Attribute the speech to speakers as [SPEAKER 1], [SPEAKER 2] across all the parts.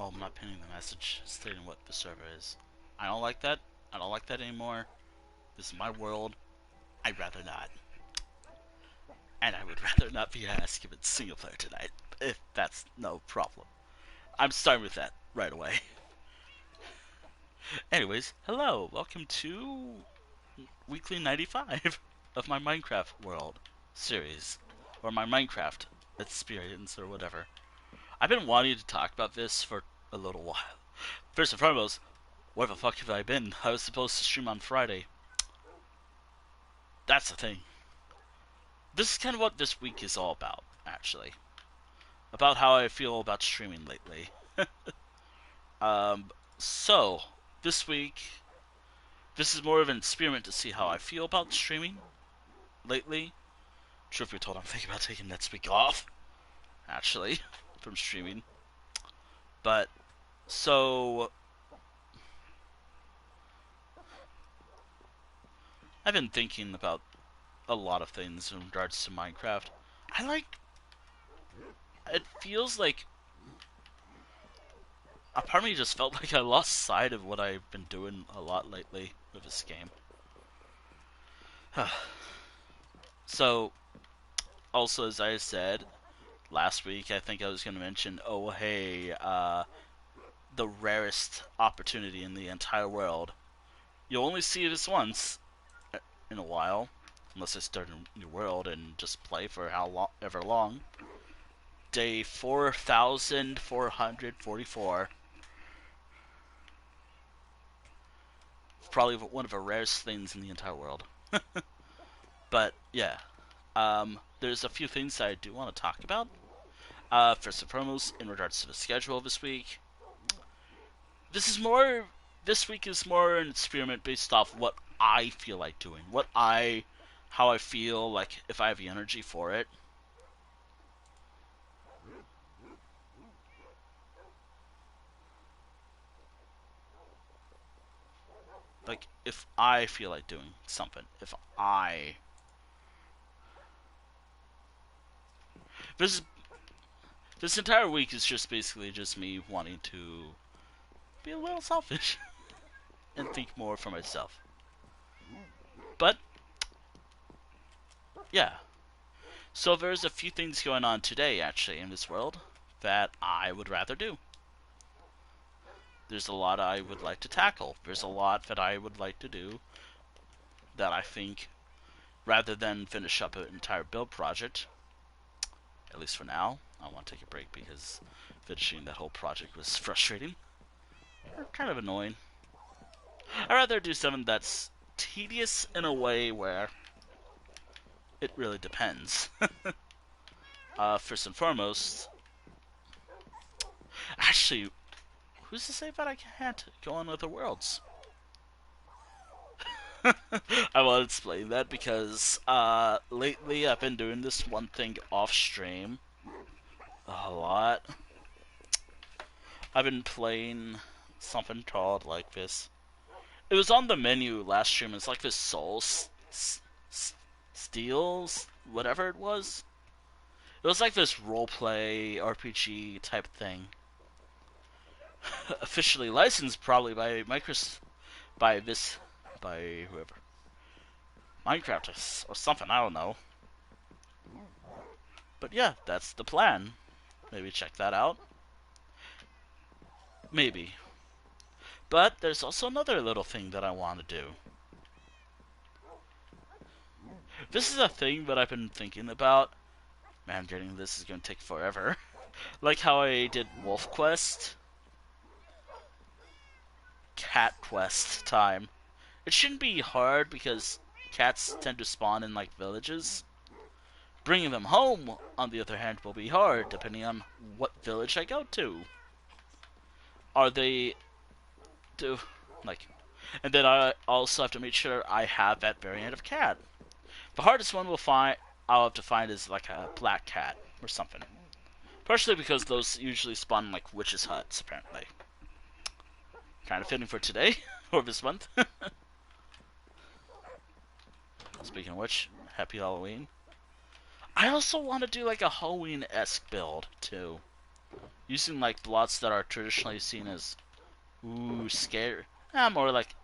[SPEAKER 1] Oh, I'm not pinning the message stating what the server is. I don't like that. I don't like that anymore. This is my world. I'd rather not. And I would rather not be asked if it's single player tonight, if that's no problem. I'm starting with that right away. Anyways, hello. Welcome to Weekly 95 of my Minecraft world series. Or my Minecraft experience or whatever. I've been wanting to talk about this for a little while. First and foremost, where the fuck have I been? I was supposed to stream on Friday. That's the thing. This is kind of what this week is all about, actually. About how I feel about streaming lately. um, so, this week, this is more of an experiment to see how I feel about streaming lately. Truth be told, I'm thinking about taking next week off, actually, from streaming. But, so, I've been thinking about a lot of things in regards to Minecraft. It feels like a part of me just felt like I lost sight of what I've been doing a lot lately with this game. So, also as I said last week, I think I was going to mention, oh hey, the rarest opportunity in the entire world. You'll only see this once in a while, unless I start a new world and just play for ever long. Day 4,444. Probably one of the rarest things in the entire world. But yeah, there's a few things that I do want to talk about. First and foremost, in regards to the schedule this week, this week is more an experiment based off what I feel like doing, how I feel like if I have the energy for it. Like if I feel like doing something, if I this this entire week is just basically just me wanting to be a little selfish and think more for myself. But yeah, so there's a few things going on today actually in this world that I would rather do. There's a lot I would like to tackle. There's a lot that I would like to do that I think, rather than finish up an entire build project, at least for now, I want to take a break because finishing that whole project was frustrating. Or kind of annoying. I'd rather do something that's tedious in a way where it really depends. First and foremost, actually, who's to say that I can't go on other worlds? I want to explain that because lately I've been doing this one thing off stream a lot. I've been playing something called like this. It was on the menu last stream. It's like this Steals, whatever it was. It was like this roleplay RPG type thing. Officially licensed probably by by whoever. Minecraft or something, I don't know. But yeah, that's the plan. Maybe check that out. Maybe. But there's also another little thing that I want to do. This is a thing that I've been thinking about. Man, getting this is going to take forever. Like how I did Wolf Quest. Cat Quest time. It shouldn't be hard because cats tend to spawn in like villages. Bringing them home, on the other hand, will be hard depending on what village I go to. Are they do like, and then I also have to make sure I have that variant of cat. The hardest one I'll have to find is like a black cat or something. Partially because those usually spawn in like witches' huts, apparently. Kind of fitting for today or this month. Speaking of which, happy Halloween. I also want to do like a Halloween-esque build too, using like blocks that are traditionally seen as scary. More like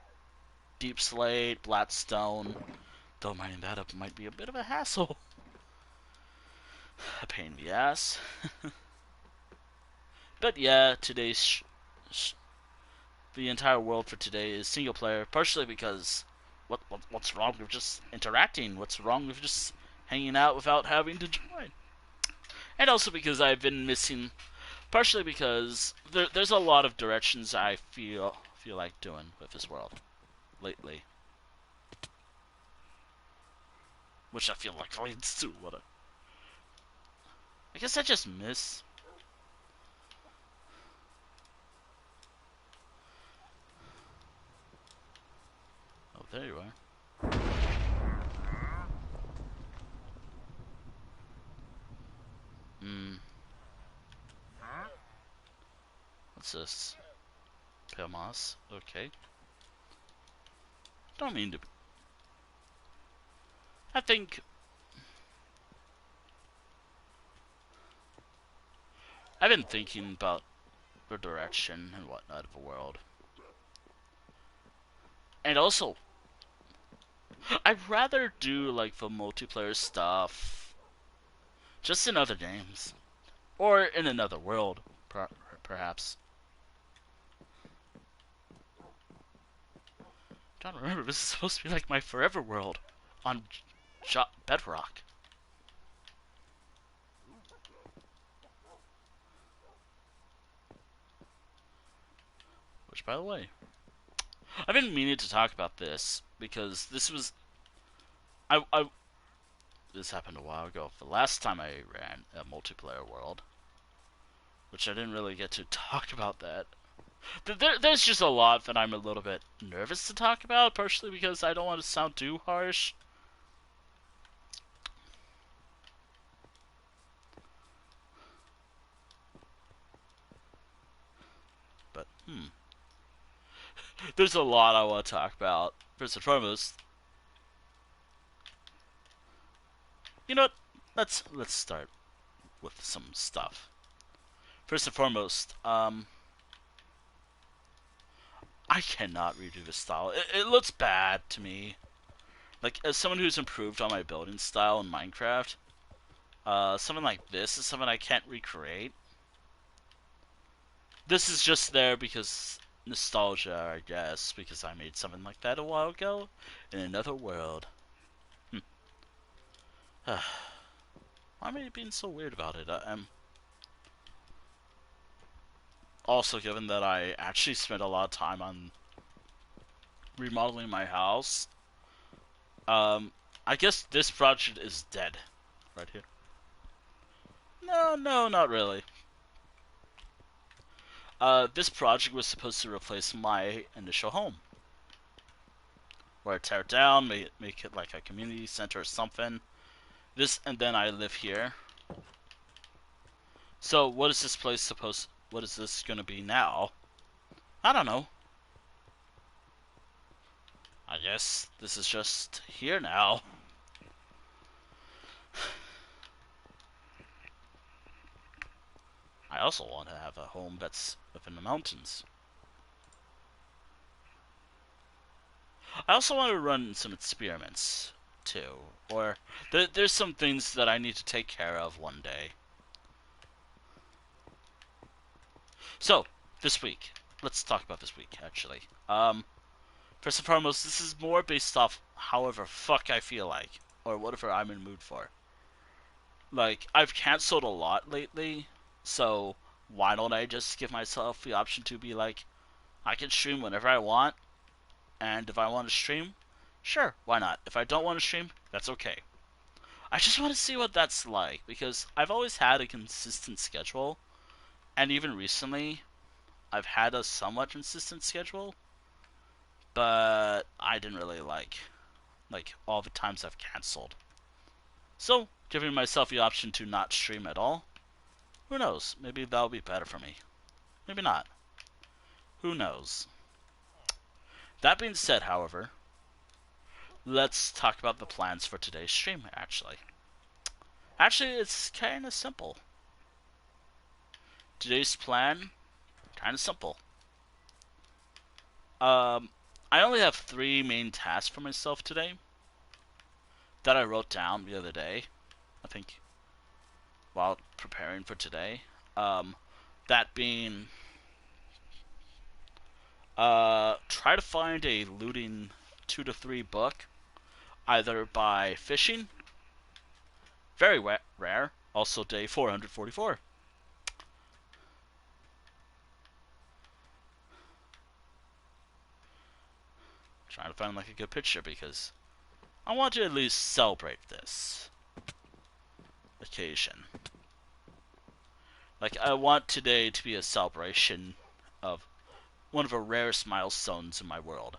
[SPEAKER 1] deep slate, black stone. Though mining that up might be a bit of a hassle. A pain in the ass. But yeah, today's the entire world for today is single player, partially because what's wrong with just interacting? What's wrong with just hanging out without having to join? And also because I've been missing, partially because there's a lot of directions I feel like doing with this world lately, which I feel like leads to what I guess I just miss. Oh, there you are. What's this? Biomes. Okay. Don't mean to. I think I've been thinking about the direction and whatnot of the world. And also, I'd rather do like the multiplayer stuff just in other games. Or in another world, perhaps. Don't remember, this is supposed to be like my forever world on Bedrock. Which, by the way, I've been meaning to talk about this because this was this happened a while ago. The last time I ran a multiplayer world, which I didn't really get to talk about that. There's just a lot that I'm a little bit nervous to talk about, partially because I don't want to sound too harsh. But, there's a lot I want to talk about. First and foremost, you know what? Let's start with some stuff. First and foremost, I cannot redo this style. It looks bad to me. Like, as someone who's improved on my building style in Minecraft, something like this is something I can't recreate. This is just there because nostalgia, I guess, because I made something like that a while ago in another world. Why am I being so weird about it? I'm also, given that I actually spent a lot of time on remodeling my house, I guess this project is dead. Right here. No, not really. This project was supposed to replace my initial home. Where I tear it down, make it like a community center or something. And then I live here. So what is this place what is this gonna be now? I don't know. I guess this is just here now. I also want to have a home that's up in the mountains. I also want to run some experiments, too. Or, there's some things that I need to take care of one day. So, this week. Let's talk about this week, actually. First and foremost, this is more based off however fuck I feel like. Or whatever I'm in the mood for. Like, I've cancelled a lot lately, so why don't I just give myself the option to be like, I can stream whenever I want, and if I want to stream, sure, why not? If I don't want to stream, that's okay. I just want to see what that's like, because I've always had a consistent schedule, and even recently, I've had a somewhat consistent schedule, but I didn't really like all the times I've cancelled. So, giving myself the option to not stream at all, who knows? Maybe that'll be better for me. Maybe not. Who knows? That being said, however, let's talk about the plans for today's stream, actually. Actually, it's kind of simple. Today's plan, kind of simple. I only have 3 main tasks for myself today that I wrote down the other day, I think, while preparing for today. That being, try to find a looting 2 to 3 book, either by fishing, very rare, also day 444. Trying to find like a good picture because I want to at least celebrate this occasion. Like, I want today to be a celebration of one of the rarest milestones in my world.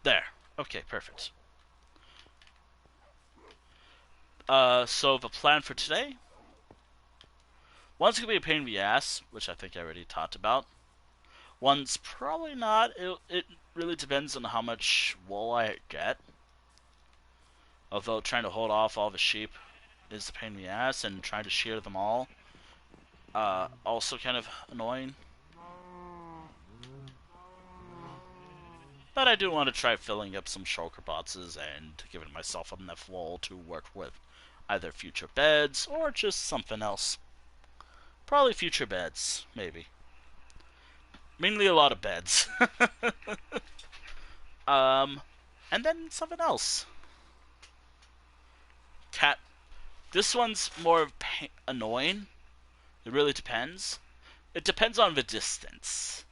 [SPEAKER 1] There. Okay, perfect. So the plan for today, one's gonna be a pain in the ass, which I think I already talked about. One's probably not. It really depends on how much wool I get. Although trying to hold off all the sheep is a pain in the ass, and trying to shear them all, also kind of annoying. But I do want to try filling up some shulker boxes and giving myself enough wool to work with either future beds or just something else. Probably future beds, maybe. Mainly a lot of beds. And then something else. Cat. This one's more annoying. It really depends. It depends on the distance.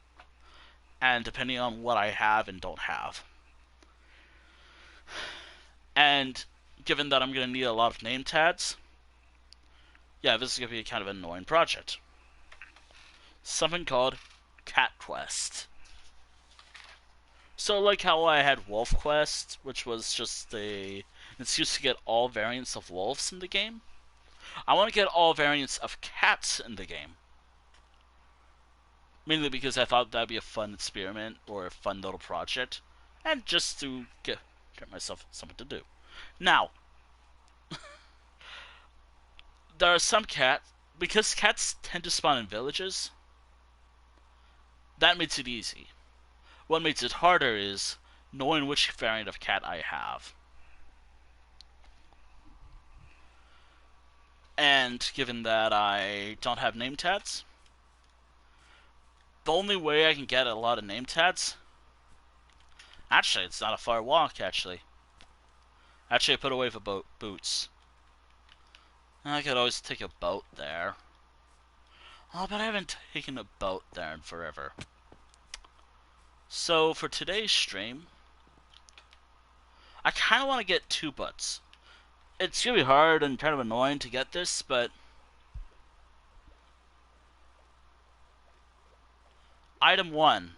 [SPEAKER 1] And depending on what I have and don't have. And given that I'm going to need a lot of name tags, yeah, this is going to be kind of an annoying project. Something called Cat Quest. So like how I had Wolf Quest, which was just an excuse to get all variants of wolves in the game, I want to get all variants of cats in the game. Mainly because I thought that'd be a fun experiment or a fun little project, and just to get myself something to do. Now, there are some cats, because cats tend to spawn in villages, that makes it easy. What makes it harder is knowing which variant of cat I have. And given that I don't have name tags, the only way I can get a lot of name tags, actually, it's not a far walk, actually. Actually, I put away the boots. I could always take a boat there. Oh, but I haven't taken a boat there in forever. So, for today's stream, I kind of want to get 2 butts. It's going to be hard and kind of annoying to get this, but Item 1.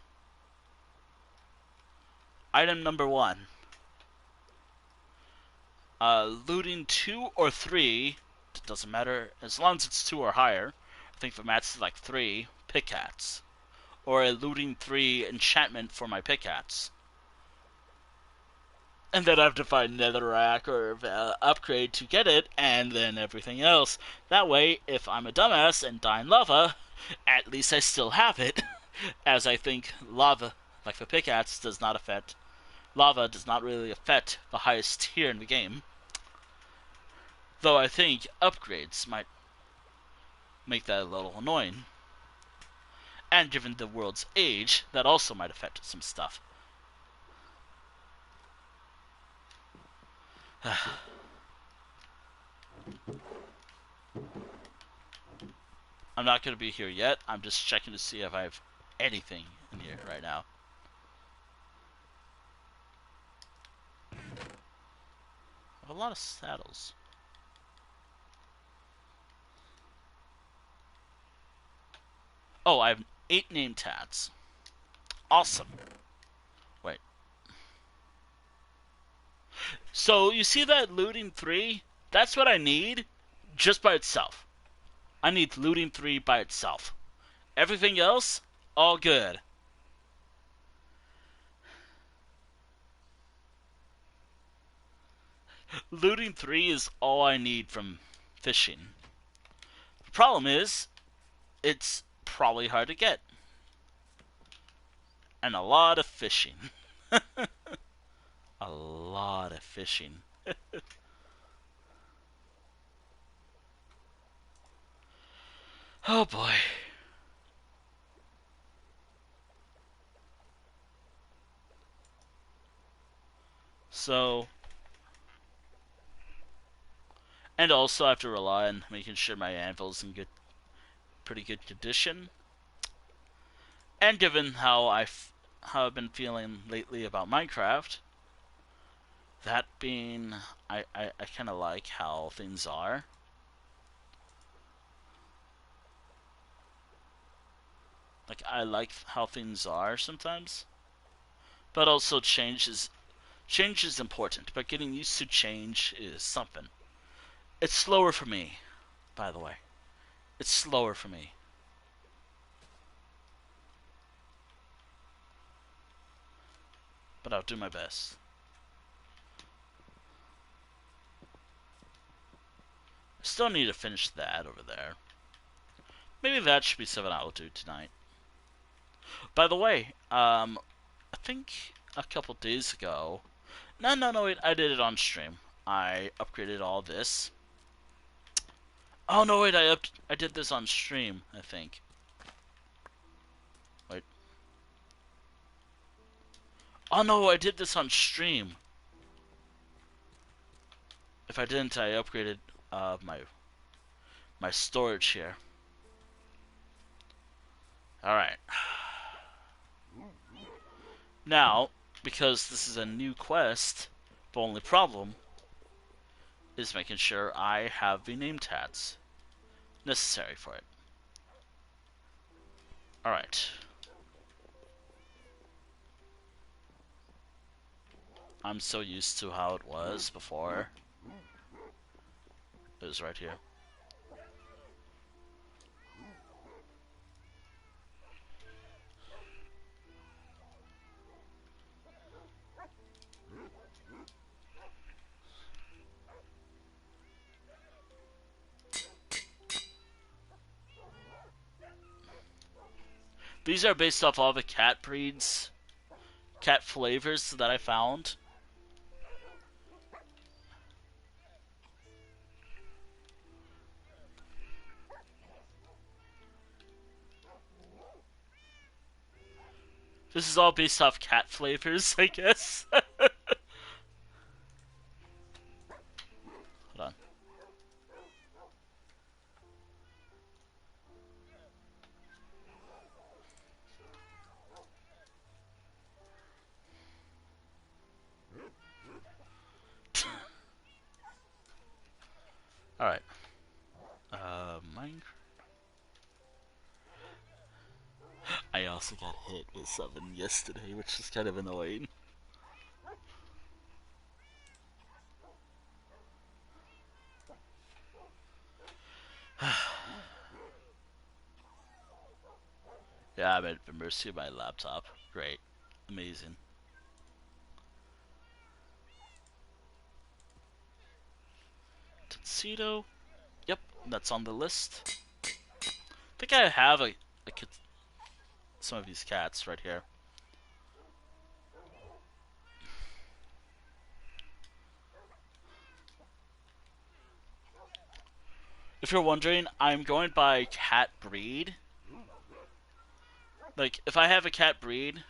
[SPEAKER 1] Item number 1. Looting 2 or 3, it doesn't matter, as long as it's 2 or higher, think the max is like 3 pickaxe. Or a looting 3 enchantment for my pickaxe. And then I have to find netherrack or upgrade to get it, and then everything else. That way, if I'm a dumbass and die in lava, at least I still have it. As I think lava, like the pickaxe, does not affect... Lava does not really affect the highest tier in the game. Though I think upgrades might make that a little annoying. And given the world's age, that also might affect some stuff. I'm not going to be here yet. I'm just checking to see if I have anything in here right now. I have a lot of saddles. Oh, I have 8 name tags. Awesome. Wait. So, you see that looting 3? That's what I need just by itself. I need looting 3 by itself. Everything else, all good. Looting 3 is all I need from fishing. The problem is, it's probably hard to get. And a lot of fishing. A lot of fishing. Oh boy. So, and also I have to rely on making sure my anvil's in pretty good condition. And given how I've been feeling lately about Minecraft, that being, I kind of like how things are. Like, I like how things are sometimes. But also change is important, but getting used to change is something. It's slower for me, by the way. It's slower for me. But I'll do my best. I still need to finish that over there. Maybe that should be something I'll do tonight. By the way, I think a couple days ago... No, wait, I did it on stream. I upgraded all this. Oh, no, wait, I did this on stream, I think. Wait. Oh, no, I did this on stream. If I didn't, I upgraded my storage here. Alright. Now, because this is a new quest, the only problem is making sure I have the name tags necessary for it. Alright. I'm so used to how it was before. It was right here. These are based off all the cat breeds, cat flavors that I found. This is all based off cat flavors, I guess. Hold on. Alright. Minecraft. I also got hit with something yesterday, which is kind of annoying. Yeah, I'm at the mercy of my laptop. Great. Amazing. Tuxedo. Yep, that's on the list. I think I have some of these cats right here. If you're wondering, I'm going by cat breed. Like, if I have a cat breed,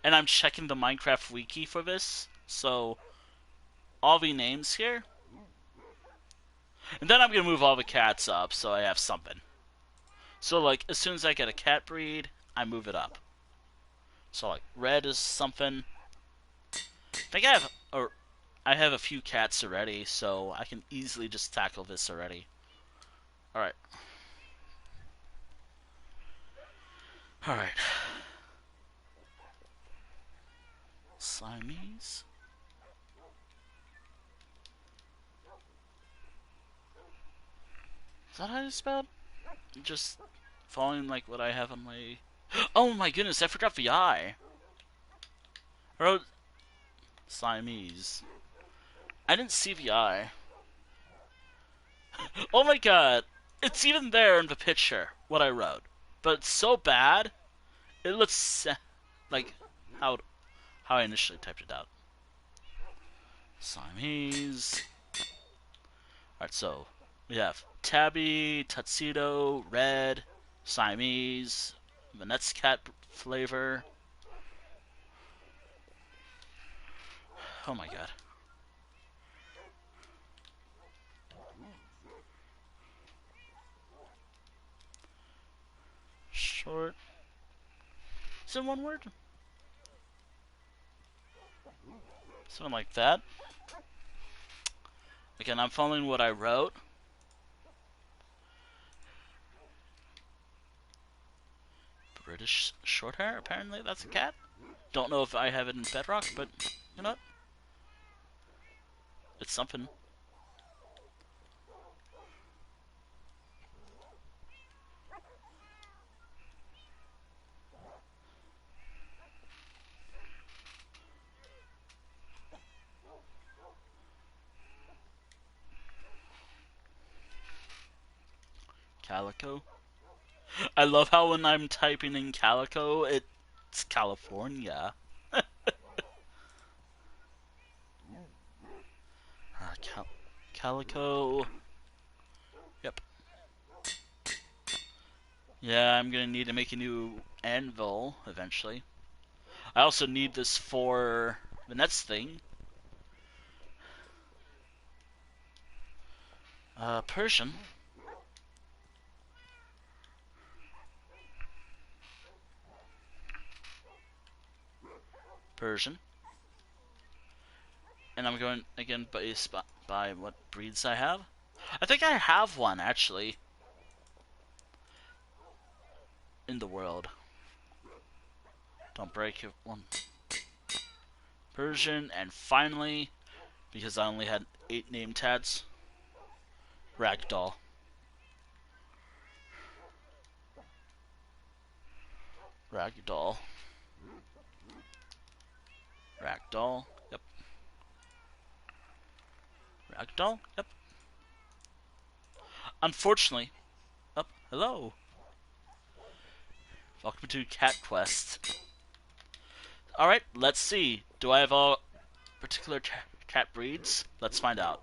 [SPEAKER 1] and I'm checking the Minecraft wiki for this, so all the names here, and then I'm gonna move all the cats up so I have something. So like, as soon as I get a cat breed, I move it up. So like, red is something. I think I have a few cats already, so I can easily just tackle this already. Alright. Alright. Siamese. Is that how you spell it? Just following like what I have on my... Oh my goodness, I forgot the I. I wrote Siamese. I didn't see the I. Oh my god. It's even there in the picture, what I wrote. But it's so bad, it looks like how I initially typed it out. Siamese. Alright, so we have Tabby, Tuxedo, Red, Siamese, Vanette's cat flavor. Oh my god. Short. Is it one word? Something like that. Again, I'm following what I wrote. British Shorthair, apparently that's a cat. Don't know if I have it in Bedrock, but you know what? It's something. Calico. I love how when I'm typing in Calico, it's California. Calico. Yep. Yeah, I'm gonna need to make a new anvil eventually. I also need this for the next thing. Persian. Persian. And I'm going again by what breeds I have. I think I have one actually in the world. Don't break it. One. Persian, and finally, because I only had 8 name tags, Ragdoll. Ragdoll. Ragdoll. Yep. Ragdoll. Yep. Unfortunately. Oh, hello. Welcome to Cat Quest. Alright, let's see. Do I have all particular cat breeds? Let's find out.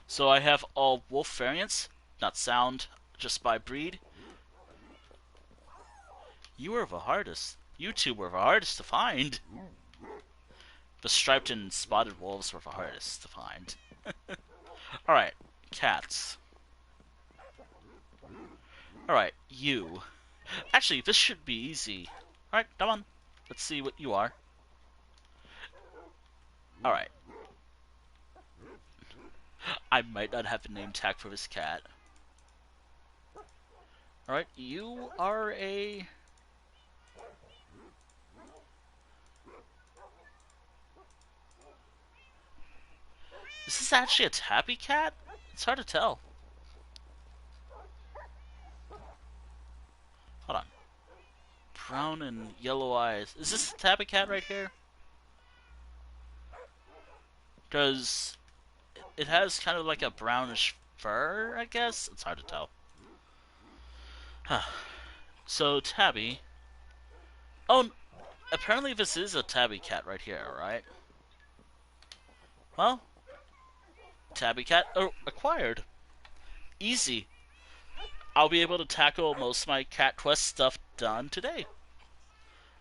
[SPEAKER 1] So I have all wolf variants, not sound, just by breed. You two were the hardest to find. The striped and spotted wolves were the hardest to find. Alright, cats. Alright, you. Actually, this should be easy. Alright, come on. Let's see what you are. Alright. I might not have a name tag for this cat. Alright, you are a... Is this actually a tabby cat? It's hard to tell. Hold on. Brown and yellow eyes. Is this a tabby cat right here? Because it has kind of like a brownish fur, I guess? It's hard to tell. So, tabby. Oh, apparently this is a tabby cat right here, right? Well, tabby cat acquired. Easy. I'll be able to tackle most of my cat quest stuff done today.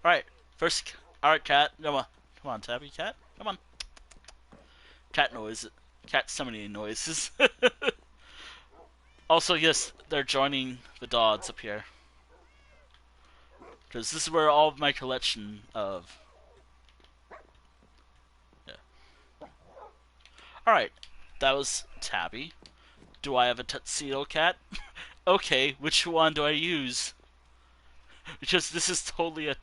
[SPEAKER 1] Alright, first. Alright, cat. Come on. Come on, tabby cat. Come on. Cat noise. Cat summoning noises. Also, yes, they're joining the dogs up here. Because this is where all of my collection of... Yeah. Alright, that was Tabby. Do I have a tuxedo cat? Okay, which one do I use? Because this is totally a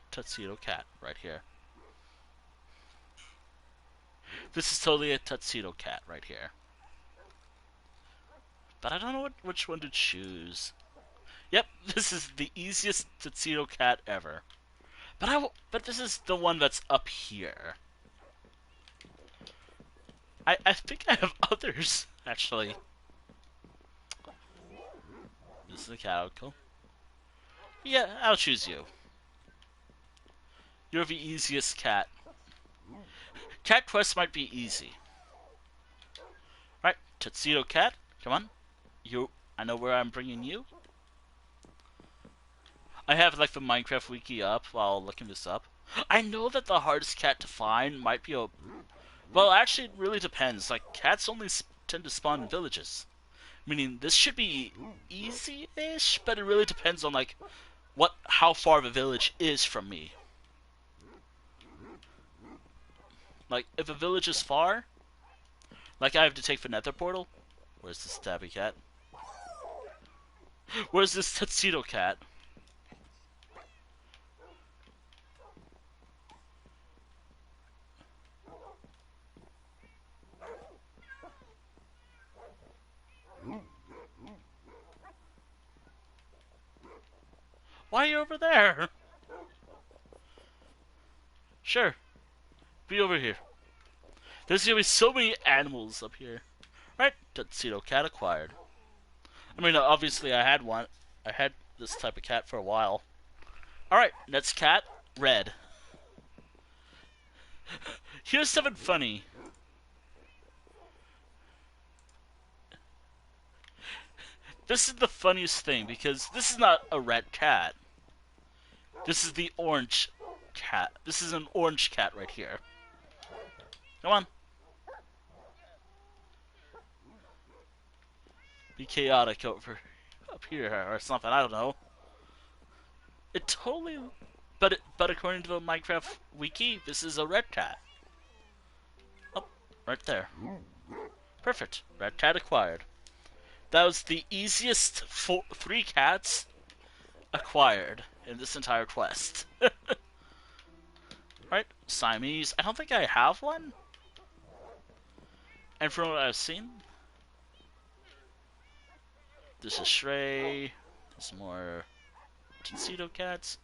[SPEAKER 1] tuxedo cat right here. This is totally a tuxedo cat right here. But I don't know which one to choose. Yep, this is the easiest tuxedo cat ever. But this is the one that's up here. I think I have others, actually. This is the calico. Yeah, I'll choose you. You're the easiest cat. Cat quests might be easy. Right, tuxedo cat, come on. I know where I'm bringing you. I have like the Minecraft wiki up while looking this up. I know that the hardest cat to find might be a... Well, actually, it really depends. Like, cats only tend to spawn in villages. Meaning, this should be easy-ish, but it really depends on, like, how far the village is from me. Like, if a village is far, like I have to take the nether portal. Where's this tabby cat? Where's this tuxedo cat? Why are you over there? Sure. Be over here. There's gonna be so many animals up here. Right, tuxedo cat acquired. I mean, obviously I had one. I had this type of cat for a while. Alright, next cat, red. Here's something funny. This is the funniest thing, because this is not a red cat. This is the orange cat. This is an orange cat right here. Come on. Be chaotic over up here or something, I don't know. It totally... But according to the Minecraft wiki, this is a red cat. Oh, right there. Perfect. Red cat acquired. That was the easiest 3 cats acquired in this entire quest. Right, Siamese. I don't think I have one. And from what I've seen, this is Shrey. There's more tuxedo cats.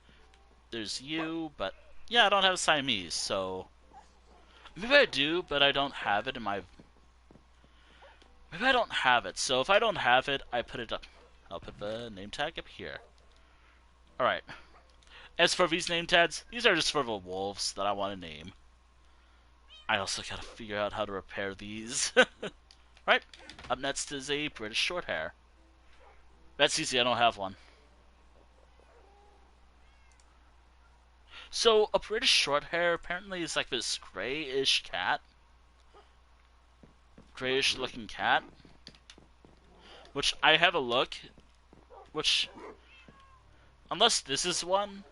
[SPEAKER 1] There's you, but yeah, I don't have a Siamese, so maybe I do, but I don't have it in my... Maybe I don't have it, so if I don't have it, I put it up. I'll put the name tag up here. Alright. As for these name tags, these are just for the wolves that I want to name. I also gotta figure out how to repair these. Right, up next is a British Shorthair. That's easy, I don't have one. So, a British Shorthair apparently is like this grayish cat. Grayish looking cat. Which, I have a look. Which, unless this is one,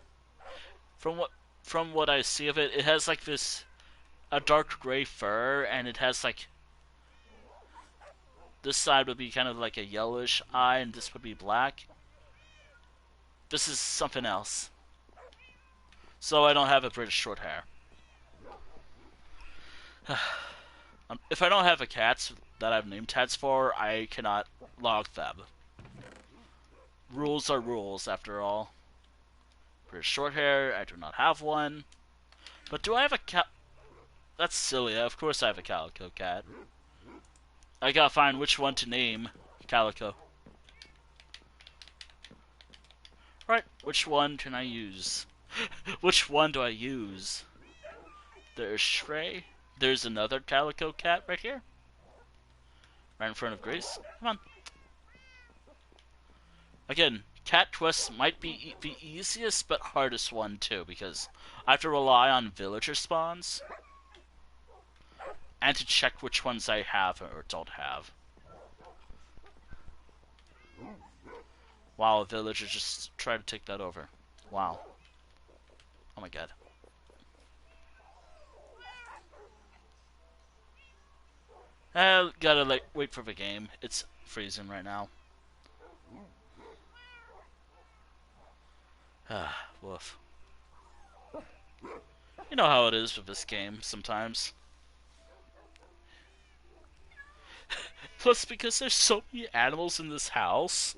[SPEAKER 1] from what I see of it, it has like this, a dark gray fur, and it has like, this side would be kind of like a yellowish eye, and this would be black. This is something else. So I don't have a British Shorthair. if I don't have a cats that I've name tags for, I cannot log them. Rules are rules, after all. For short hair, I do not have one. But do I have a cat? That's silly. Of course I have a calico cat. I gotta find which one to name Calico. Right, which one can I use? Which one do I use? There's Shrey. There's another Calico cat right here. Right in front of Grace. Come on. Again, cat quests might be the easiest but hardest one too, because I have to rely on villager spawns and to check which ones I have or don't have. Wow, a villager just tried to take that over. Wow. Oh my god. Gotta wait for the game. It's freezing right now. Ah, woof. You know how it is with this game sometimes. Plus, because there's so many animals in this house.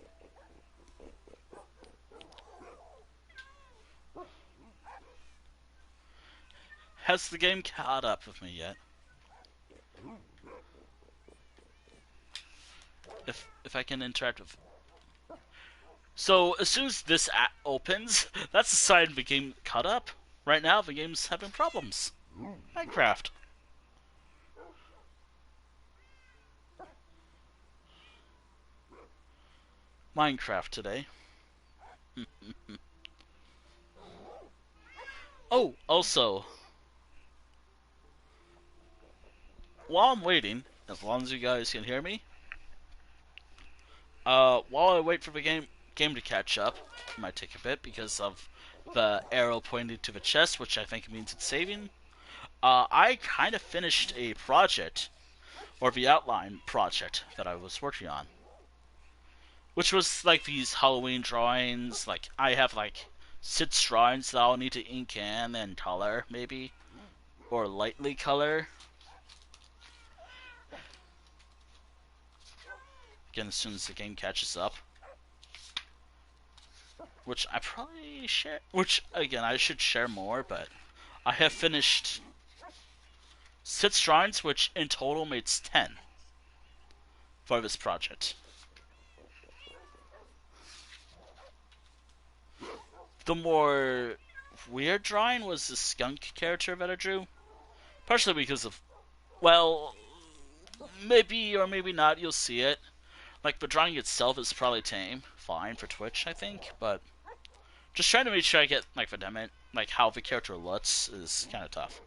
[SPEAKER 1] Has the game caught up with me yet? If I can interact with... So, as soon as this app opens, that's a sign the game caught up. Right now, the game's having problems. Minecraft. Minecraft today. Oh, also, while I'm waiting, as long as you guys can hear me, while I wait for the game to catch up, it might take a bit because of the arrow pointing to the chest, which I think means it's saving. I kind of finished a project, or the outline project that I was working on, which was like these Halloween drawings. Like I have like 6 drawings that I'll need to ink in and color, maybe, or lightly color. Again, as soon as the game catches up. Which I probably share. Which, again, I should share more, but I have finished 6 drawings, which in total makes 10 for this project. The more weird drawing was the skunk character that I drew. Partially because of, well, maybe or maybe not, you'll see it. Like, the drawing itself is probably tame, fine for Twitch, I think, but just trying to make sure I get, like, the demo, like, how the character looks is kind of tough.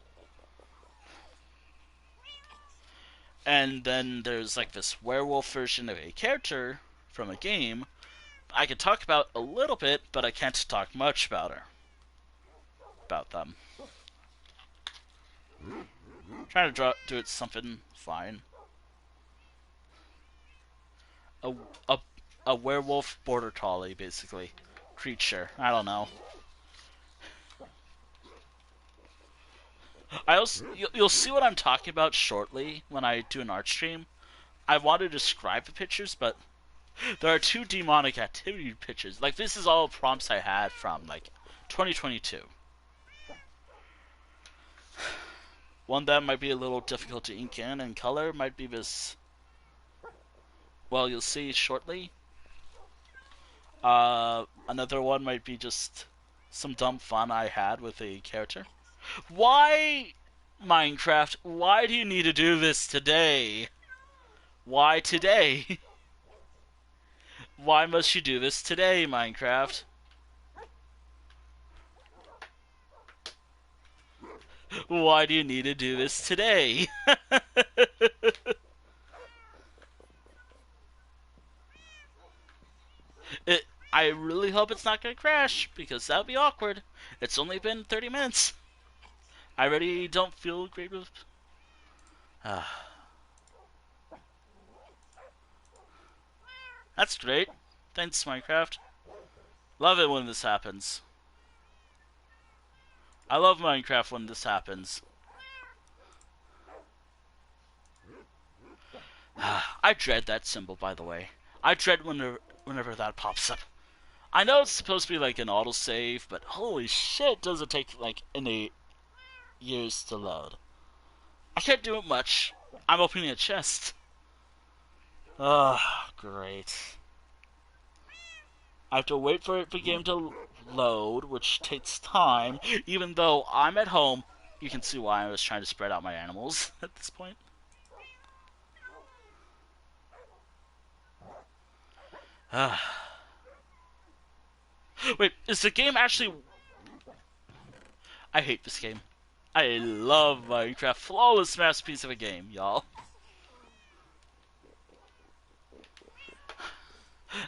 [SPEAKER 1] And then there's, like, this werewolf version of a character from a game I could talk about a little bit, but I can't talk much about them. Trying to do it something fine. A werewolf border collie, basically. Creature. I don't know. You'll see what I'm talking about shortly when I do an art stream. I want to describe the pictures, but there are 2 demonic activity pictures. Like, this is all prompts I had from, like, 2022. One that might be a little difficult to ink in and color might be this... Well, you'll see shortly. Another one might be just some dumb fun I had with a character. Why, Minecraft, why do you need to do this today? Why today? Why must you do this today, Minecraft? Why do you need to do this today? I really hope it's not gonna crash, because that would be awkward. It's only been 30 minutes. I already don't feel great with... That's great. Thanks, Minecraft. Love it when this happens. I love Minecraft when this happens. I dread that symbol, by the way. I dread whenever that pops up. I know it's supposed to be like an autosave, but holy shit, does it take like any years to load. I can't do it much. I'm opening a chest. Oh, great. I have to wait for the game to load, which takes time, even though I'm at home. You can see why I was trying to spread out my animals at this point. Wait, is the game actually... I hate this game. I love Minecraft. Flawless masterpiece of a game, y'all.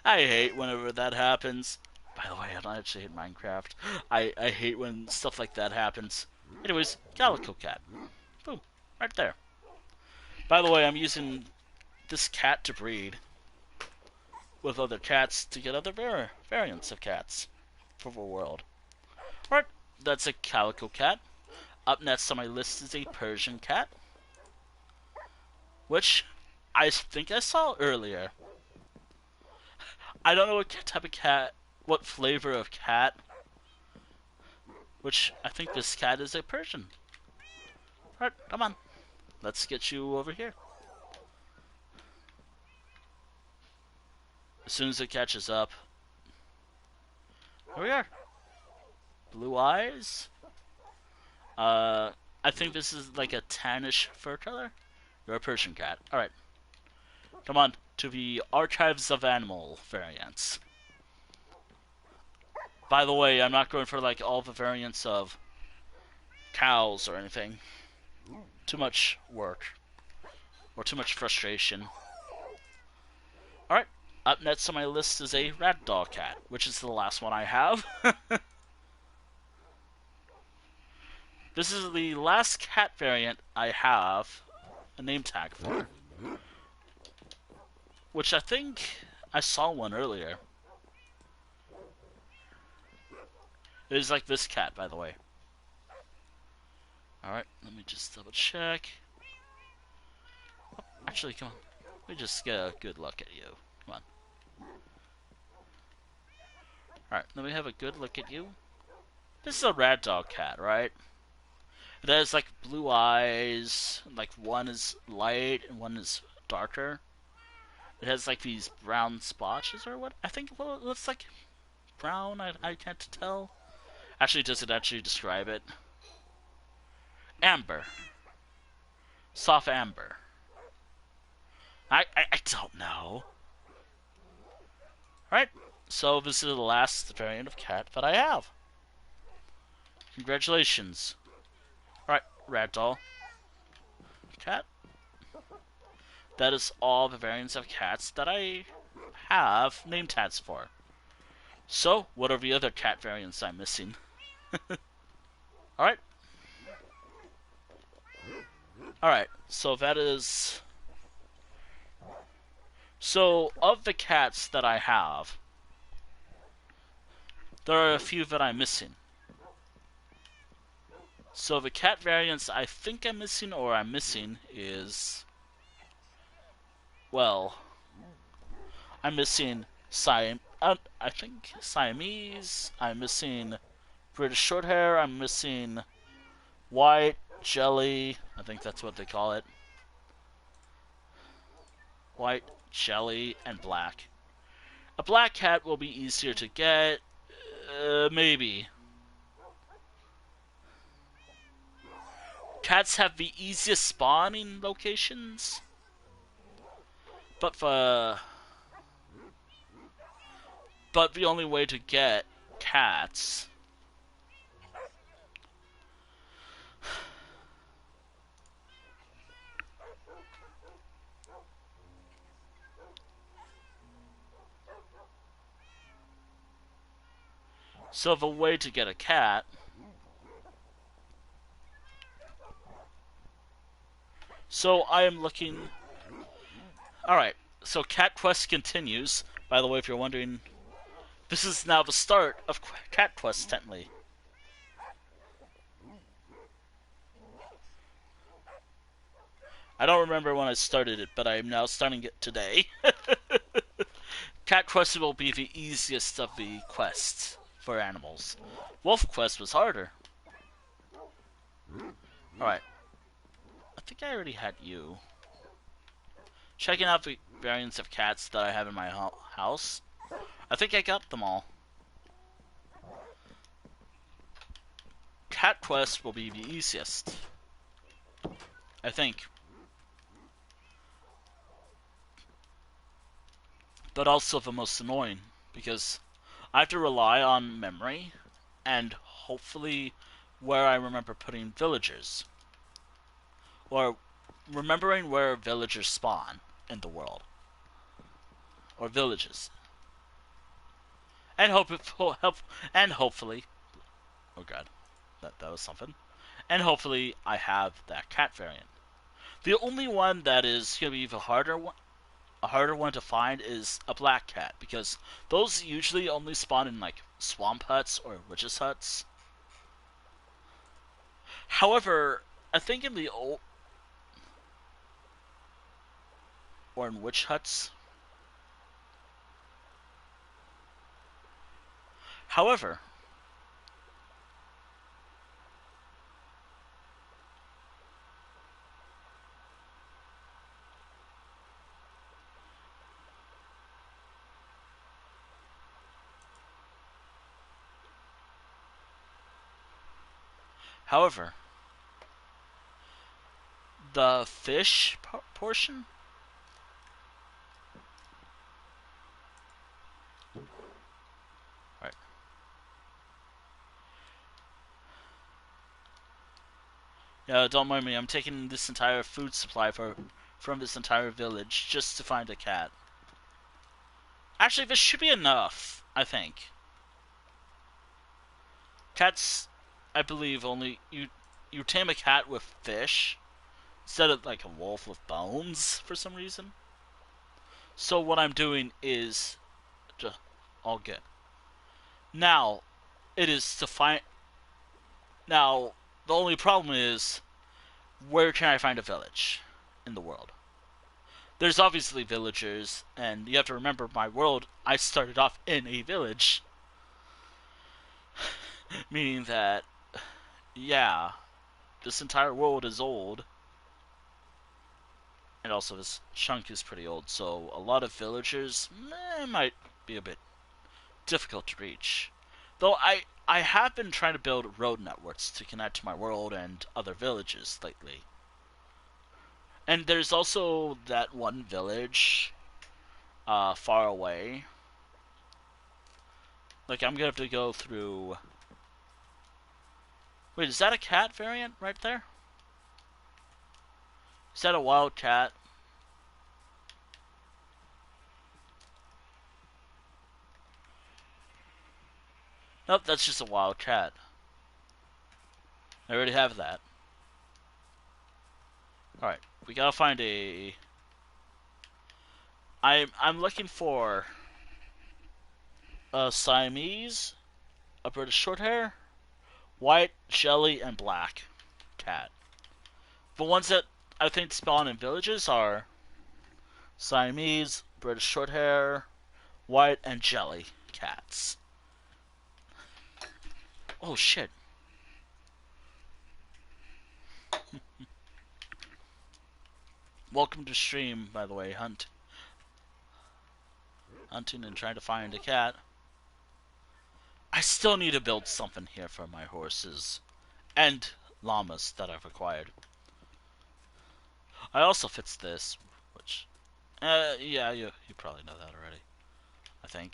[SPEAKER 1] I hate whenever that happens. By the way, I don't actually hate Minecraft. I hate when stuff like that happens. Anyways, Calico Cat. Boom. Right there. By the way, I'm using this cat to breed with other cats to get other variants of cats for the world. Alright, that's a Calico Cat. Up next on my list is a Persian cat, which I think I saw earlier. I don't know what type of cat, what flavor of cat, which I think this cat is a Persian. Alright, come on. Let's get you over here. As soon as it catches up. Here we are. Blue eyes. I think this is like a tannish fur color. You're a Persian cat. Alright. Come on, to the Archives of Animal variants. By the way, I'm not going for like all the variants of cows or anything. Too much work. Or too much frustration. Alright, up next on my list is a ragdoll cat, which is the last one I have. This is the last cat variant I have a name tag for. Which I think I saw one earlier. It is like this cat, by the way. Alright, let me just double check. Oh, actually, come on. Let me just get a good look at you. Come on. Alright, let me have a good look at you. This is a ragdoll cat, right? It has like blue eyes, like one is light and one is darker. It has like these brown splotches or what? I think it looks like brown, I can't tell. Actually, does it actually describe it? Amber. Soft amber. I don't know. Alright, so this is the last variant of cat that I have. Congratulations. Alright, ragdoll cat. That is all the variants of cats that I have name tags for. So, what are the other cat variants I'm missing? Alright. Alright, so that is... So, of the cats that I have, there are a few that I'm missing. So the cat variants I think I'm missing or I'm missing is... Well, I'm missing I think Siamese, I'm missing British Shorthair, I'm missing white, jelly, I think that's what they call it. White, jelly, and black. A black cat will be easier to get, maybe. Cats have the easiest spawning locations, but the only way to get cats so the way to get a cat so I am looking. Alright, so Cat Quest continues. By the way, if you're wondering, this is now the start of Cat Quest, technically. I don't remember when I started it, but I am now starting it today. Cat Quest will be the easiest of the quests for animals. Wolf Quest was harder. Alright. I think I already had you. Checking out the variants of cats that I have in my house. I think I got them all. Cat Quest will be the easiest. I think. But also the most annoying, because I have to rely on memory and hopefully where I remember putting villagers. Or remembering where villagers spawn in the world. Or villages. And hopefully oh god, that was something. And hopefully I have that cat variant. The only one that is gonna be the harder one, a harder one to find, is a black cat, because those usually only spawn in like swamp huts or witches huts. However, I think in the old or in witch huts. However, however, the fish portion. Right. Yeah, don't mind me. I'm taking this entire food supply from this entire village just to find a cat. Actually, this should be enough, I think. Cats, I believe, only you tame a cat with fish instead of like a wolf with bones for some reason. So what I'm doing is just all good. Now, it is to find. Now, the only problem is, where can I find a village in the world? There's obviously villagers, and you have to remember my world, I started off in a village. Meaning that, yeah, this entire world is old. And also this chunk is pretty old, so a lot of villagers might be a bit difficult to reach. Though I have been trying to build road networks to connect to my world and other villages lately. And there's also that one village far away. Like, I'm gonna have to go through... Wait, is that a cat variant right there? Is that a wild cat? Nope, that's just a wild cat. I already have that. Alright, we gotta find a... I'm looking for a Siamese, a British Shorthair, white, jelly, and black cat. The ones that I think spawn in villages are Siamese, British Shorthair, white, and jelly cats. Oh shit. Welcome to stream, by the way, hunting and trying to find a cat. I still need to build something here for my horses and llamas that I've acquired. I also fix this, which, yeah, you probably know that already, I think.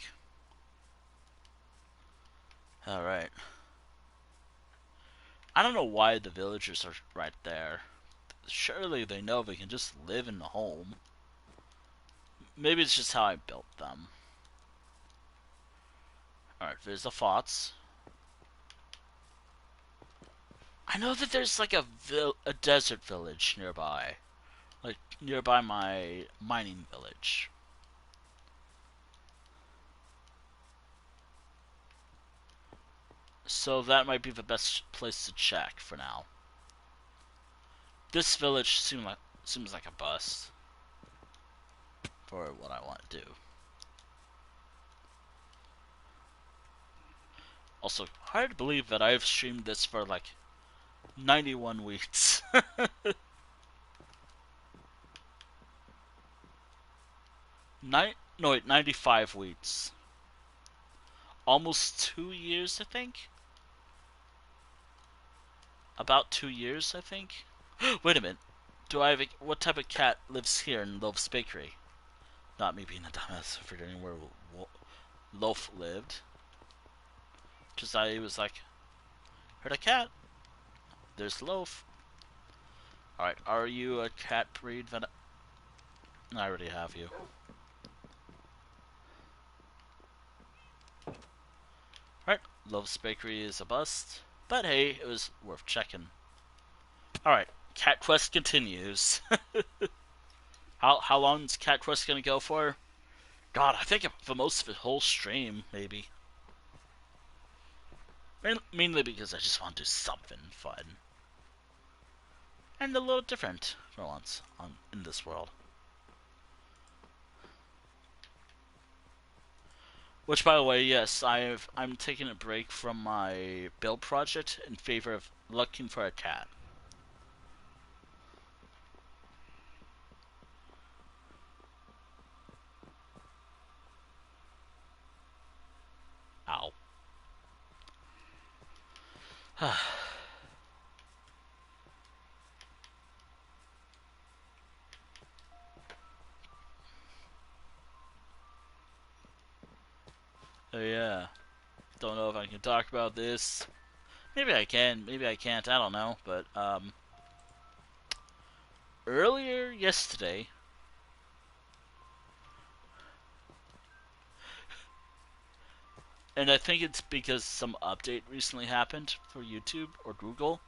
[SPEAKER 1] Alright. I don't know why the villagers are right there. Surely they know they can just live in the home. Maybe it's just how I built them. Alright, there's the thoughts. I know that there's like a desert village nearby. Like, nearby my mining village. So that might be the best place to check for now. This village seems like a bust for what I want to do. Also, hard to believe that I've streamed this for like 91 weeks. No, wait, 95 weeks. Almost 2 years, I think. About 2 years, I think. Wait a minute. Do I have what type of cat lives here in Loaf's Bakery? Not me being a dumbass, forgetting where Loaf lived. Just I was like, heard a cat. There's Loaf. Alright, are you a cat breed that I already have you. Alright, Love's Bakery is a bust. But hey, it was worth checking. Alright, Cat Quest continues. How long is Cat Quest gonna go for? God, I think for most of the whole stream, maybe. Mainly because I just want to do something fun. And a little different for once in this world. Which, by the way, yes, I'm taking a break from my build project in favor of looking for a cat. Ow. Oh yeah. Don't know if I can talk about this. Maybe I can, maybe I can't, I don't know. But, earlier yesterday, and I think it's because some update recently happened for YouTube or Google.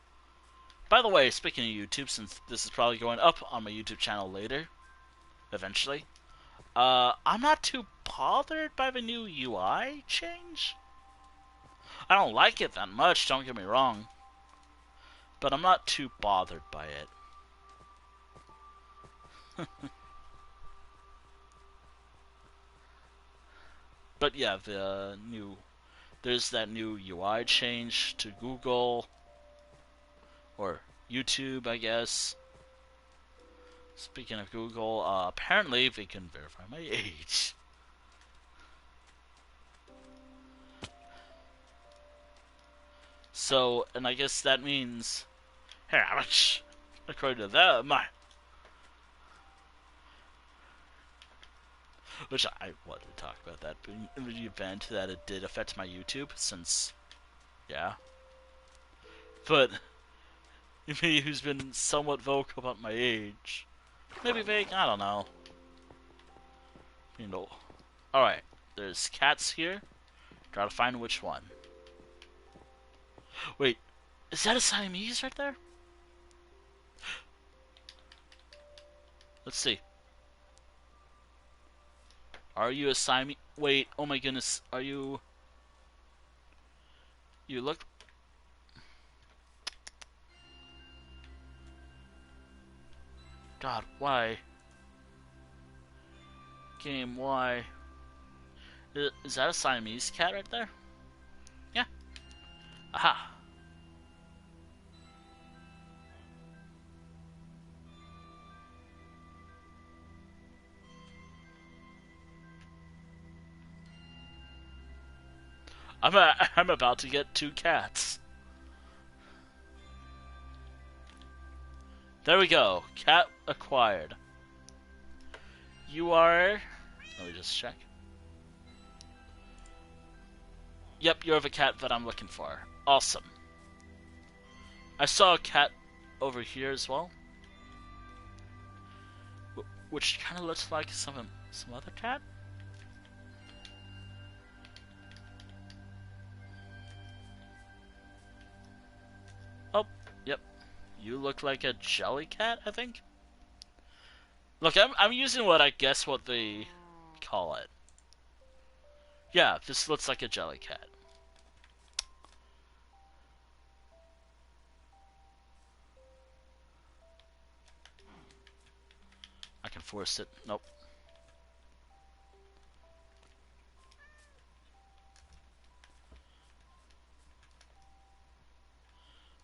[SPEAKER 1] By the way, speaking of YouTube, since this is probably going up on my YouTube channel later, eventually, I'm not too bothered by the new UI change. I don't like it that much, don't get me wrong, but I'm not too bothered by it. But yeah, there's that new UI change to Google, or YouTube, I guess. Speaking of Google, apparently they can verify my age. So, and I guess that means, hey, how much, according to them, which I wanted to talk about that in the event that it did affect my YouTube, since, yeah. But, me who's been somewhat vocal about my age, maybe vague, I don't know. You know. Alright, there's cats here. Gotta find which one. Wait, is that a Siamese right there? Let's see. Are you a Siamese? Wait, oh my goodness, are you... You look... God, why? Game, why? Is that a Siamese cat right there? Yeah. Aha. I'm about to get 2 cats. There we go. Cat acquired. You are... Let me just check. Yep, you're the cat that I'm looking for. Awesome. I saw a cat over here as well, which kind of looks like some other cat. Oh, yep. You look like a jelly cat, I think. Look, I'm using what they call it. Yeah, this looks like a jelly cat. force it. Nope.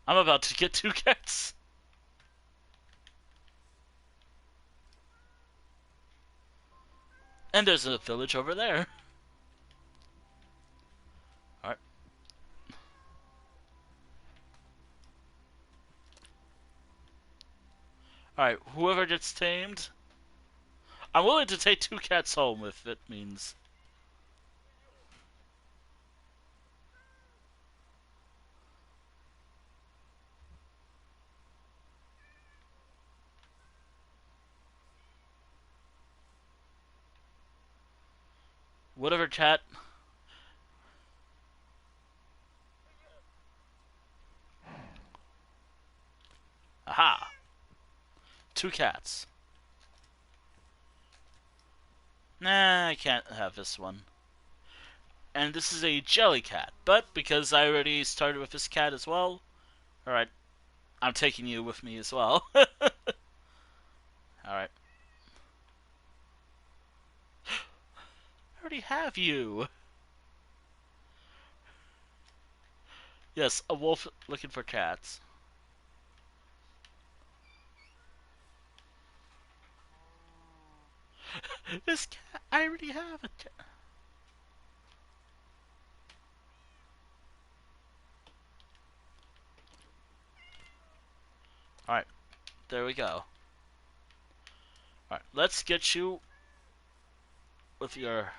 [SPEAKER 1] I'm about to get 2 cats. And there's a village over there. Alright. Alright, whoever gets tamed, I'm willing to take 2 cats home if it means. Whatever cat. Aha! 2 cats. Nah, I can't have this one. And this is a jelly cat, but because I already started with this cat as well, alright, I'm taking you with me as well. Alright. I already have you. Yes, a wolf looking for cats. This cat, I already have a cat. Alright, there we go. Alright, let's get you with your...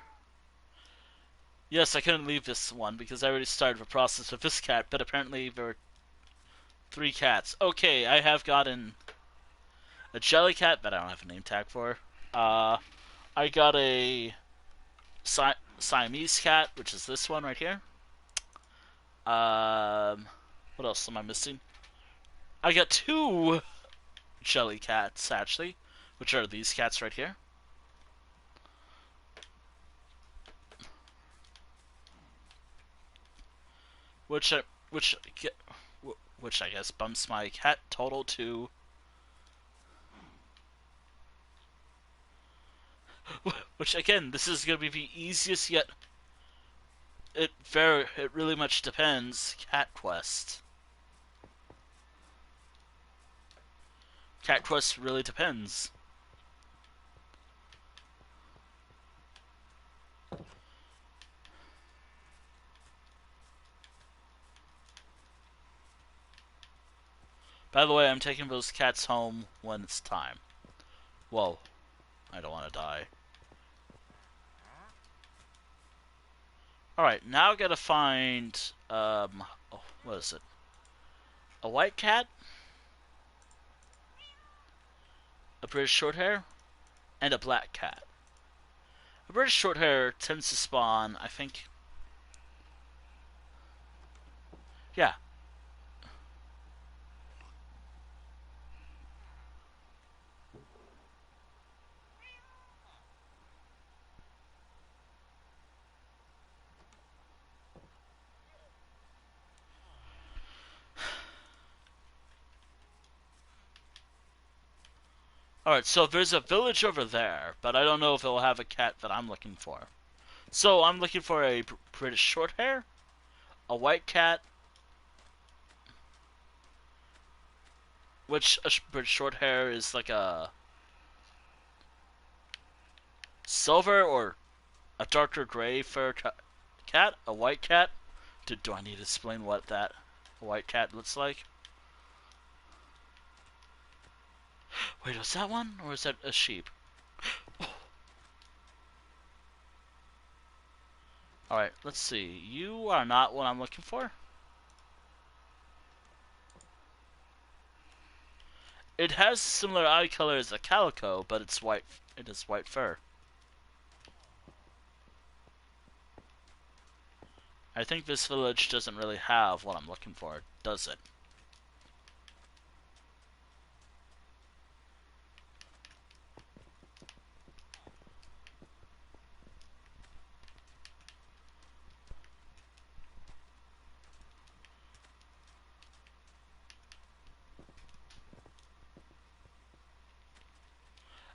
[SPEAKER 1] Yes, I couldn't leave this one because I already started the process with this cat, but apparently there were 3 cats. Okay, I have gotten a jelly cat that I don't have a name tag for. I got a Siamese cat, which is this one right here. What else am I missing? I got 2 jelly cats, actually, which are these cats right here. Which I guess bumps my cat total to which again, this is gonna be the easiest yet it really much depends cat quest. Cat quest really depends. By the way, I'm taking those cats home when it's time. Whoa, I don't want to die. Alright, now I gotta find, oh, what is it? A white cat? A British Shorthair? And a black cat. A British Shorthair tends to spawn, I think... Yeah. Alright, so there's a village over there, but I don't know if it'll have a cat that I'm looking for. So I'm looking for a British Shorthair, a white cat, which a British Shorthair is like a silver or a darker gray fur cat, a white cat. Do I need to explain what that white cat looks like? Wait, was that one? Or is that a sheep? Alright, let's see. You are not what I'm looking for. It has similar eye color as a calico, but it's white. It is white fur. I think this village doesn't really have what I'm looking for, does it?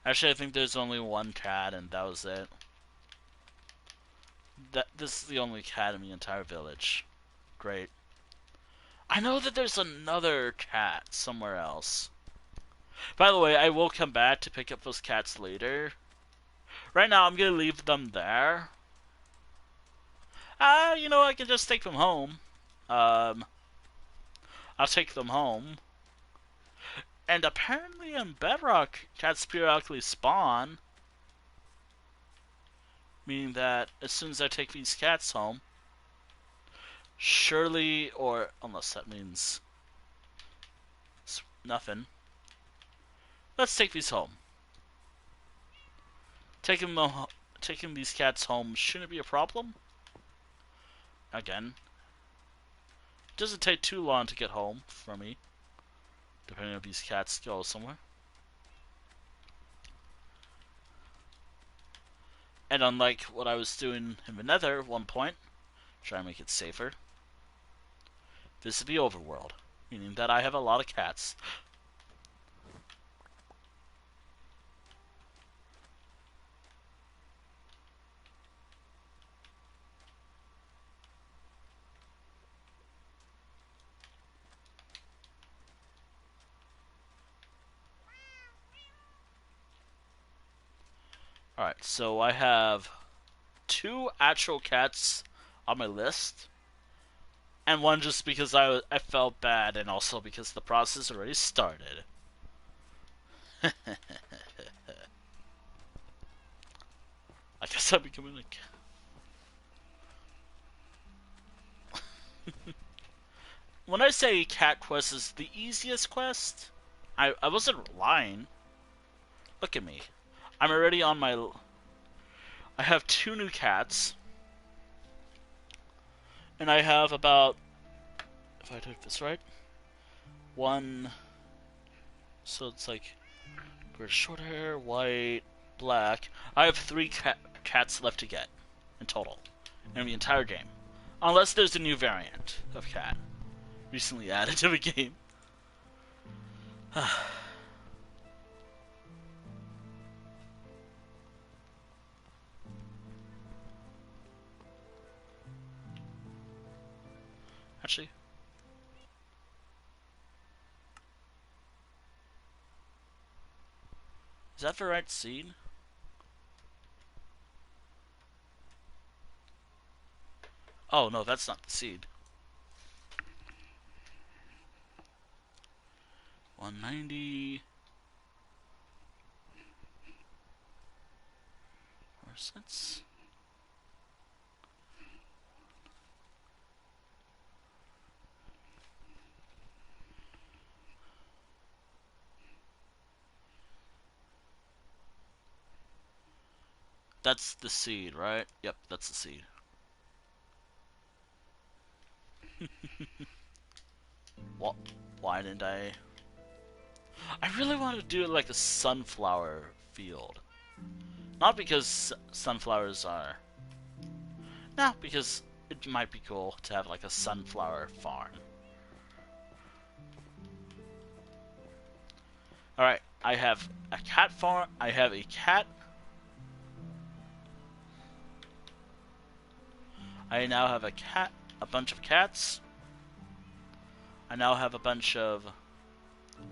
[SPEAKER 1] Actually, I think there's only one cat, and that was it. This is the only cat in the entire village. Great. I know that there's another cat somewhere else. By the way, I will come back to pick up those cats later. Right now, I'm gonna leave them there. You know, I can just take them home. Um, I'll take them home. And apparently in Bedrock, cats periodically spawn. Meaning that as soon as I take these cats home, surely, or unless that means nothing, let's take these home. Taking these cats home shouldn't be a problem. Again, it doesn't take too long to get home for me, depending if these cats go somewhere. And unlike what I was doing in the Nether at one point, try to make it safer, this is the overworld, meaning that I have a lot of cats. Alright, so I have 2 actual cats on my list, and one just because I felt bad, and also because the process already started. I guess I'm becoming like... When I say cat quest is the easiest quest, I wasn't lying. Look at me. I'm already on my... I have 2 new cats. And I have about... If I did this right... 1... So it's like... short hair, white, black. I have 3 cats left to get in total in the entire game, unless there's a new variant of cat recently added to the game. Actually, is that the right seed? Oh no, that's not the seed. 190. Cents. That's the seed, right? Yep, that's the seed. Well, why didn't I? I really want to do it like a sunflower field. Not because sunflowers are... No, because it might be cool to have like a sunflower farm. Alright, I have a cat farm. I have a cat. I now have a cat, a bunch of cats. I now have a bunch of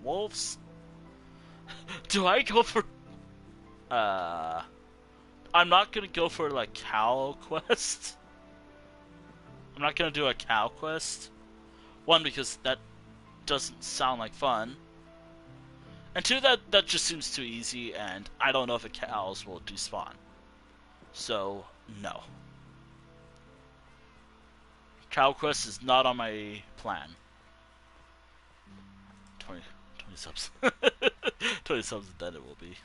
[SPEAKER 1] wolves. Do I go for... I'm not gonna go for like cow quest. I'm not gonna do a cow quest. 1, because that doesn't sound like fun. And 2, that just seems too easy, and I don't know if the cows will despawn. So, no. Cow quest is not on my plan. 20 subs. 20 subs, then it will be.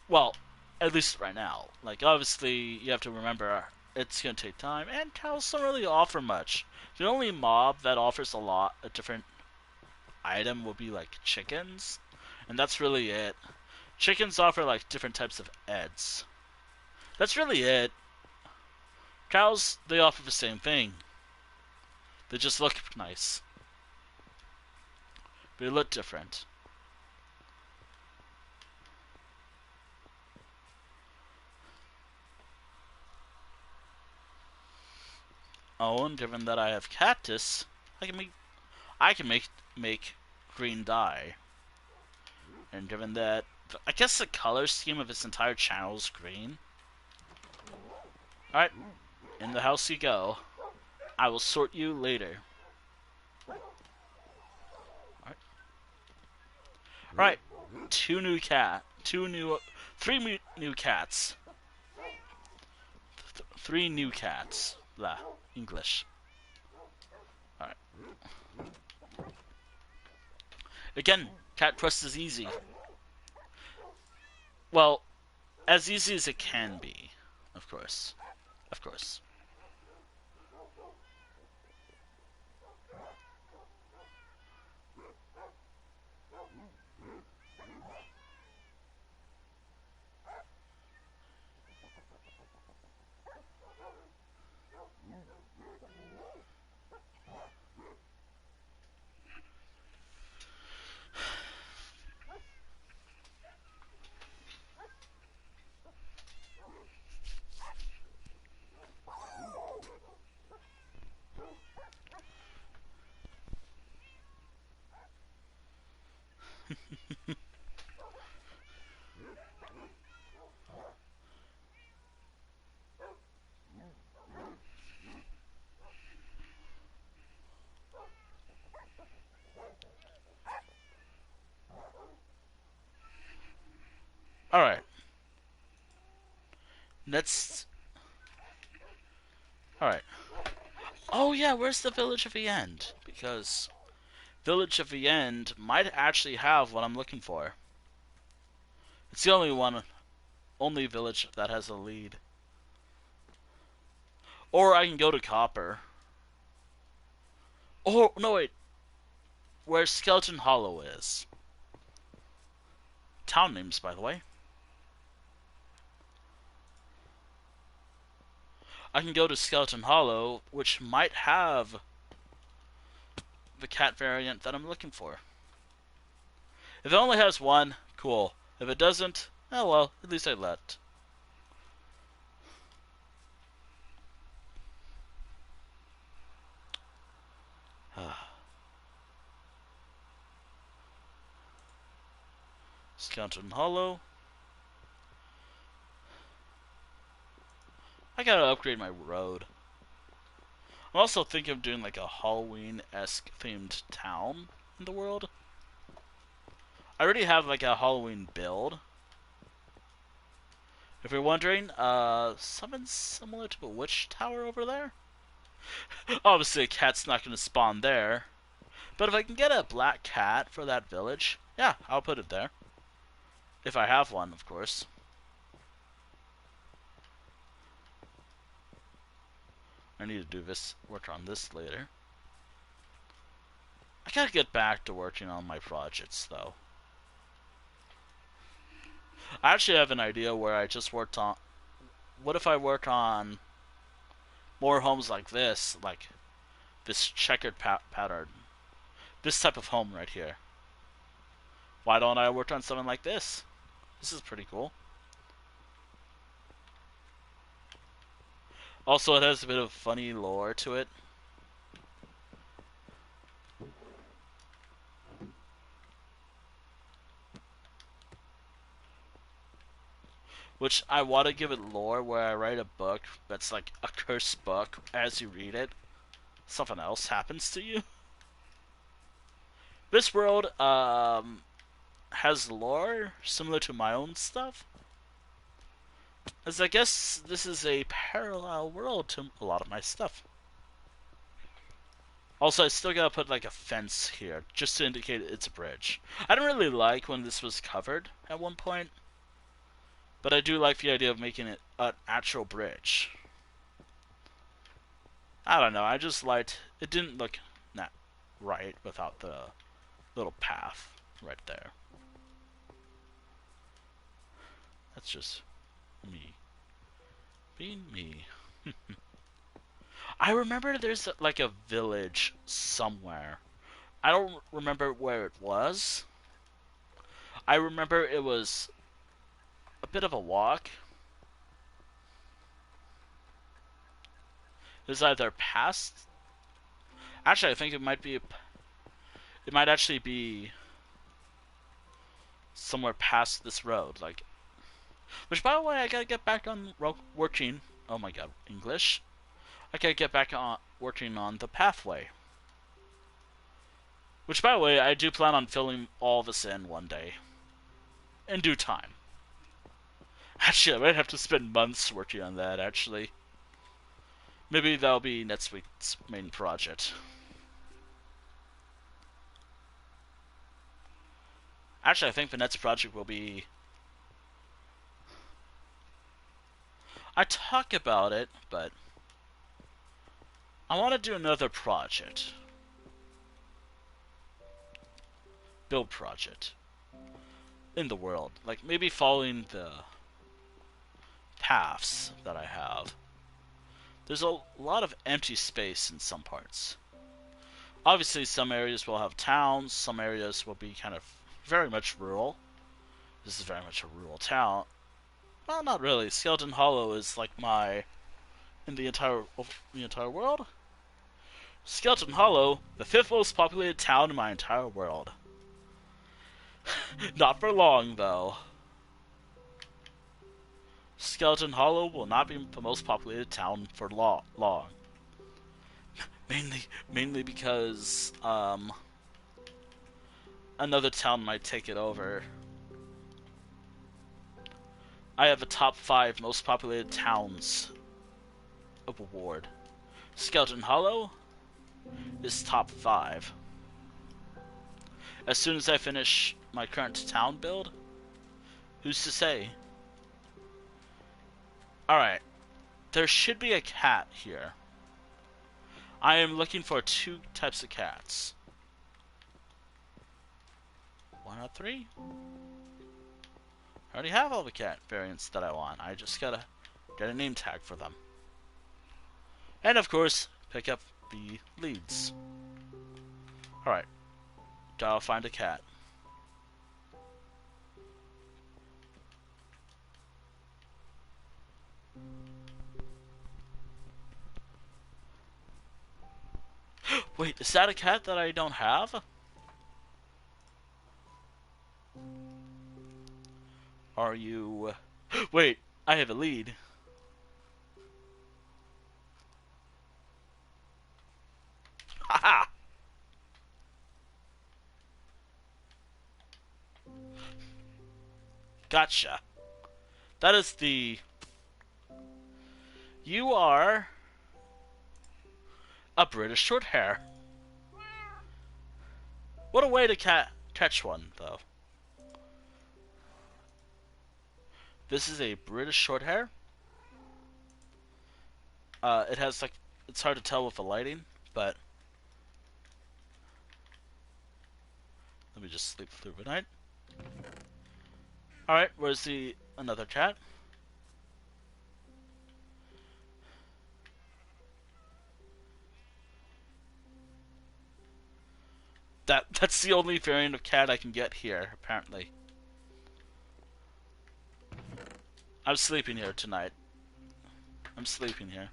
[SPEAKER 1] Well, at least right now. Like, obviously, you have to remember, it's gonna take time, and cows don't really offer much. The only mob that offers a different item will be, like, chickens. And that's really it. Chickens offer, like, different types of eds. That's really it. Cows, they offer the same thing. They just look nice. They look different. own, given that I have cactus, I can make green dye. And given that, I guess the color scheme of this entire channel is green. Alright, in the house you go. I will sort you later. Alright, three new cats. Three new cats. Blah, English. Alright. Again, cat quest is easy. Well, as easy as it can be, of course. Of course. Alright. Let's... Alright. Oh yeah, where's the Village of the End? Because Village of the End might actually have what I'm looking for. It's the only village that has a lead. Or I can go to Copper. Oh, no wait. Where Skeleton Hollow is. Town names, by the way. I can go to Skeleton Hollow, which might have the cat variant that I'm looking for. If it only has one, cool. If it doesn't, oh well, at least I let. Skeleton Hollow. I gotta upgrade my road. I'm also thinking of doing like a Halloween-esque themed town in the world. I already have like a Halloween build. If you're wondering, something similar to a witch tower over there. Obviously, a cat's not going to spawn there. But if I can get a black cat for that village, yeah, I'll put it there. If I have one, of course. I need to do this, work on this later. I gotta get back to working on my projects, though. I actually have an idea where I just worked on... What if I work on more homes like this checkered pattern? This type of home right here. Why don't I work on something like this? This is pretty cool. Also, it has a bit of funny lore to it. Which I want to give it lore where I write a book that's like a cursed book. As you read it, something else happens to you. This world has lore similar to my own stuff. As I guess this is a parallel world to a lot of my stuff. Also, I still gotta put like a fence here, just to indicate it's a bridge. I don't really like when this was covered at one point, but I do like the idea of making it an actual bridge. I don't know, I just liked... It didn't look not right without the little path right there. That's just me. Being me. I remember there's like a village somewhere. I don't remember where it was. I remember it was a bit of a walk. It's either past. Actually, I think it might be. It might actually be somewhere past this road. Like, which, by the way, I gotta get back on working. Oh my god, English. I gotta get back on working on the pathway. Which, by the way, I do plan on filling all this in one day. In due time. Actually, I might have to spend months working on that, actually. Maybe that'll be next week's main project. Actually, I think the next project will be... I talk about it, but... I want to do another project. Build project. In the world. Like, maybe following the paths that I have. There's a lot of empty space in some parts. Obviously, some areas will have towns, some areas will be kind of very much rural. This is very much a rural town. Well, not really. Skeleton Hollow is like my... in the entire world? Skeleton Hollow, the 5th most populated town in my entire world. Not for long, though. Skeleton Hollow will not be the most populated town for long. Mainly because another town might take it over. I have a top 5 most populated towns of award. Skeleton Hollow is top 5. As soon as I finish my current town build, who's to say? Alright, there should be a cat here. I am looking for 2 types of cats. 1 out of 3? I already have all the cat variants that I want. I just gotta get a name tag for them. And of course, pick up the leads. Alright, gotta find a cat. Wait, is that a cat that I don't have? Are you... Wait, I have a lead. Haha! Gotcha. That is the... You are... a British Shorthair. What a way to catch one, though. This is a British Shorthair. It has, like... It's hard to tell with the lighting, but... Let me just sleep through the night. Alright, where's the... another cat? That's the only variant of cat I can get here, apparently. I'm sleeping here tonight. I'm sleeping here.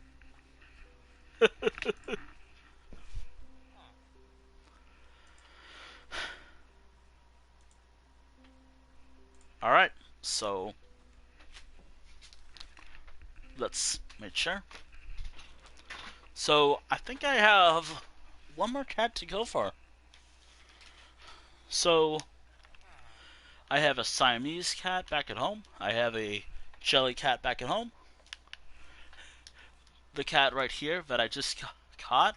[SPEAKER 1] Alright, so... let's make sure. So, I think I have 1 more cat to go for. So, I have a Siamese cat back at home. I have a jelly cat back at home. The cat right here that I just caught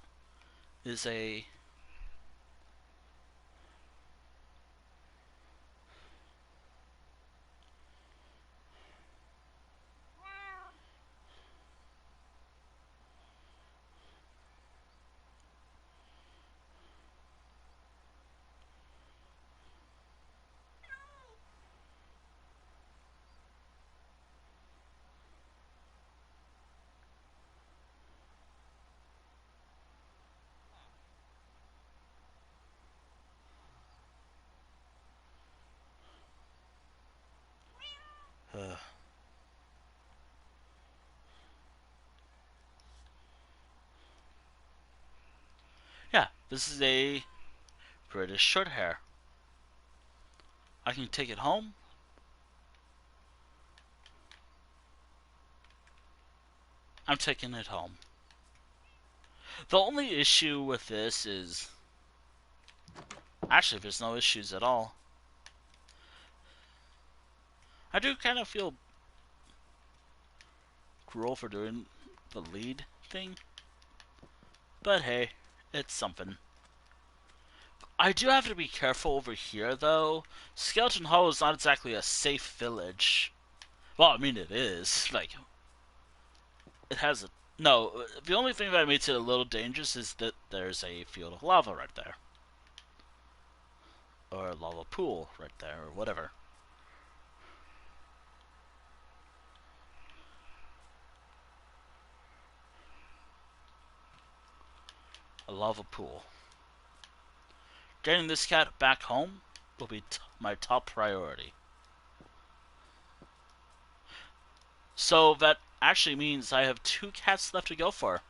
[SPEAKER 1] is a... This is a British short hair. I can take it home. I'm taking it home. The only issue with this is... Actually, there's no issues at all. I do kind of feel cruel for doing the lead thing. But hey, it's something. I do have to be careful over here, though. Skeleton Hollow is not exactly a safe village. Well, I mean, it is. Like, it has a... No, the only thing that makes it a little dangerous is that there's a field of lava right there. Or a lava pool right there, or whatever. A lava pool. Getting this cat back home will be my top priority. So that actually means I have 2 cats left to go for.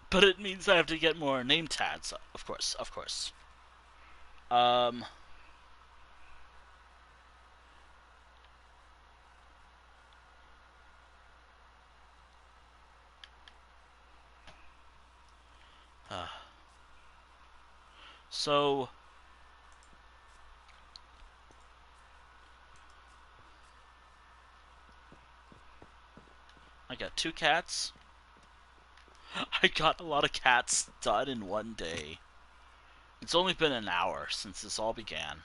[SPEAKER 1] But it means I have to get more name tags, of course, of course. So I got 2 cats. I got a lot of cats done in one day. It's only been an hour since this all began.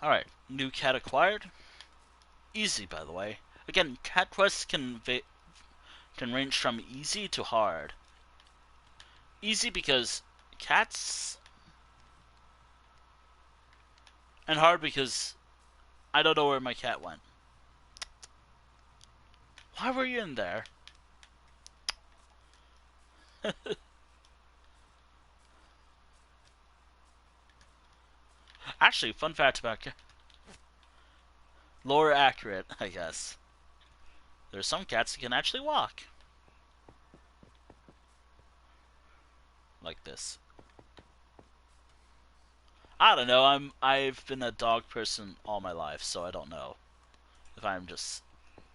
[SPEAKER 1] Alright, new cat acquired. Easy, by the way. Again, cat quests can range from easy to hard. Easy because cats, and hard because I don't know where my cat went. Why were you in there? Actually, fun fact about lore accurate, I guess. There's some cats that can actually walk. Like this. I don't know, I've been a dog person all my life, so I don't know if I'm just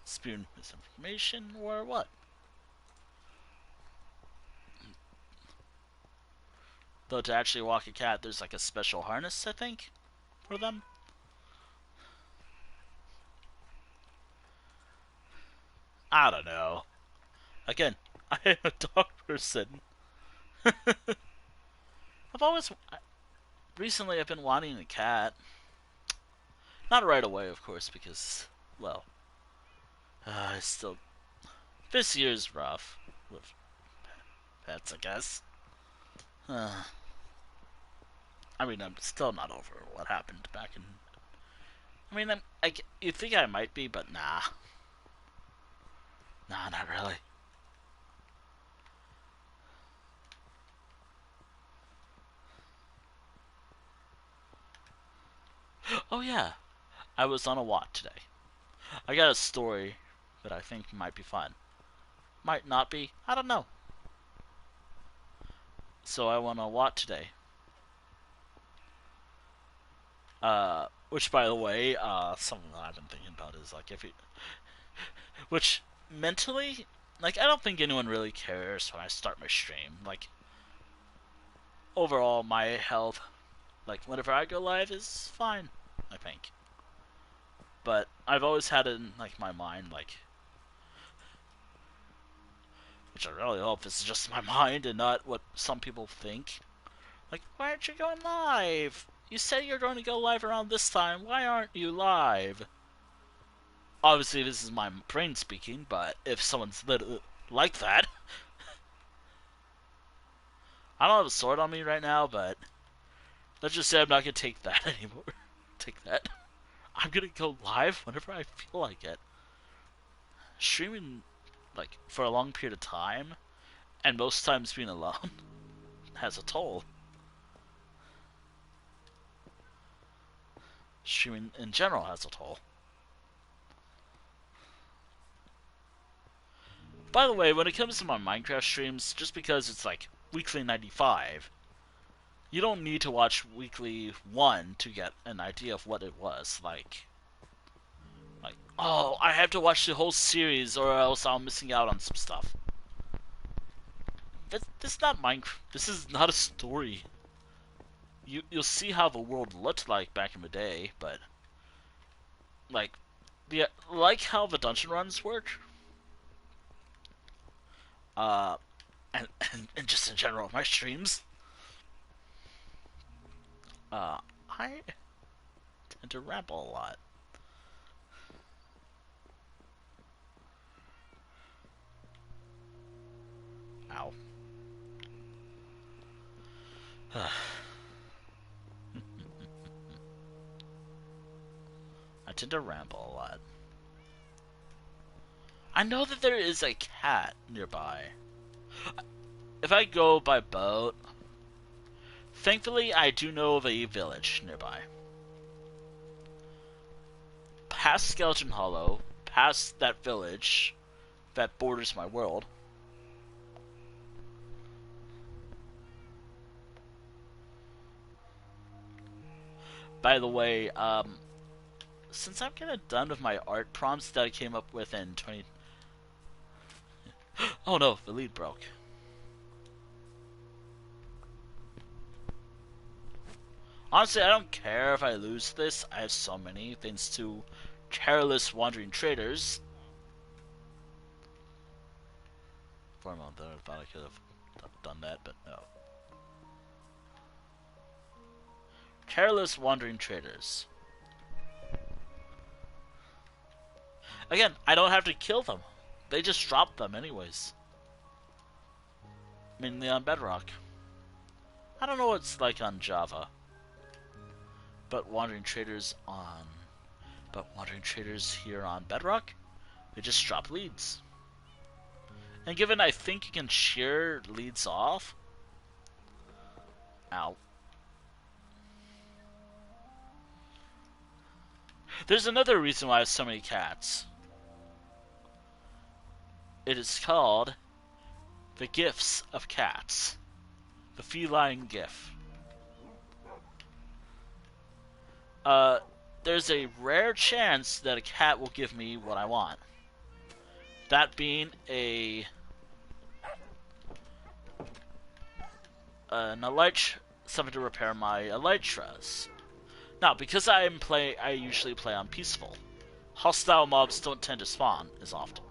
[SPEAKER 1] spewing misinformation or what. Though to actually walk a cat, there's like a special harness, I think, for them. I don't know. Again, I am a dog person. Recently I've been wanting a cat. Not right away, of course, because, well, this year's rough with pets, I guess. I mean, I'm still not over what happened back in... I mean, you think I might be, but nah. Nah, not really. Oh yeah, I was on a walk today. I got a story that I think might be fun. Might not be, I don't know. So I went on a walk today. Which, by the way, something that I've been thinking about is, like, which, mentally, like, I don't think anyone really cares when I start my stream. Like, overall, my health, like, whenever I go live is fine, I think. But I've always had it in, like, my mind, like, which I really hope is just my mind and not what some people think. Like, why aren't you going live? You said you're going to go live around this time. Why aren't you live? Obviously, this is my brain speaking, but if someone's like that, I don't have a sword on me right now, but let's just say I'm not gonna take that anymore. Take that. I'm gonna go live whenever I feel like it. Streaming, like, for a long period of time, and most times being alone, has a toll. Streaming in general has a toll. By the way, when it comes to my Minecraft streams, just because it's like weekly 95, you don't need to watch weekly 1 to get an idea of what it was. Like, oh, I have to watch the whole series or else I'm missing out on some stuff. This is not Minecraft. This is not a story. You'll see how the world looked like back in the day, but like how the dungeon runs work. Uh, and just in general, my streams. I tend to ramble a lot. Ow. I tend to ramble a lot. I know that there is a cat nearby. If I go by boat, thankfully I do know of a village nearby. Past Skeleton Hollow, past that village that borders my world. By the way, since I'm kind of done with my art prompts that I came up with in 20... Oh no, the lead broke. Honestly, I don't care if I lose this. I have so many, thanks to careless wandering traders. For a moment there, I thought I could have done that, but no. Careless wandering traders. Again, I don't have to kill them. They just drop them anyways. Mainly on Bedrock. I don't know what it's like on Java. But wandering traders here on Bedrock, they just drop leads. And given I think you can shear leads off. Ow. There's another reason why I have so many cats. It is called the gifts of cats. The feline gif. There's a rare chance that a cat will give me what I want. That being something to repair my elytras. Now, because I usually play on peaceful. Hostile mobs don't tend to spawn as often.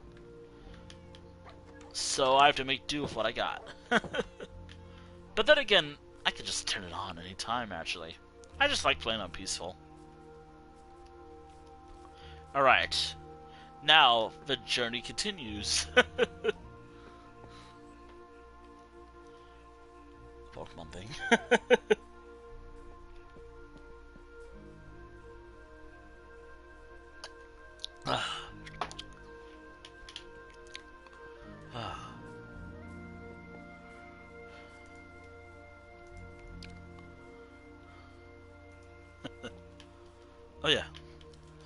[SPEAKER 1] So I have to make do with what I got. But then again, I could just turn it on anytime, actually. I just like playing on peaceful. Alright. Now, the journey continues. Pokemon thing. Oh yeah,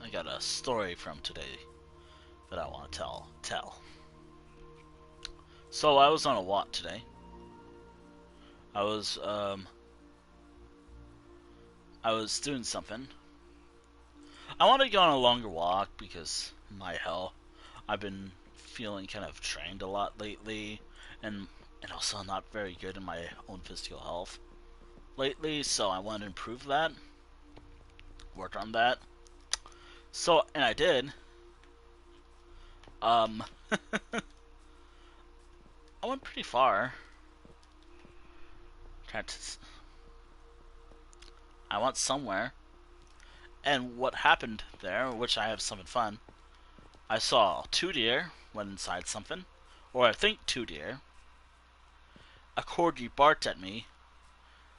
[SPEAKER 1] I got a story from today that I want to tell. So I was on a walk today. I was doing something. I wanted to go on a longer walk because, my hell, I've been feeling kind of drained a lot lately, and also not very good in my own physical health lately, so I wanted to improve that. Work on that. So, and I did. I went pretty far. I went somewhere, and what happened there, which I have something fun, I saw two deer went inside something, or I think two deer. A corgi barked at me,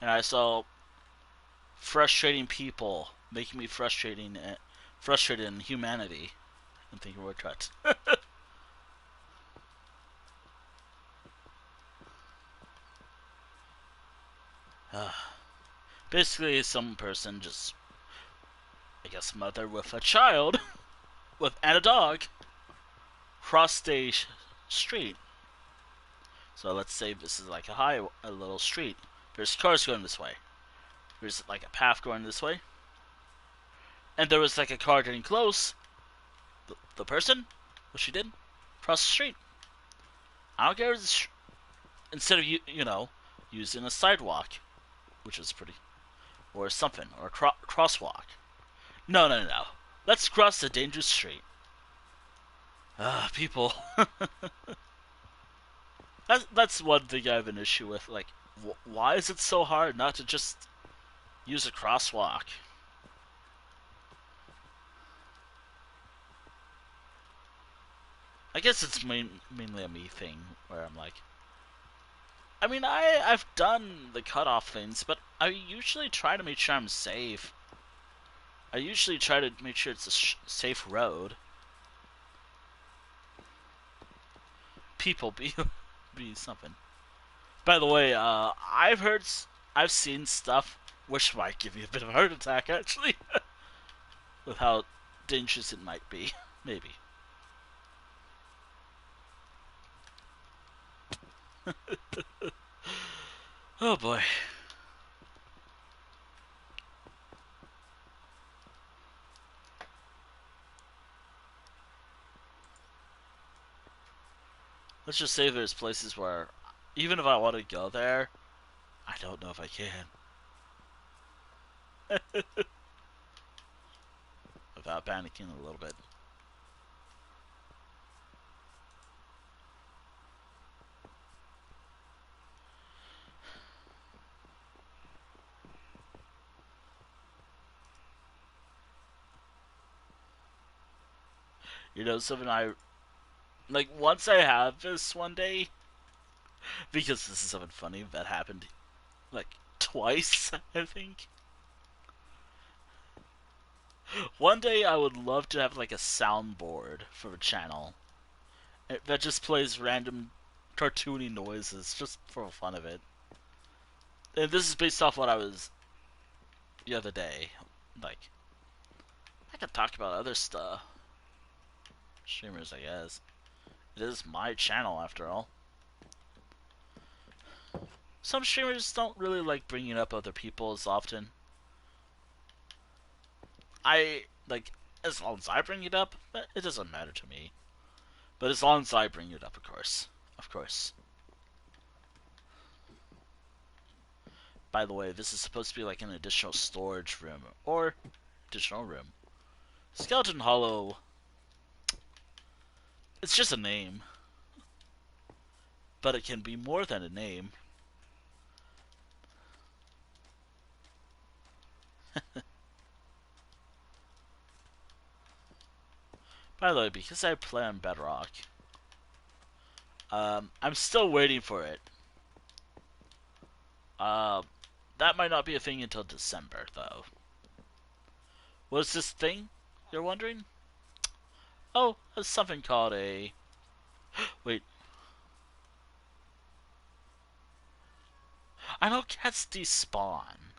[SPEAKER 1] and I saw frustrating people making me frustrated in humanity. I'm thinking we're cut. Basically, some person just, I guess, mother with a child and a dog crossed a street. So let's say this is like a little street. There's cars going this way. There's like a path going this way, and there was like a car getting close. The person, what she did, cross the street. I don't care. Instead of using a sidewalk, which is pretty, or something, or a crosswalk. No, no, no, no. Let's cross the dangerous street. People. That's one thing I have an issue with. Like, why is it so hard not to just use a crosswalk? I guess it's mainly a me thing, where I'm like, I mean, I've done the cutoff things, but I usually try to make sure I'm safe. I usually try to make sure it's a safe road. People be something. By the way, I've seen stuff which might give you a bit of a heart attack, actually, with how dangerous it might be. Maybe. Oh boy. Let's just say there's places where, even if I want to go there, I don't know if I can. Without panicking a little bit. You know, something like, once I have this one day, because this is something funny that happened, like, twice, I think. One day I would love to have, like, a soundboard for the channel that just plays random cartoony noises, just for the fun of it. And this is based off what I was the other day. Like, I could talk about other stuff. Streamers, I guess. It is my channel, after all. Some streamers don't really like bringing up other people as often. As long as I bring it up, it doesn't matter to me. But as long as I bring it up, of course. Of course. By the way, this is supposed to be like an additional storage room, or additional room. Skeleton Hollow, it's just a name. But it can be more than a name. By the way, because I play on Bedrock, I'm still waiting for it. That might not be a thing until December, though. What's this thing, you're wondering? Oh, it's something called a... Wait. I know cats despawn.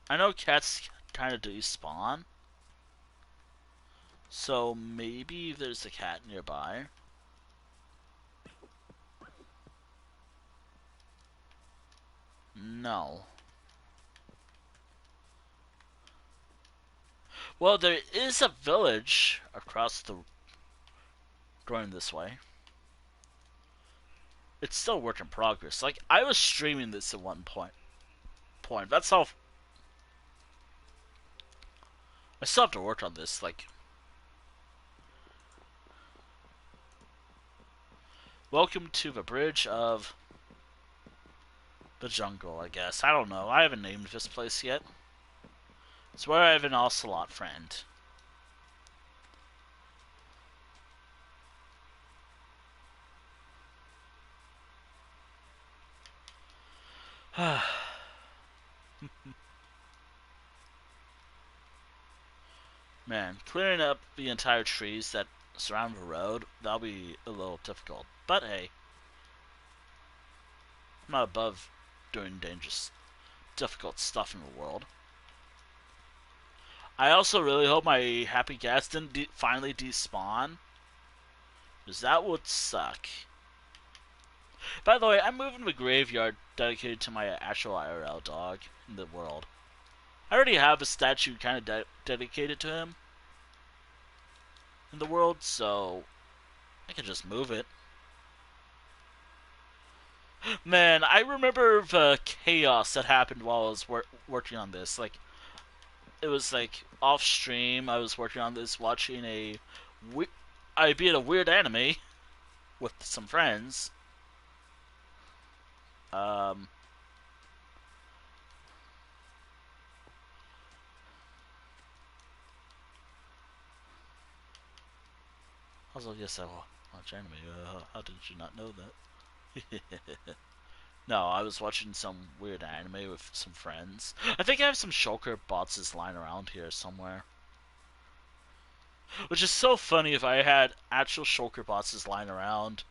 [SPEAKER 1] I know cats kind of despawn. So maybe there's a cat nearby. No. Well, there is a village across the... going this way. It's still a work in progress. Like, I was streaming this at one point. That's how... I still have to work on this, like... Welcome to the bridge of... The jungle, I guess. I don't know. I haven't named this place yet. It's where I have an ocelot friend. Man, clearing up the entire trees that surround the road, that'll be a little difficult. But hey, I'm not above doing dangerous, difficult stuff in the world. I also really hope my happy gas didn't finally despawn, because that would suck. By the way, I'm moving the graveyard dedicated to my actual IRL dog in the world. I already have a statue kind of dedicated to him in the world, so I can just move it. Man, I remember the chaos that happened while I was working on this. Like, it was like off stream. I was working on this, watching I beat a weird anime with some friends. Um, Also, yes, I watch anime. How did you not know that? No, I was watching some weird anime with some friends. I think I have some shulker bots lying around here somewhere. Which is so funny if I had actual shulker bots lying around.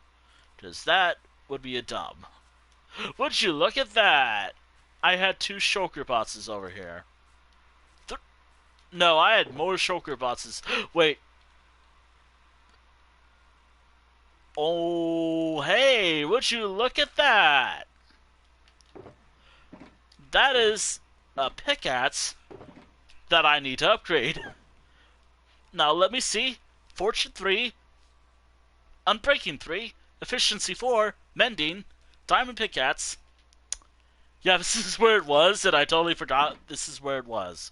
[SPEAKER 1] Because that would be a dumb. Would you look at that? I had 2 shulker bots over here. No, I had more shulker bots. Wait. Oh, hey, would you look at that? That is a pickaxe that I need to upgrade. Now let me see. Fortune 3, Unbreaking 3, Efficiency 4, Mending, Diamond Pickaxe. Yeah, this is where it was, and I totally forgot this is where it was.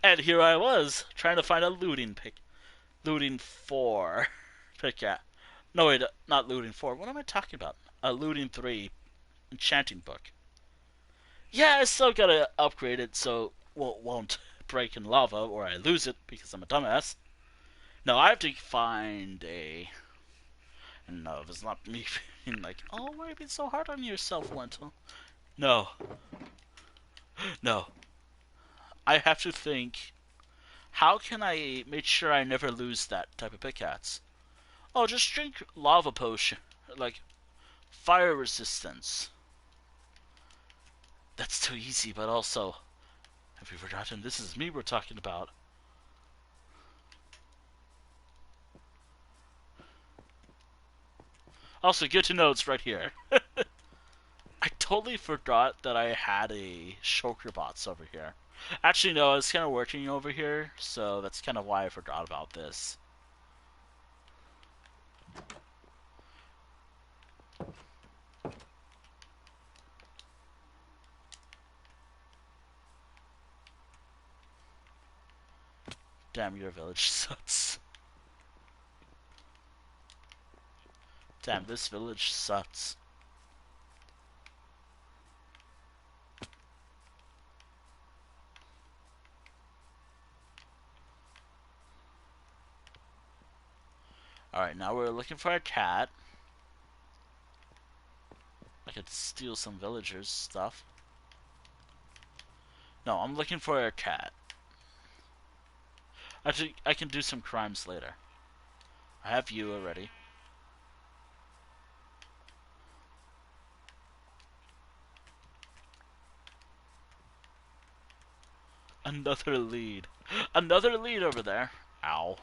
[SPEAKER 1] And here I was, trying to find a looting 4 pickaxe. No, wait, not looting 4. What am I talking about? A looting 3 enchanting book. Yeah, I still gotta upgrade it so it won't break in lava or I lose it because I'm a dumbass. No, I have to find a... No, it's not me being like, oh, why are you being so hard on yourself, Lentil? No. No. I have to think, how can I make sure I never lose that type of pickaxe? Oh, just drink lava potion. Like, fire resistance. That's too easy, but also... Have you forgotten? This is me we're talking about. Also, good to know it's right here. I totally forgot that I had a shulker bots over here. Actually, no, I was kind of working over here, so that's kind of why I forgot about this. Damn, your village sucks. Damn, this village sucks. Alright, now we're looking for a cat. I could steal some villagers' stuff. No, I'm looking for a cat. Actually, I can do some crimes later. I have you already. Another lead. Another lead over there. Ow.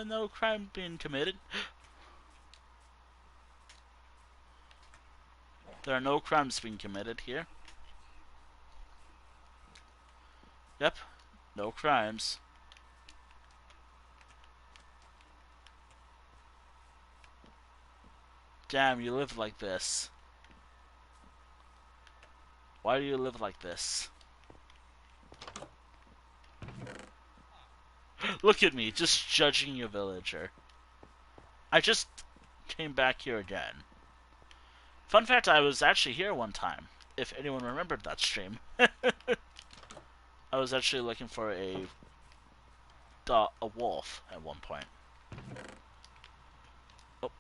[SPEAKER 1] No crime being committed. There are no crimes being committed here. Yep, no crimes. Damn, you live like this. Why do you live like this? Look at me, just judging a villager. I just came back here again. Fun fact, I was actually here one time, if anyone remembered that stream. I was actually looking for a wolf at one point. Oh,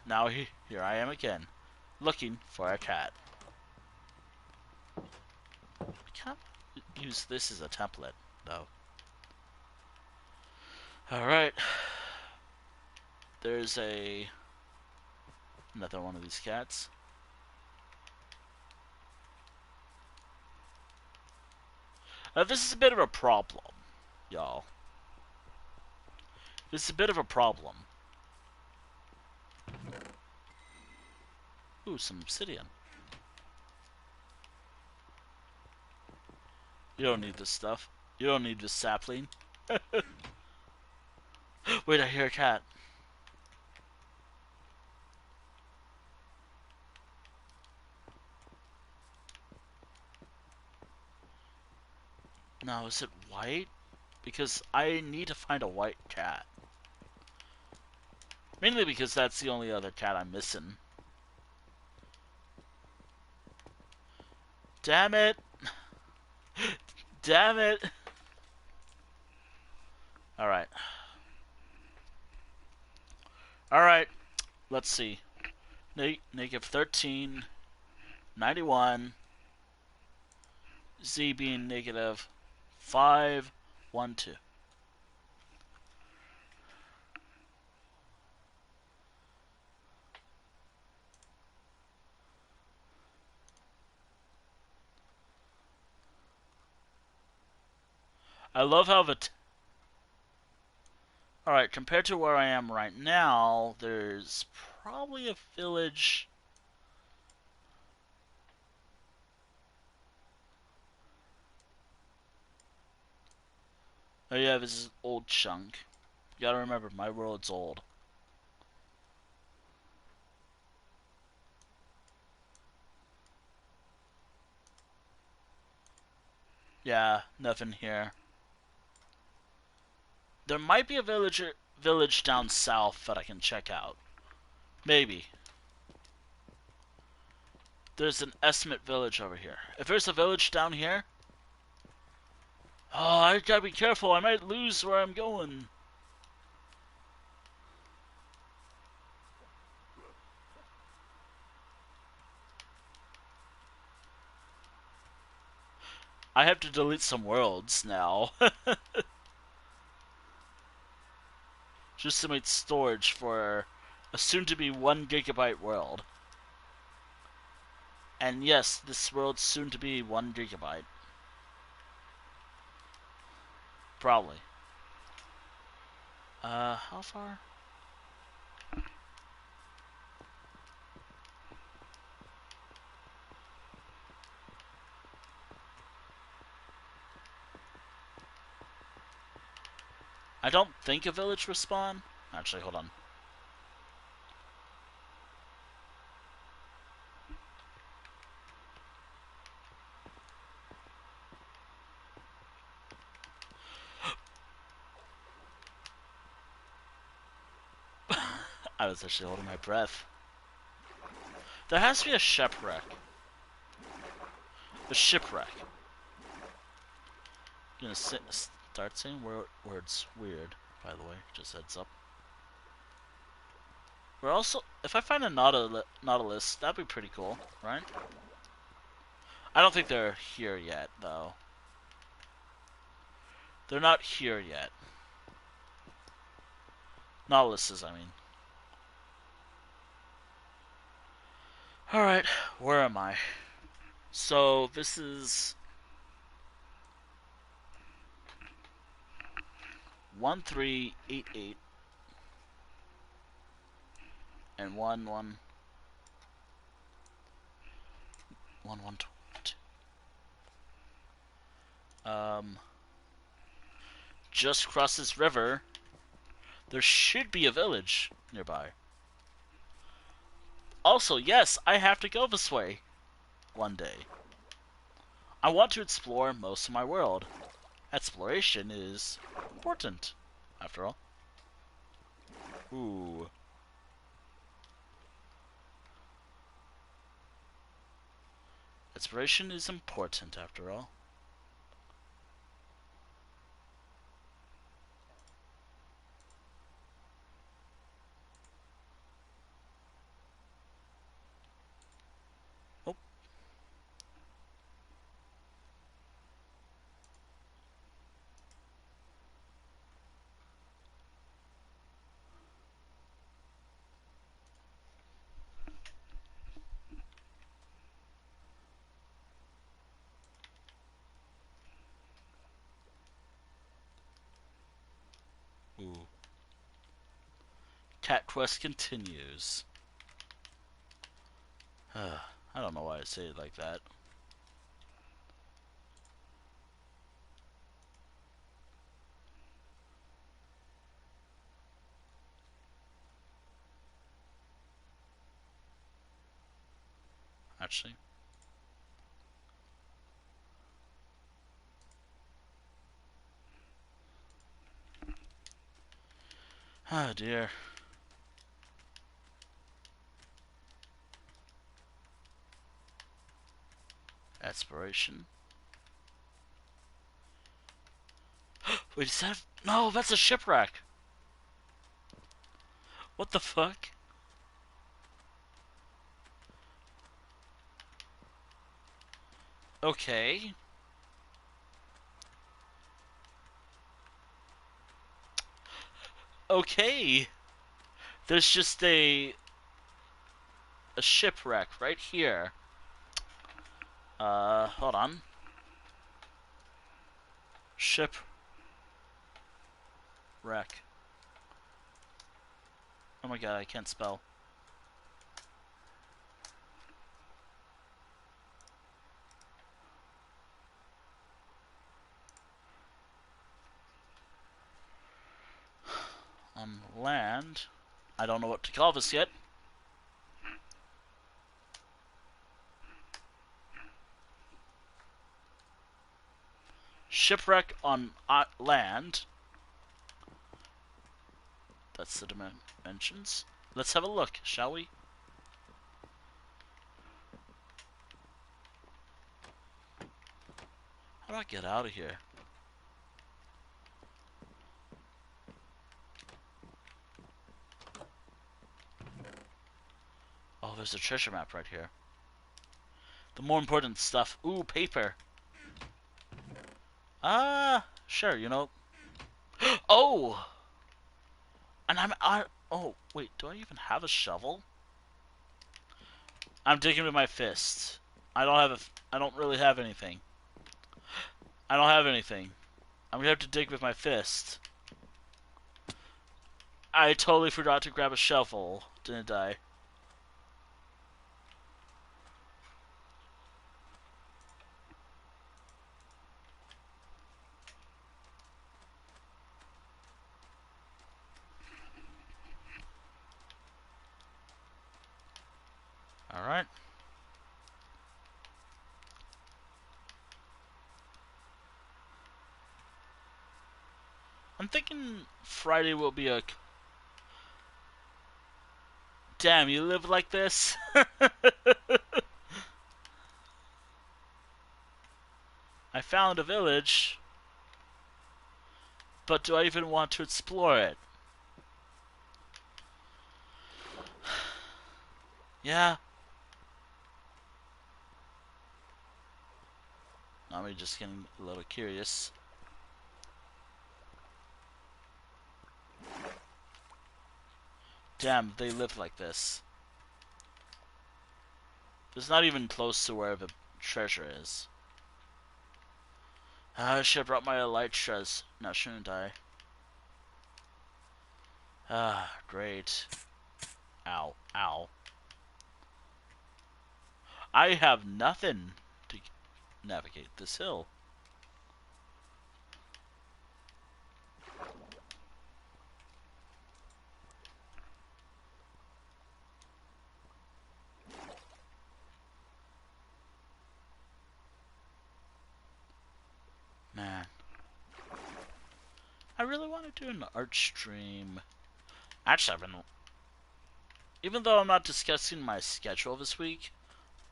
[SPEAKER 1] now here I am again, looking for a cat. I can't use this as a template, though. Alright. There's another one of these cats. This is a bit of a problem, y'all. This is a bit of a problem. Ooh, some obsidian. You don't need this stuff. You don't need this sapling. Wait, I hear a cat. Now, is it white? Because I need to find a white cat. Mainly because that's the only other cat I'm missing. Damn it! Damn it! Alright. Alright. Let's see. Negative 13. 91. Z being negative 5, 1, 2. I love how Alright, compared to where I am right now, there's probably a village. Oh yeah, this is an old chunk. You gotta remember, my world's old. Yeah, nothing here. There might be a village down south that I can check out. Maybe. There's an estimate village over here. If there's a village down here... Oh, I gotta be careful. I might lose where I'm going. I have to delete some worlds now. Just to make storage for a soon-to-be 1 gigabyte world. And yes, this world's soon-to-be 1 gigabyte. Probably. How far? I don't think a village will spawn. Actually, hold on. I was actually holding my breath. There has to be a shipwreck. A shipwreck. I'm gonna start saying words weird, by the way, just heads up. We're also, if I find a Nautilus, that'd be pretty cool, right? I don't think they're here yet, though. They're not here yet. Nautiluses, I mean. Alright, where am I? So, this is 1388 and 1112. Just across this river, there should be a village nearby. Also, yes, I have to go this way one day. I want to explore most of my world. Exploration is important, after all. Ooh. Exploration is important, after all. Oh. Ooh. Cat quest continues. I don't know why I say it like that. Actually. Oh dear. Exploration. Wait, is that... No, that's a shipwreck! What the fuck? Okay. Okay. There's just a shipwreck right here. Hold on. Shipwreck. Oh my god, I can't spell. On land. I don't know what to call this yet. Shipwreck on land. That's the dimensions. Let's have a look, shall we? How do I get out of here? Oh, there's a treasure map right here. The more important stuff. Ooh, paper. Sure, you know. Oh! And oh, wait, do I even have a shovel? I'm digging with my fist. I don't really have anything. I don't have anything. I'm gonna have to dig with my fist. I totally forgot to grab a shovel, didn't I? Alright. I'm thinking Friday will be a... Damn, you live like this? I found a village. But do I even want to explore it? Yeah. Now I'm just getting a little curious. Damn, they live like this. It's not even close to where the treasure is. I should have brought my elytras. Now shouldn't I? Great. Ow. Ow. I have nothing to navigate this hill. Man. want to do an art stream. Actually, I've been... Even though I'm not discussing my schedule this week,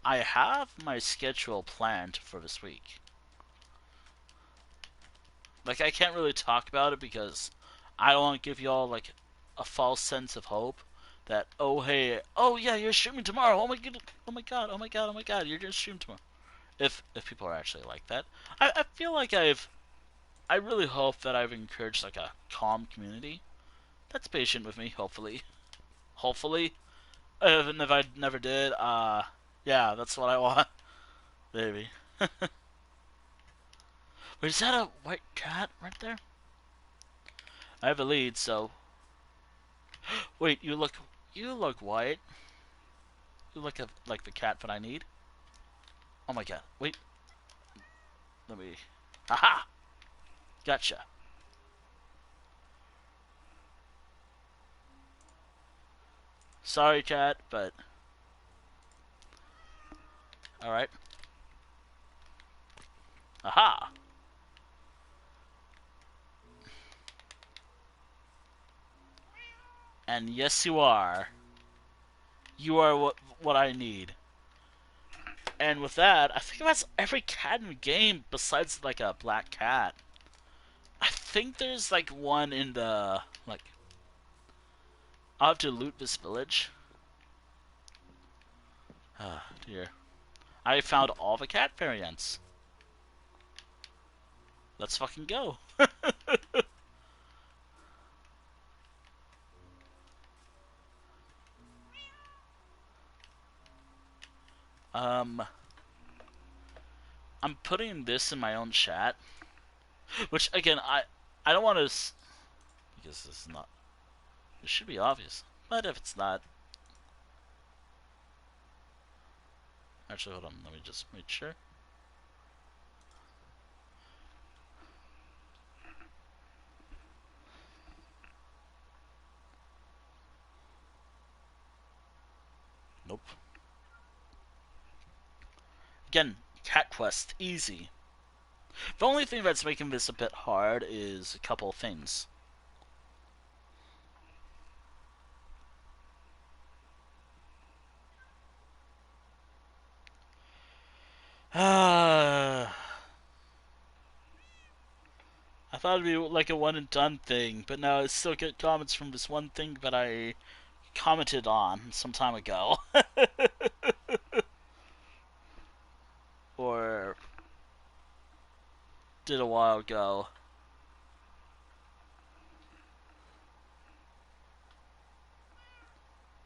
[SPEAKER 1] I have my schedule planned for this week. Like, I can't really talk about it because I don't want to give y'all, like, a false sense of hope that, oh, hey, oh, yeah, you're streaming tomorrow. Oh, my God, oh, my God, oh, my God, oh, my God, you're going to stream tomorrow. If people are actually like that. I feel like I really hope that I've encouraged, like, a calm community that's patient with me, hopefully. Hopefully. Even if I never did, yeah, that's what I want. Maybe. Wait, is that a white cat right there? I have a lead, so... Wait, you look white. You look like the cat that I need. Oh my god, wait. Let me... Aha! Gotcha. Sorry, cat, but... Alright. Aha! And yes, you are. You are what I need. And with that, I think that's every cat in the game besides, like, a black cat. I think there's, like, one in the, like... I'll have to loot this village. Ah, dear. I found all the cat variants. Let's fucking go. I'm putting this in my own chat. Which, again, I don't want to... Because this is not... It should be obvious. But if it's not... Actually, hold on. Let me just make sure. Nope. Again, cat quest. Easy. The only thing that's making this a bit hard is a couple of things. I thought it'd be like a one and done thing, but no, I still get comments from this one thing that I commented on some time ago. Or did a while ago.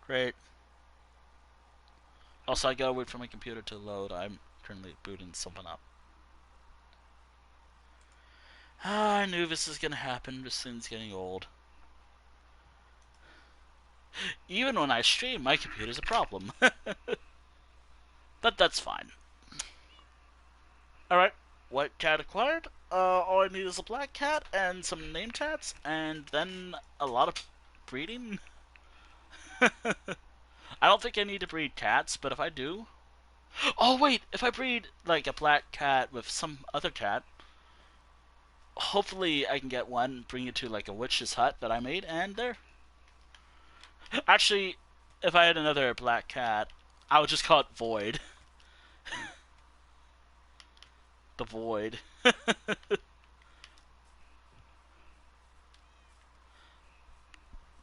[SPEAKER 1] Great. Also, I gotta wait for my computer to load. I'm currently booting something up. I knew this was gonna happen. This thing's getting old. Even when I stream, my computer's a problem. But that's fine. Alright, white cat acquired. All I need is a black cat and some name tags, and then a lot of breeding. I don't think I need to breed cats, but if I do... Oh, wait! If I breed, like, a black cat with some other cat, hopefully I can get one, bring it to, like, a witch's hut that I made, and there. Actually, if I had another black cat, I would just call it Void. The Void.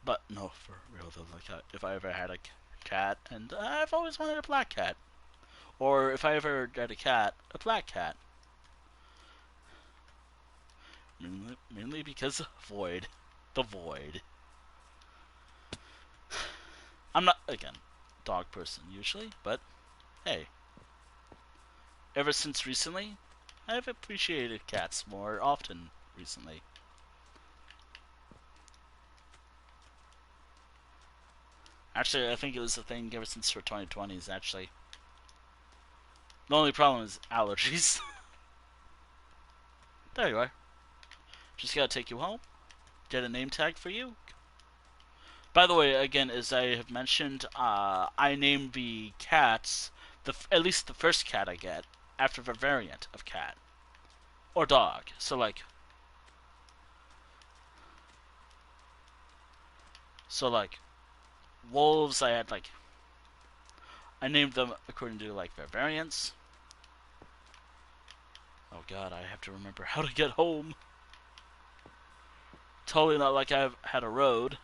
[SPEAKER 1] But, no, for real though, like, if I ever had a cat, and I've always wanted a black cat. Or if I ever had a cat, a black cat. Mainly because of Void. The Void. I'm not, again, dog person usually, but hey. Ever since recently, I've appreciated cats more often recently. Actually, I think it was a thing ever since for 2020s, actually. The only problem is allergies. There you are. Just gotta take you home. Get a name tag for you. By the way, again, as I have mentioned, I named the cats, at least the first cat I get, after the variant of cat. Or dog. So, like... So like wolves, I named them according to like their variants. Oh god, I have to remember how to get home. Totally not like I've had a road.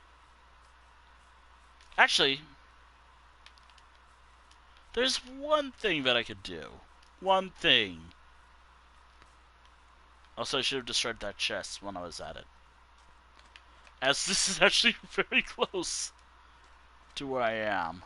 [SPEAKER 1] Actually, there's one thing that I could do. One thing. Also, I should have destroyed that chest when I was at it. As this is actually very close to where I am.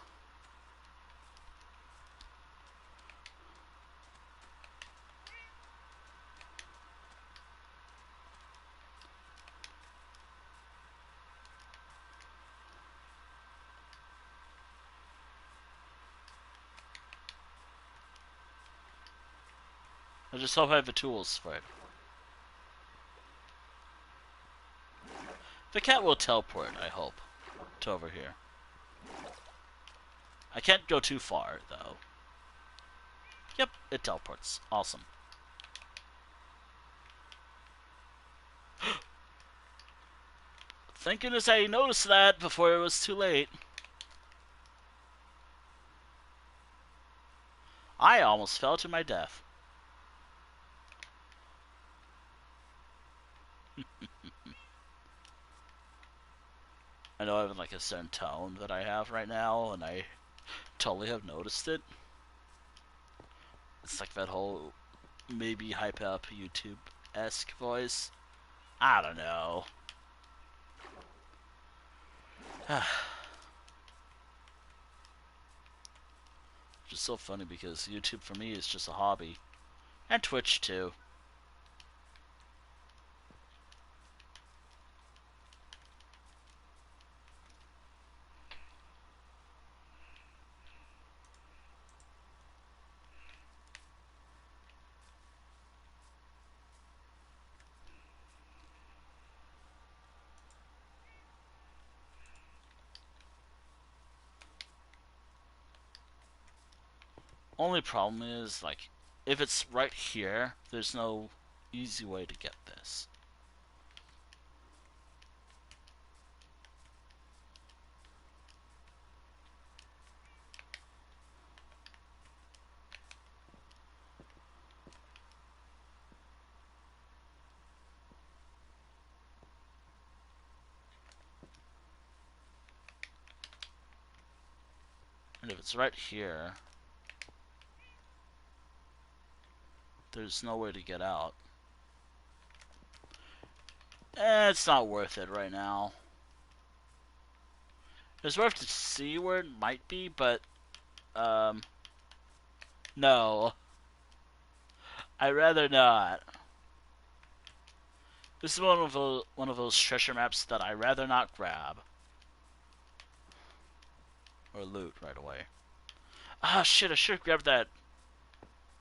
[SPEAKER 1] I just hope I have the tools for it. The cat will teleport, I hope, to over here. I can't go too far, though. Yep, it teleports. Awesome. Thank goodness I noticed that before it was too late. I almost fell to my death. I know I have like a certain tone that I have right now, and I totally have noticed it. It's like that whole maybe hype up YouTube-esque voice. I don't know. Just so funny because YouTube for me is just a hobby. And Twitch too. Only problem is, like, if it's right here, there's no easy way to get this. And if it's right here, there's no way to get out. It's not worth it right now. It's worth to see where it might be, but, no. I'd rather not. This is one of those treasure maps that I'd rather not grab. Or loot right away. Ah, shit, I should have grabbed that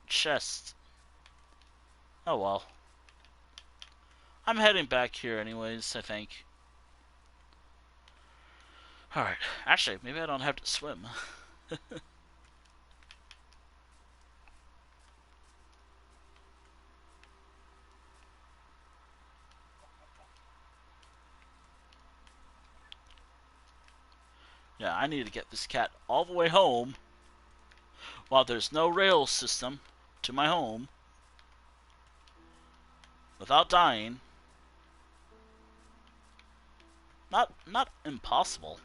[SPEAKER 1] chest. Oh well. I'm heading back here anyways, I think. Alright, actually, maybe I don't have to swim. Yeah, I need to get this cat all the way home while there's no rail system to my home without dying. Not impossible.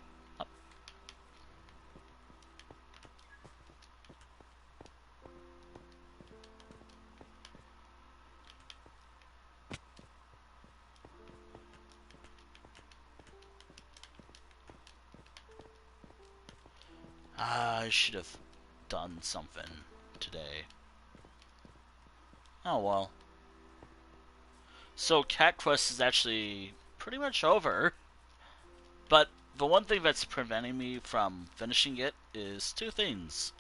[SPEAKER 1] I should have done something today. Oh well. So Cat Quest is actually pretty much over. But the one thing that's preventing me from finishing it is two things.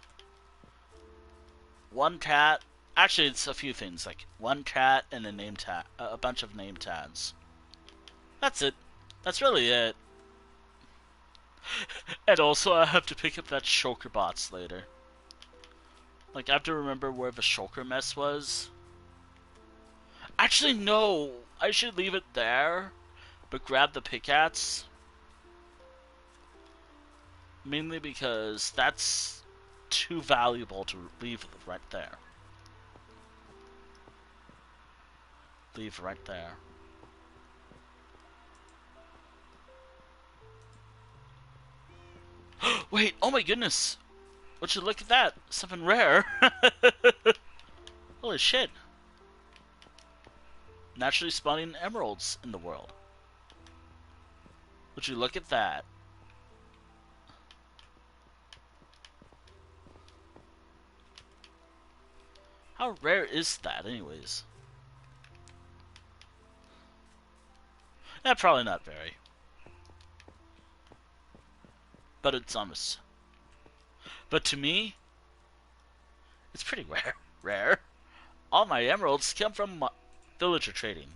[SPEAKER 1] One cat, actually it's a few things, like one cat and a name tag, a bunch of name tags. That's it. That's really it. And also I have to pick up that shulker bots later. Like I have to remember where the shulker mess was. Actually no, I should leave it there, but grab the pickaxe. Mainly because that's too valuable to leave right there. Leave right there. Wait, oh my goodness! Would you look at that? Something rare. Holy shit. Naturally spawning emeralds in the world. Would you look at that? How rare is that, anyways? Probably not very. But it's almost. But to me, it's pretty rare. Rare. All my emeralds come from villager trading.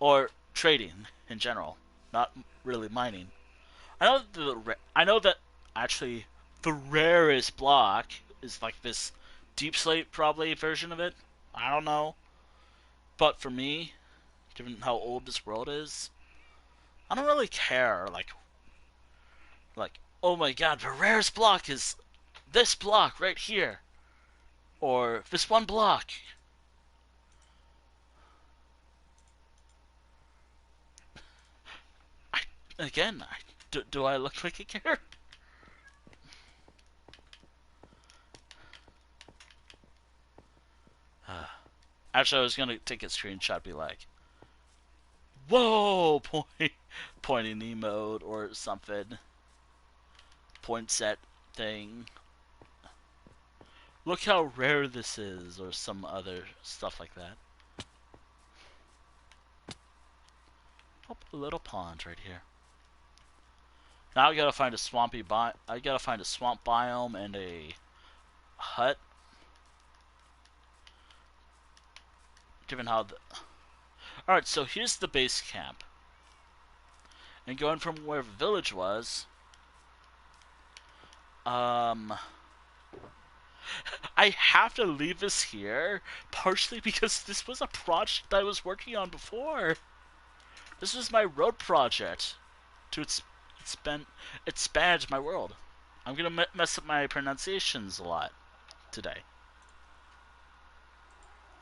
[SPEAKER 1] Or trading in general. Not really mining. I know that actually the rarest block is like this deep slate probably version of it. I don't know. But for me, given how old this world is, I don't really care. Like, oh my god, the rarest block is this block right here, or this one block. I, again, do I look like a care? Actually, I was gonna take a screenshot, be like, "Whoa!" Pointing emote or something. Point set thing. Look how rare this is, or some other stuff like that. Oh, a little pond right here. Now I gotta find a I gotta find a swamp biome and a hut. Given how the. Alright, so here's the base camp. And going from where the village was. I have to leave this here, partially because this was a project I was working on before. This was my road project to expand my world. I'm gonna mess up my pronunciations a lot today.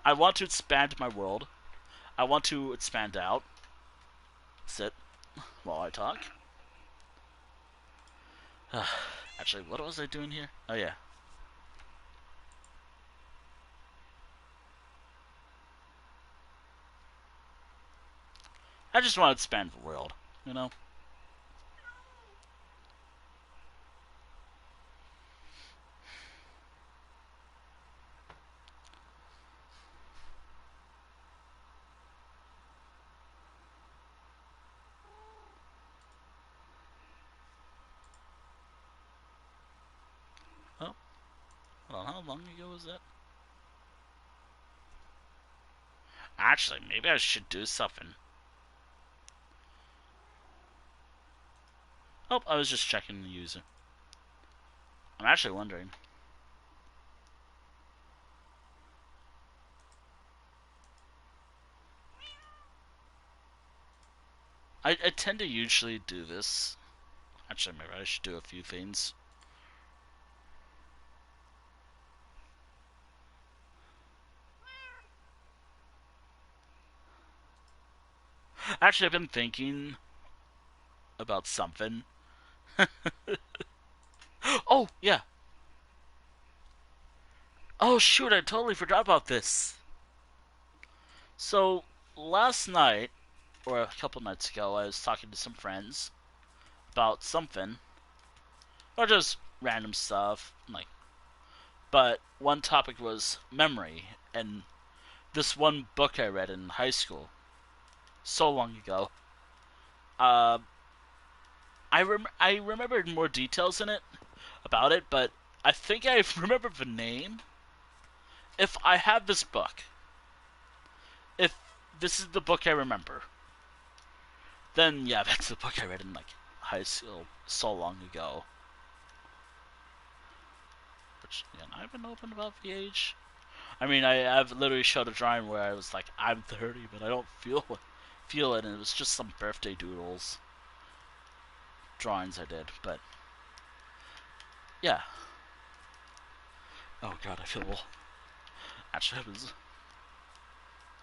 [SPEAKER 1] I want to expand my world. I want to expand out. Sit while I talk. Actually, what was I doing here? Oh yeah. I just want to expand the world, you know? Oh, hold on, how long ago was that? Actually, maybe I should do something. Oh, I was just checking the user. I'm actually wondering. I tend to usually do this. Actually, maybe I should do a few things. Actually, I've been thinking about something. Oh, yeah. Oh, shoot, I totally forgot about this. So, last night, or a couple nights ago, I was talking to some friends about something. Or just random stuff, like. But one topic was memory, and this one book I read in high school, so long ago. Uh, I remembered more details in it about it, but I think I remember the name. If I have this book, if this is the book I remember, then yeah, that's the book I read in like high school so long ago. Which yeah, I've been open about the age. I mean, I've literally showed a drawing where I was like, I'm 30, but I don't feel it, and it was just some birthday doodles drawings I did, but Yeah. Oh god, I feel... Actually, I was...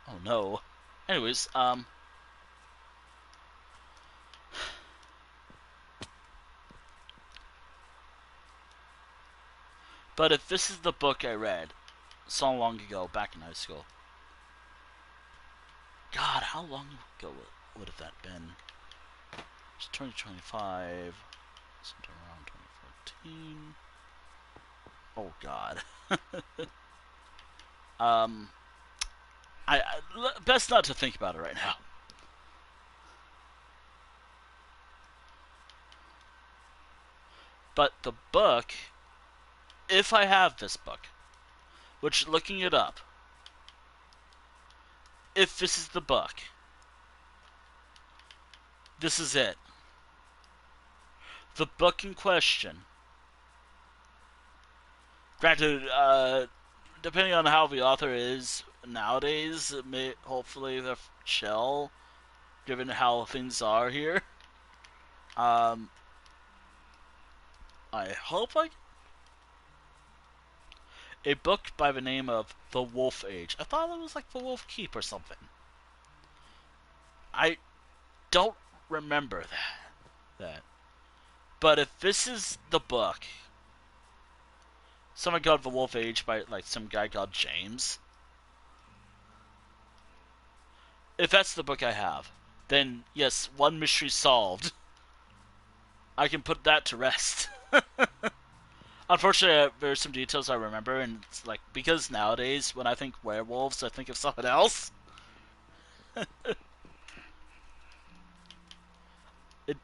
[SPEAKER 1] Oh no. Anyways, but if this is the book I read so long ago, back in high school... God, how long ago would have that been? It's 2025, sometime around 2014. Oh god. um, best not to think about it right now. But the book, if I have this book, which looking it up, if this is the book, this is it. The book in question. Granted, depending on how the author is nowadays, it may, hopefully they're chill, given how things are here. Um, I hope I... A book by the name of The Wolf Age. I thought it was like The Wolf Keep or something. I don't remember that. But if this is the book, someone called The Wolf Age by like some guy called James. If that's the book I have, then yes, one mystery solved. I can put that to rest. Unfortunately, there's some details I remember, and it's like, because nowadays when I think werewolves, I think of something else. It,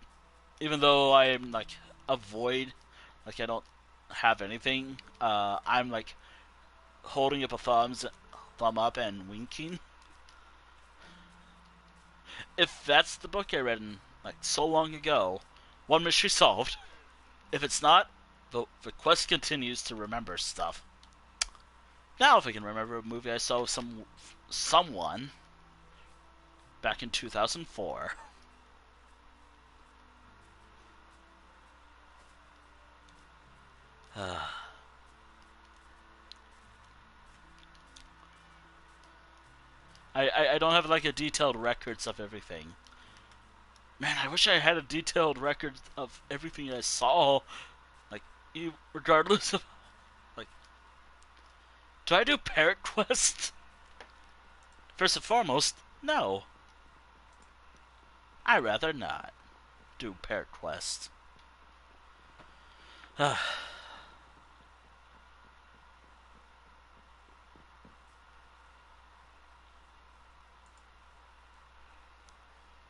[SPEAKER 1] even though I am like avoid, like I don't have anything. I'm like holding up a thumb up and winking. If that's the book I read in like so long ago, one mystery solved. If it's not, the quest continues to remember stuff. Now, if I can remember a movie I saw with someone back in 2004. I don't have like a detailed records of everything. Man, I wish I had a detailed record of everything I saw. Like, regardless of like, do I do Parrot Quest? First and foremost, no. I rather not do Parrot Quest.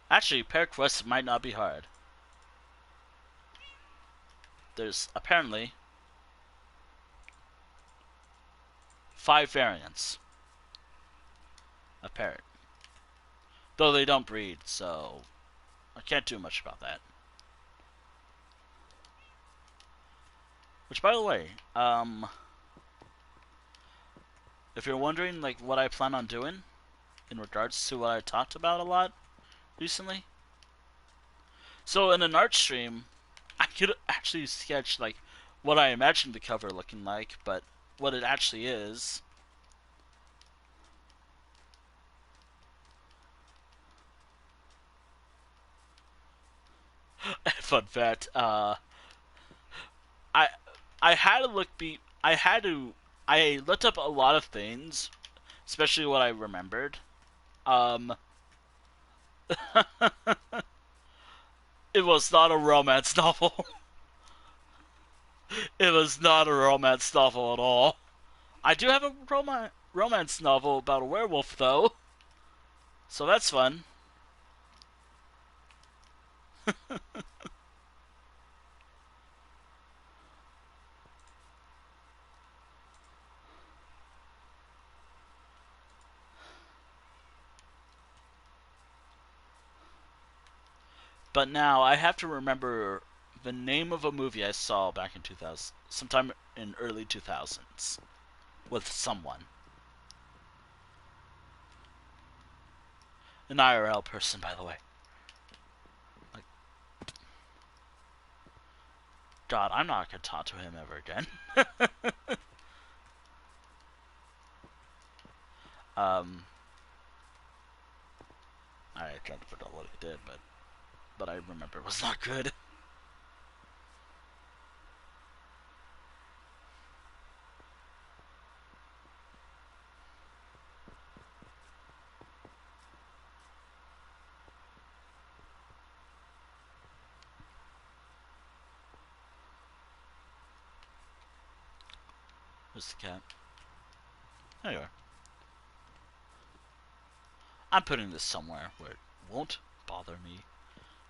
[SPEAKER 1] Actually, Parrot Quest might not be hard. There's apparently 5 variants of parrot. Though they don't breed, so I can't do much about that. Which, by the way, if you're wondering like what I plan on doing in regards to what I talked about a lot recently, so in an art stream, I could actually sketch like what I imagined the cover looking like, but what it actually is. Fun fact, I I had to I looked up a lot of things, especially what I remembered. Um, it was not a romance novel. It was not a romance novel at all. I do have a romance novel about a werewolf, though, so that's fun. But now I have to remember the name of a movie I saw back in 2000, sometime in early 2000s, with someone. An IRL person, by the way. Like, God, I'm not gonna talk to him ever again. um, I tried to forget what he did, but I remember it was not good. Where's the cat? There you are. I'm putting this somewhere where it won't bother me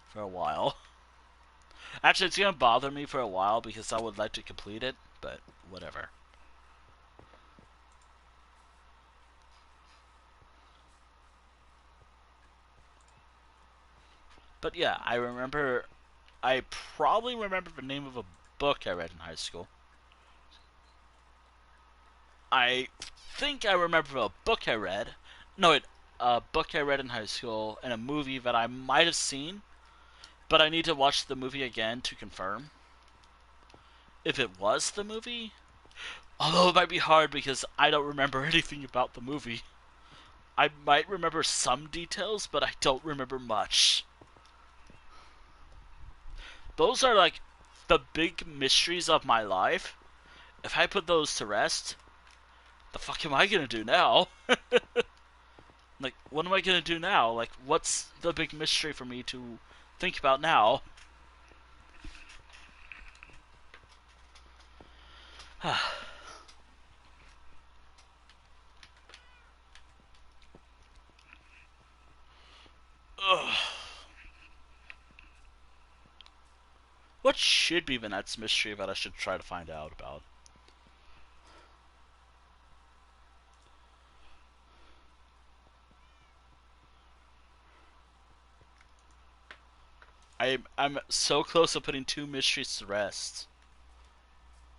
[SPEAKER 1] for a while. Actually, it's gonna bother me for a while because I would like to complete it, but whatever. But yeah, I probably remember the name of a book I read in high school. I think I remember a book I read. No, a book I read in high school and a movie that I might have seen, but I need to watch the movie again to confirm if it was the movie. Although it might be hard because I don't remember anything about the movie. I might remember some details, but I don't remember much. Those are like the big mysteries of my life. If I put those to rest, the fuck am I gonna do now? Like, what am I gonna do now? Like, what's the big mystery for me to think about now? What should be the next mystery that I should try to find out about? I'm so close to putting 2 mysteries to rest.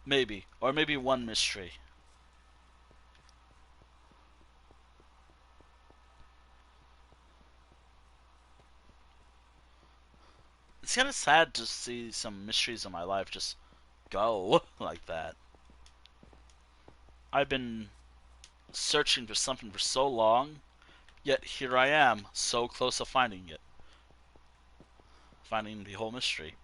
[SPEAKER 1] Maybe. Or maybe 1 mystery. It's kind of sad to see some mysteries in my life just go like that. I've been searching for something for so long, yet here I am, so close to finding it. Finding the whole mystery.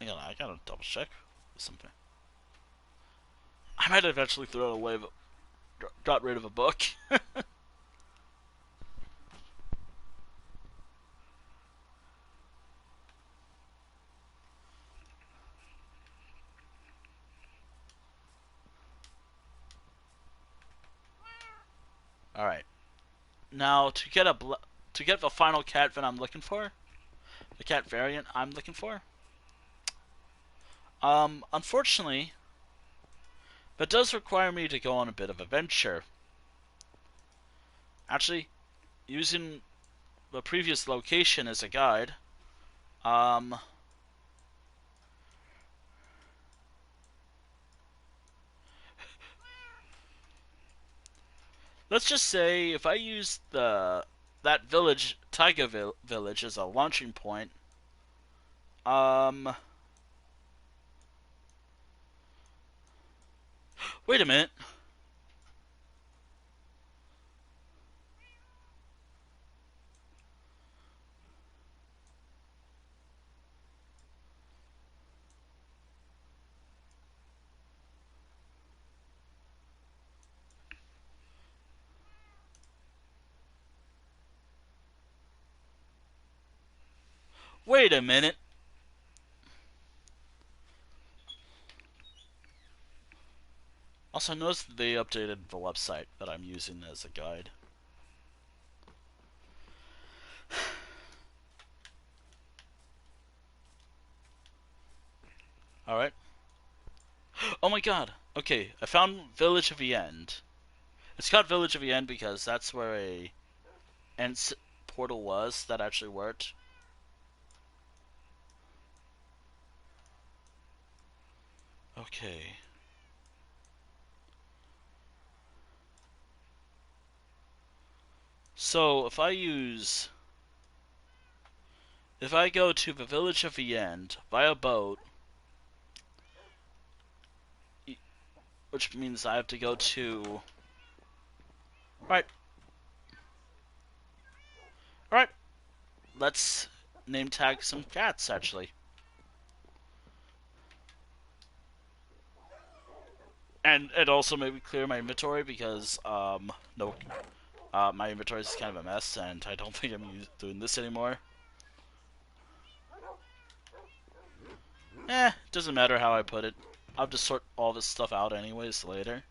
[SPEAKER 1] Hang on, I gotta double check something. I might eventually throw away, got rid of a book. All right. Now to get the final cat that I'm looking for, the cat variant I'm looking for. Unfortunately, that does require me to go on a bit of a venture. Actually, using the previous location as a guide, um, let's just say if I use that village, Village, as a launching point, um, wait a minute. Wait a minute. Also, notice that they updated the website that I'm using as a guide. Alright. Oh my god. Okay, I found Village of the End. It's called Village of the End because that's where a end portal was that actually worked. Okay. So, if I use If I go to the village of the end via boat, which means I have to go to... Alright. Alright. Let's name tag some cats, actually. And it also made me clear my inventory because, no... my inventory is kind of a mess, and I don't think I'm doing this anymore. Doesn't matter how I put it. I'll just sort all this stuff out anyways later.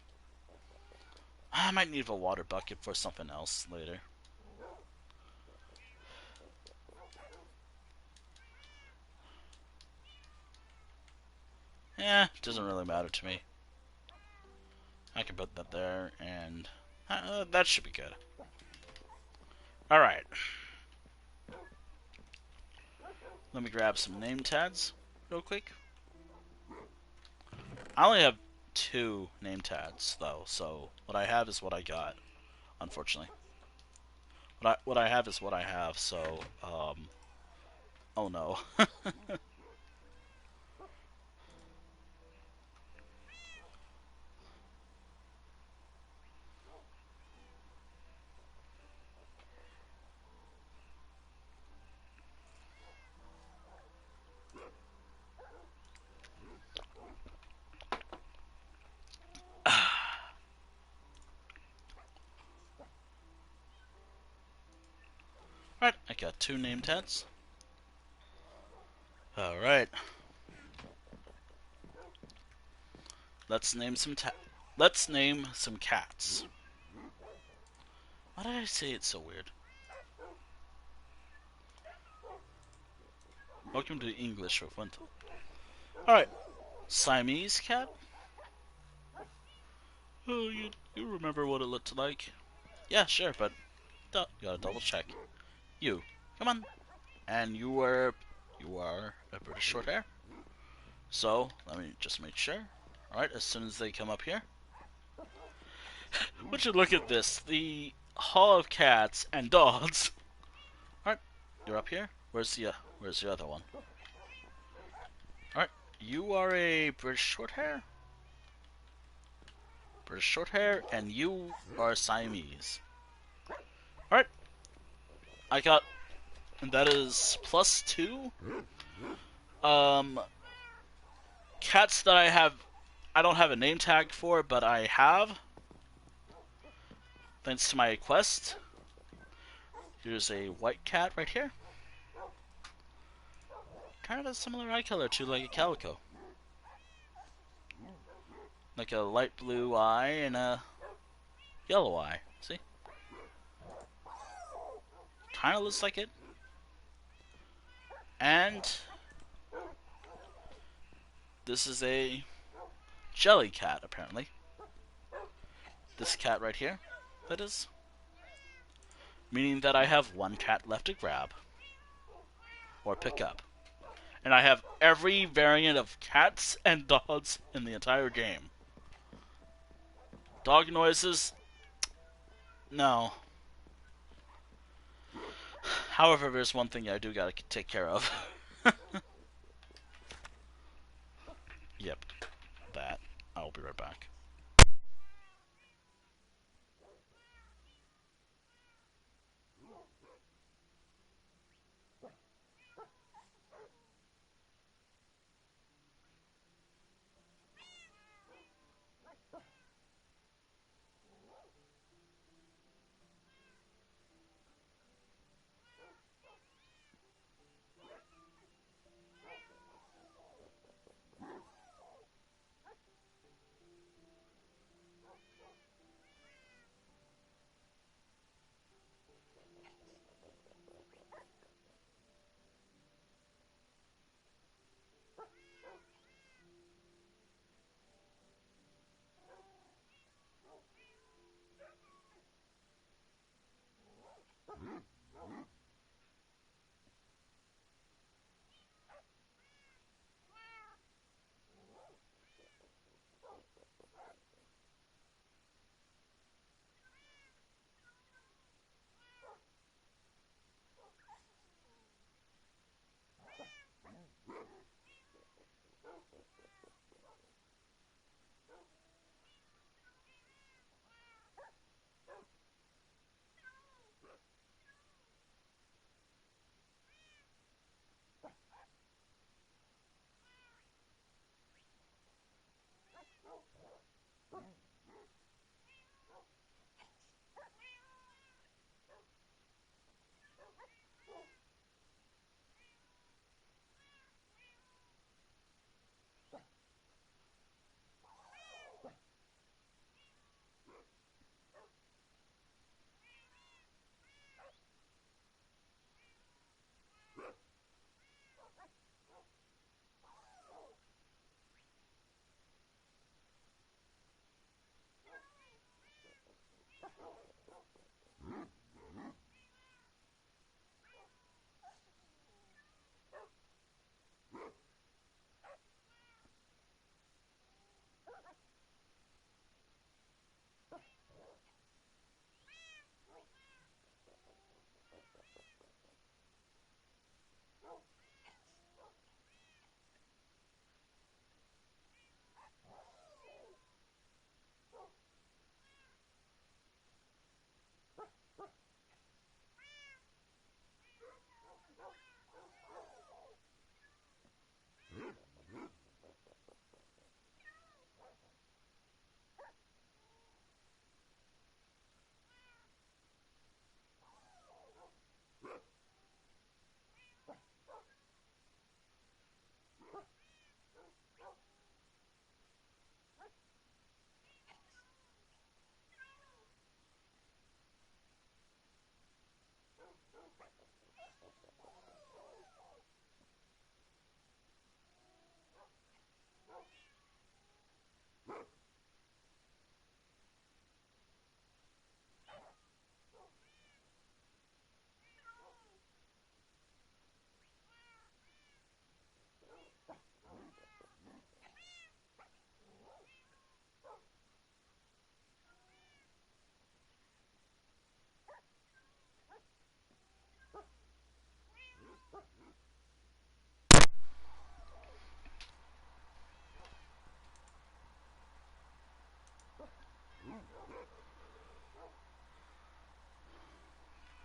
[SPEAKER 1] I might need a water bucket for something else later. Doesn't really matter to me. I can put that there, and that should be good. Alright. Let me grab some name tags real quick. I only have 2 name tags, though, so what I have is what I got, unfortunately. What I have is what I have, so, oh no. Alright, I got 2 name tags. Alright. Let's name some cats. Why did I say it's so weird? Welcome to English with Winter. Alright. Siamese cat? Oh, you remember what it looked like? Yeah, sure, but you gotta double check. You, come on. And you are a British short hair. So, let me just make sure. Alright, as soon as they come up here. Would you look at this? The Hall of Cats and Dogs. Alright, you're up here. Where's the other one? Alright, you are a British short hair. British short hair, and you are Siamese. Alright. I got... And that is +2. Cats that I don't have a name tag for, but I have. Thanks to my quest. Here's a white cat right here. Kind of a similar eye color to like a calico. Like a light blue eye and a yellow eye. See? Kind of looks like it. And this is a jelly cat, apparently. This cat right here, that is. Meaning that I have 1 cat left to grab. Or pick up. And I have every variant of cats and dogs in the entire game. Dog noises? No. However, there's one thing I do gotta take care of. Yep. That. I'll be right back.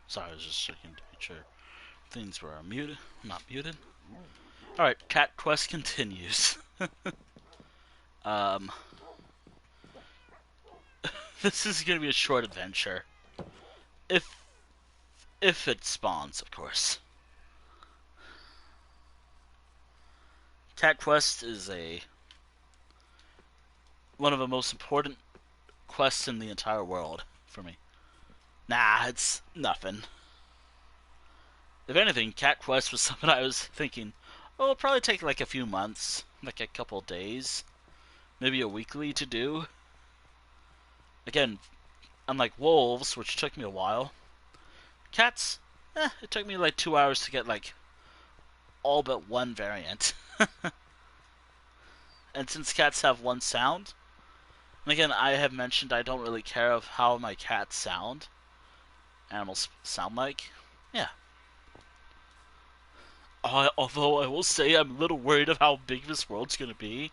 [SPEAKER 1] Sorry, I was just checking to make sure things were muted, not muted. Alright, Cat Quest continues. um, this is gonna be a short adventure. If it spawns, of course. Cat Quest is one of the most important quests in the entire world for me. Nah, it's nothing. If anything, Cat Quest was something I was thinking, oh, it'll probably take like a few months, like a couple days, maybe a weekly to do. Again, unlike wolves, which took me a while, cats, it took me like 2 hours to get like all but one variant. And since cats have one sound, and again, I have mentioned I don't really care of how my cats sound, animals sound like, yeah. Although I will say I'm a little worried of how big this world's gonna be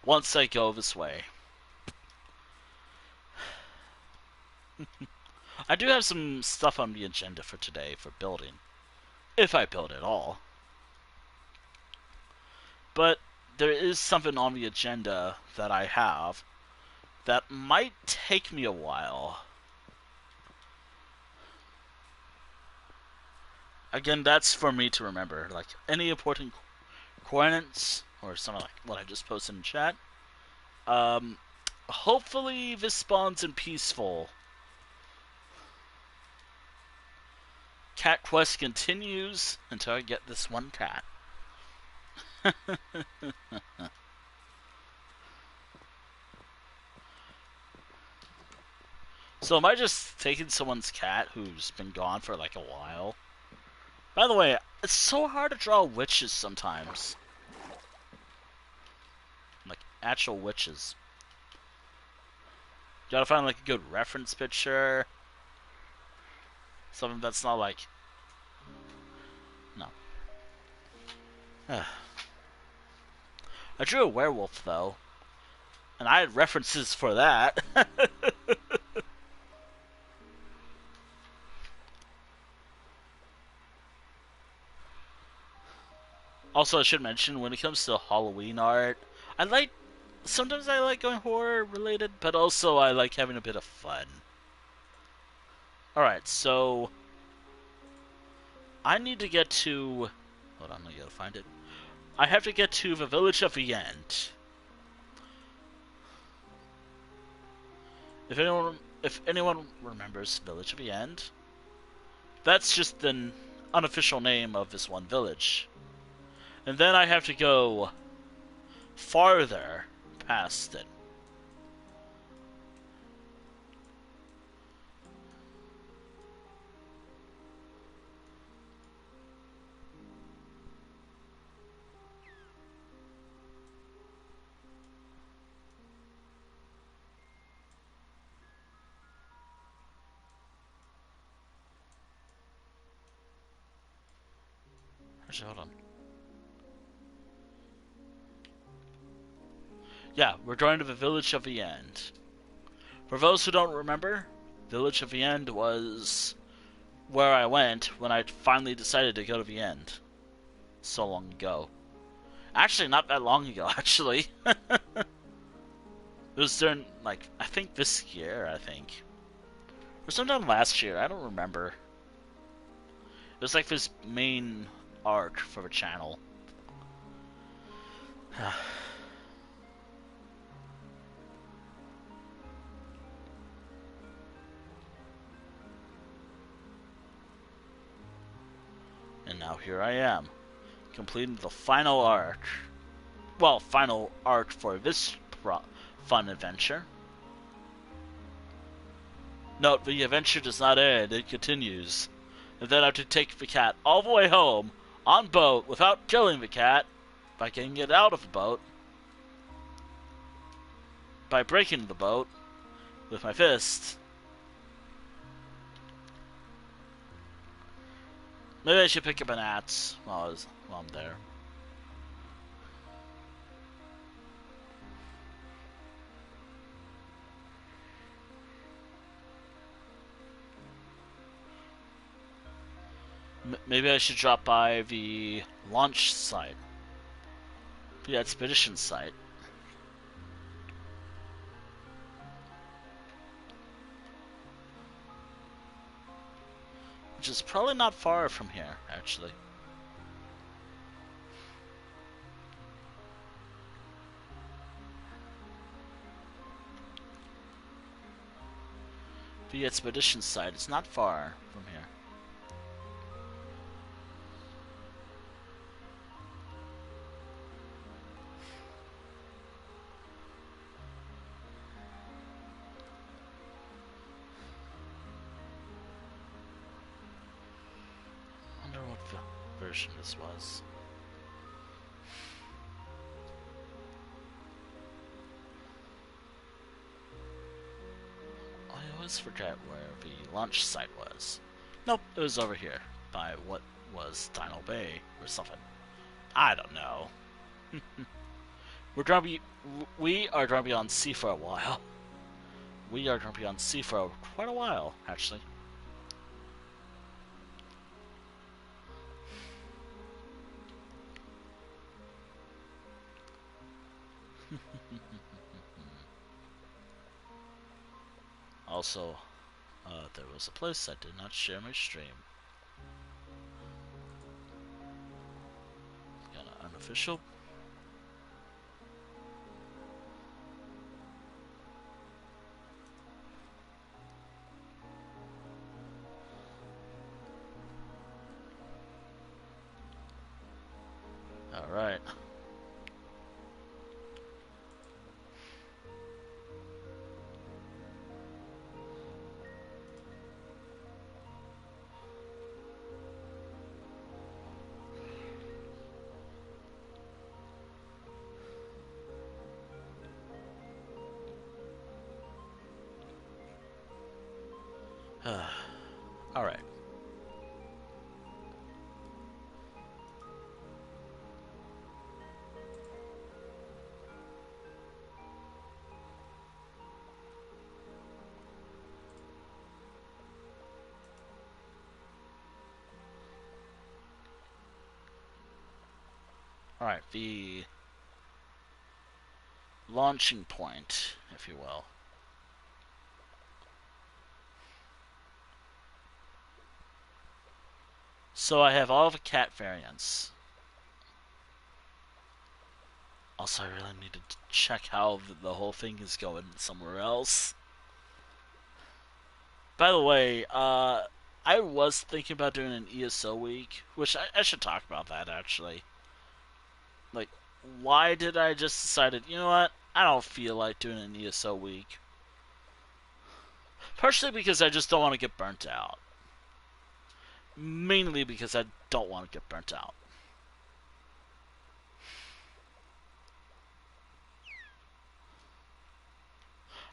[SPEAKER 1] once I go this way. I do have some stuff on the agenda for today for building, if I build at all. But there is something on the agenda that I have that might take me a while. Again, that's for me to remember. Like, any important coordinates, or something like what I just posted in chat. Hopefully this spawns in peaceful. Cat Quest continues until I get this one cat. So am I just taking someone's cat who's been gone for like a while? By the way, it's so hard to draw witches sometimes. Like, actual witches. You gotta find like a good reference picture. Something that's not like... No. I drew a werewolf, though. And I had references for that. Also, I should mention, when it comes to Halloween art, sometimes I like going horror related, but also I like having a bit of fun. Alright, so I need to get to... Hold on, I gotta find it. I have to get to the village of the end. If anyone remembers Village of the End, that's just the unofficial name of this one village. And then I have to go farther past it. Actually, hold on. Yeah, we're going to the Village of the End. For those who don't remember, Village of the End was where I went when I finally decided to go to the end. So long ago. Actually, not that long ago, actually. It was during, like, I think this year, Or sometime last year, I don't remember. It was like this main arc for the channel. And now here I am, completing the final arc. Well, final arc for this fun adventure. Note, the adventure does not end, it continues. And then I have to take the cat all the way home, on boat, without killing the cat, by getting it out of the boat, by breaking the boat, with my fist. Maybe I should pick up an axe while I'm there. Maybe I should drop by the launch site. The expedition site. Which is probably not far from here, actually. The expedition site is not far from here. I wonder what version this was. I always forget where the launch site was. Nope, it was over here, by what was Dino Bay or something. I don't know. We are gonna be on sea for a while. We are gonna be on sea for quite a while, actually. Also, there was a place that did not share my stream. Kinda unofficial. Alright. Alright. Alright, the launching point, if you will. So I have all the cat variants. Also, I really needed to check how the whole thing is going somewhere else. By the way, I was thinking about doing an ESO week, which I should talk about that, actually. Like, why did I just decided, you know what, I don't feel like doing an ESO week. Partially because I just don't want to get burnt out. Mainly because I don't want to get burnt out.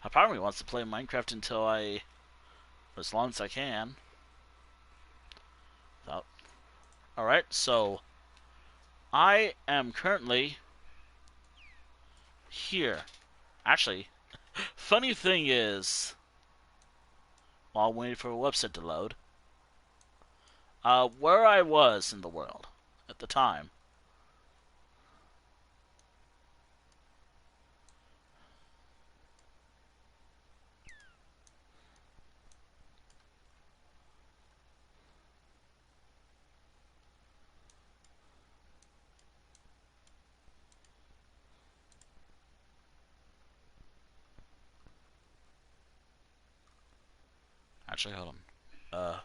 [SPEAKER 1] I probably wants to play Minecraft until for as long as I can. Alright, so I am currently here. Actually, funny thing is, while waiting for a website to load, where I was in the world at the time. Actually, hold on.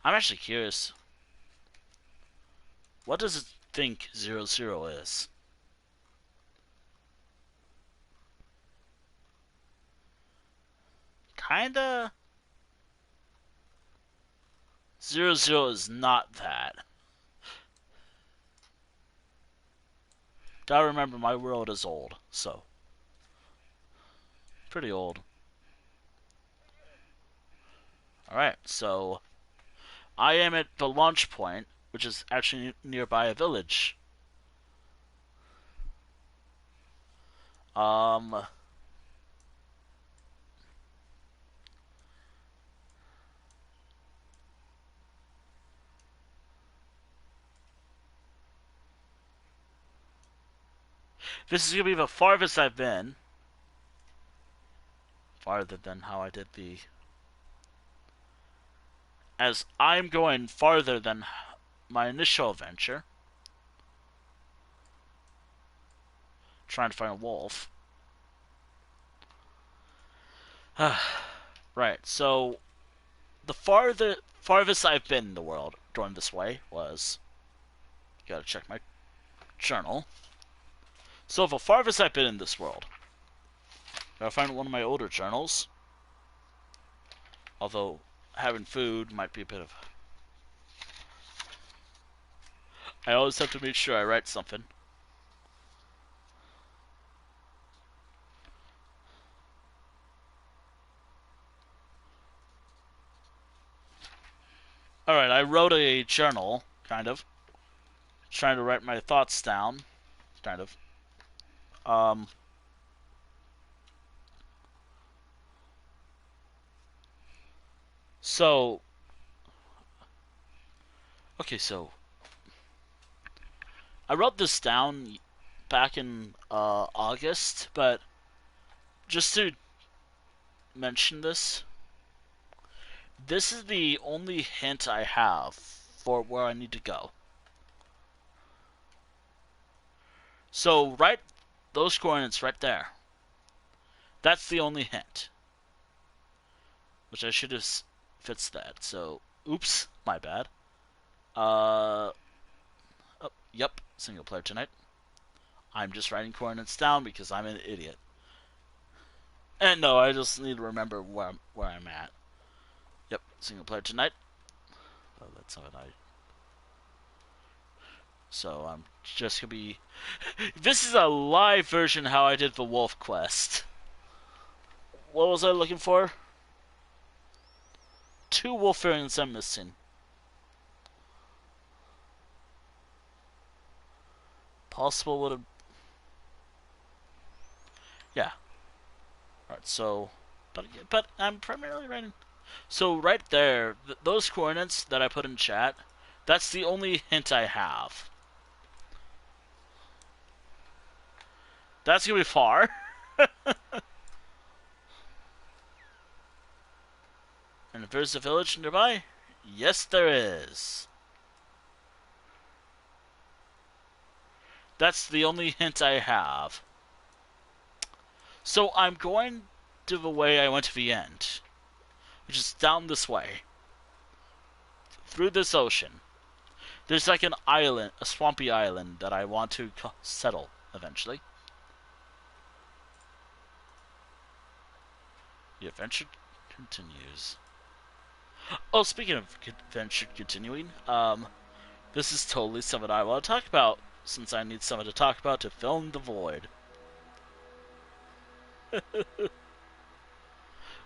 [SPEAKER 1] I'm actually curious. What does it think 00 is? Kinda. 00 is not that. Gotta remember, my world is old, so. Pretty old. Alright, so. I am at the launch point, which is actually nearby a village. Um. This is gonna be the farthest I've been. Farther than how I did the. As I'm going farther than my initial adventure. Trying to find a wolf. Right, so the farthest I've been in the world going this way was. Gotta check my journal. So the farthest I've been in this world. Gotta find one of my older journals. Although having food might be a bit of. I always have to make sure I write something. Alright, I wrote a journal, kind of. Trying to write my thoughts down, kind of. Um. So. Okay, so. I wrote this down back in August, but just to mention this, this is the only hint I have for where I need to go. So, right, those coordinates right there. That's the only hint. Which I should have fits that. So, oops, my bad. Oh, yep, single player tonight. I'm just writing coordinates down because I'm an idiot. And no, I just need to remember where I'm at. Yep, single player tonight. Oh, that's how I. So I'm just gonna be. This is a live version how I did the Wolf Quest. What was I looking for? 2 wolf variants I'm missing. Possible would have. Yeah. Alright, so. But I'm primarily writing. So right there, those coordinates that I put in chat, that's the only hint I have. That's gonna be far. And if there's a village nearby, yes there is. That's the only hint I have. So I'm going to the way I went to the end, which is down this way, through this ocean. There's like an island, a swampy island that I want to settle eventually. The adventure continues. Oh, speaking of adventure continuing, this is totally something I want to talk about, since I need something to talk about to fill in the void.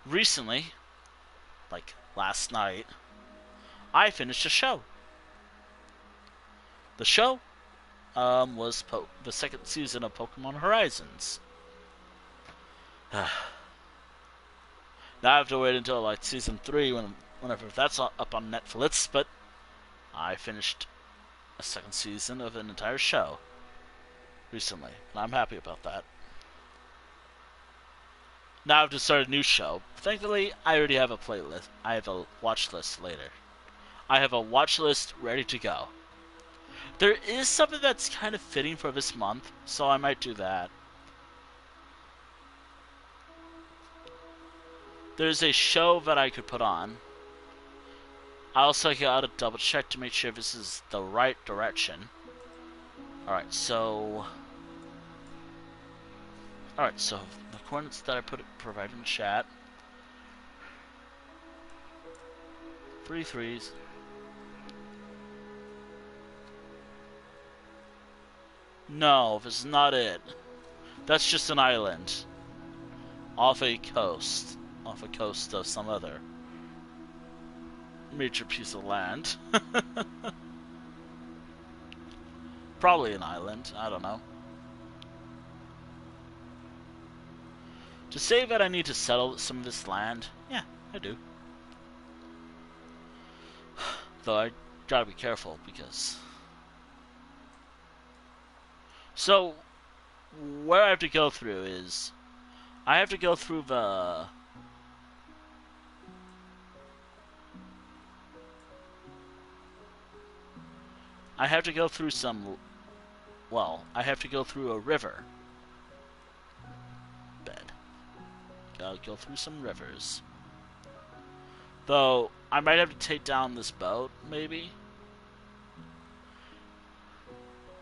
[SPEAKER 1] recently, like last night, I finished a show. The show was the second season of Pokemon Horizons. Now I have to wait until like season 3 whenever that's up on Netflix, but I finished a second season of an entire show recently, and I'm happy about that. Now I have to start a new show. Thankfully, I already have a playlist. I have a watch list later. I have a watch list ready to go. There is something that's kind of fitting for this month, so I might do that. There's a show that I could put on. I also gotta double check to make sure this is the right direction. Alright, so the coordinates that I provided in the chat. 3 threes. No, this is not it. That's just an island. Off a coast. Off a coast of some other major piece of land. Probably an island, I don't know. To say that I need to settle some of this land, yeah, I do. Though I gotta be careful because... So, where I have to go through is... I have to go through the... I have to go through some... Well, I have to go through a river bed. Gotta go through some rivers. Though, I might have to take down this boat, maybe?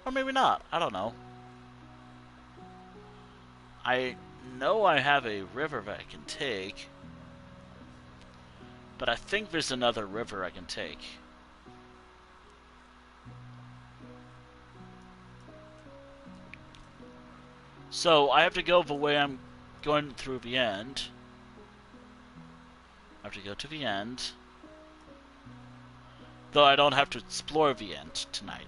[SPEAKER 1] Or maybe not, I don't know. I know I have a river that I can take, but I think there's another river I can take. So, I have to go the way I'm going through the end. I have to go to the end. Though I don't have to explore the end tonight.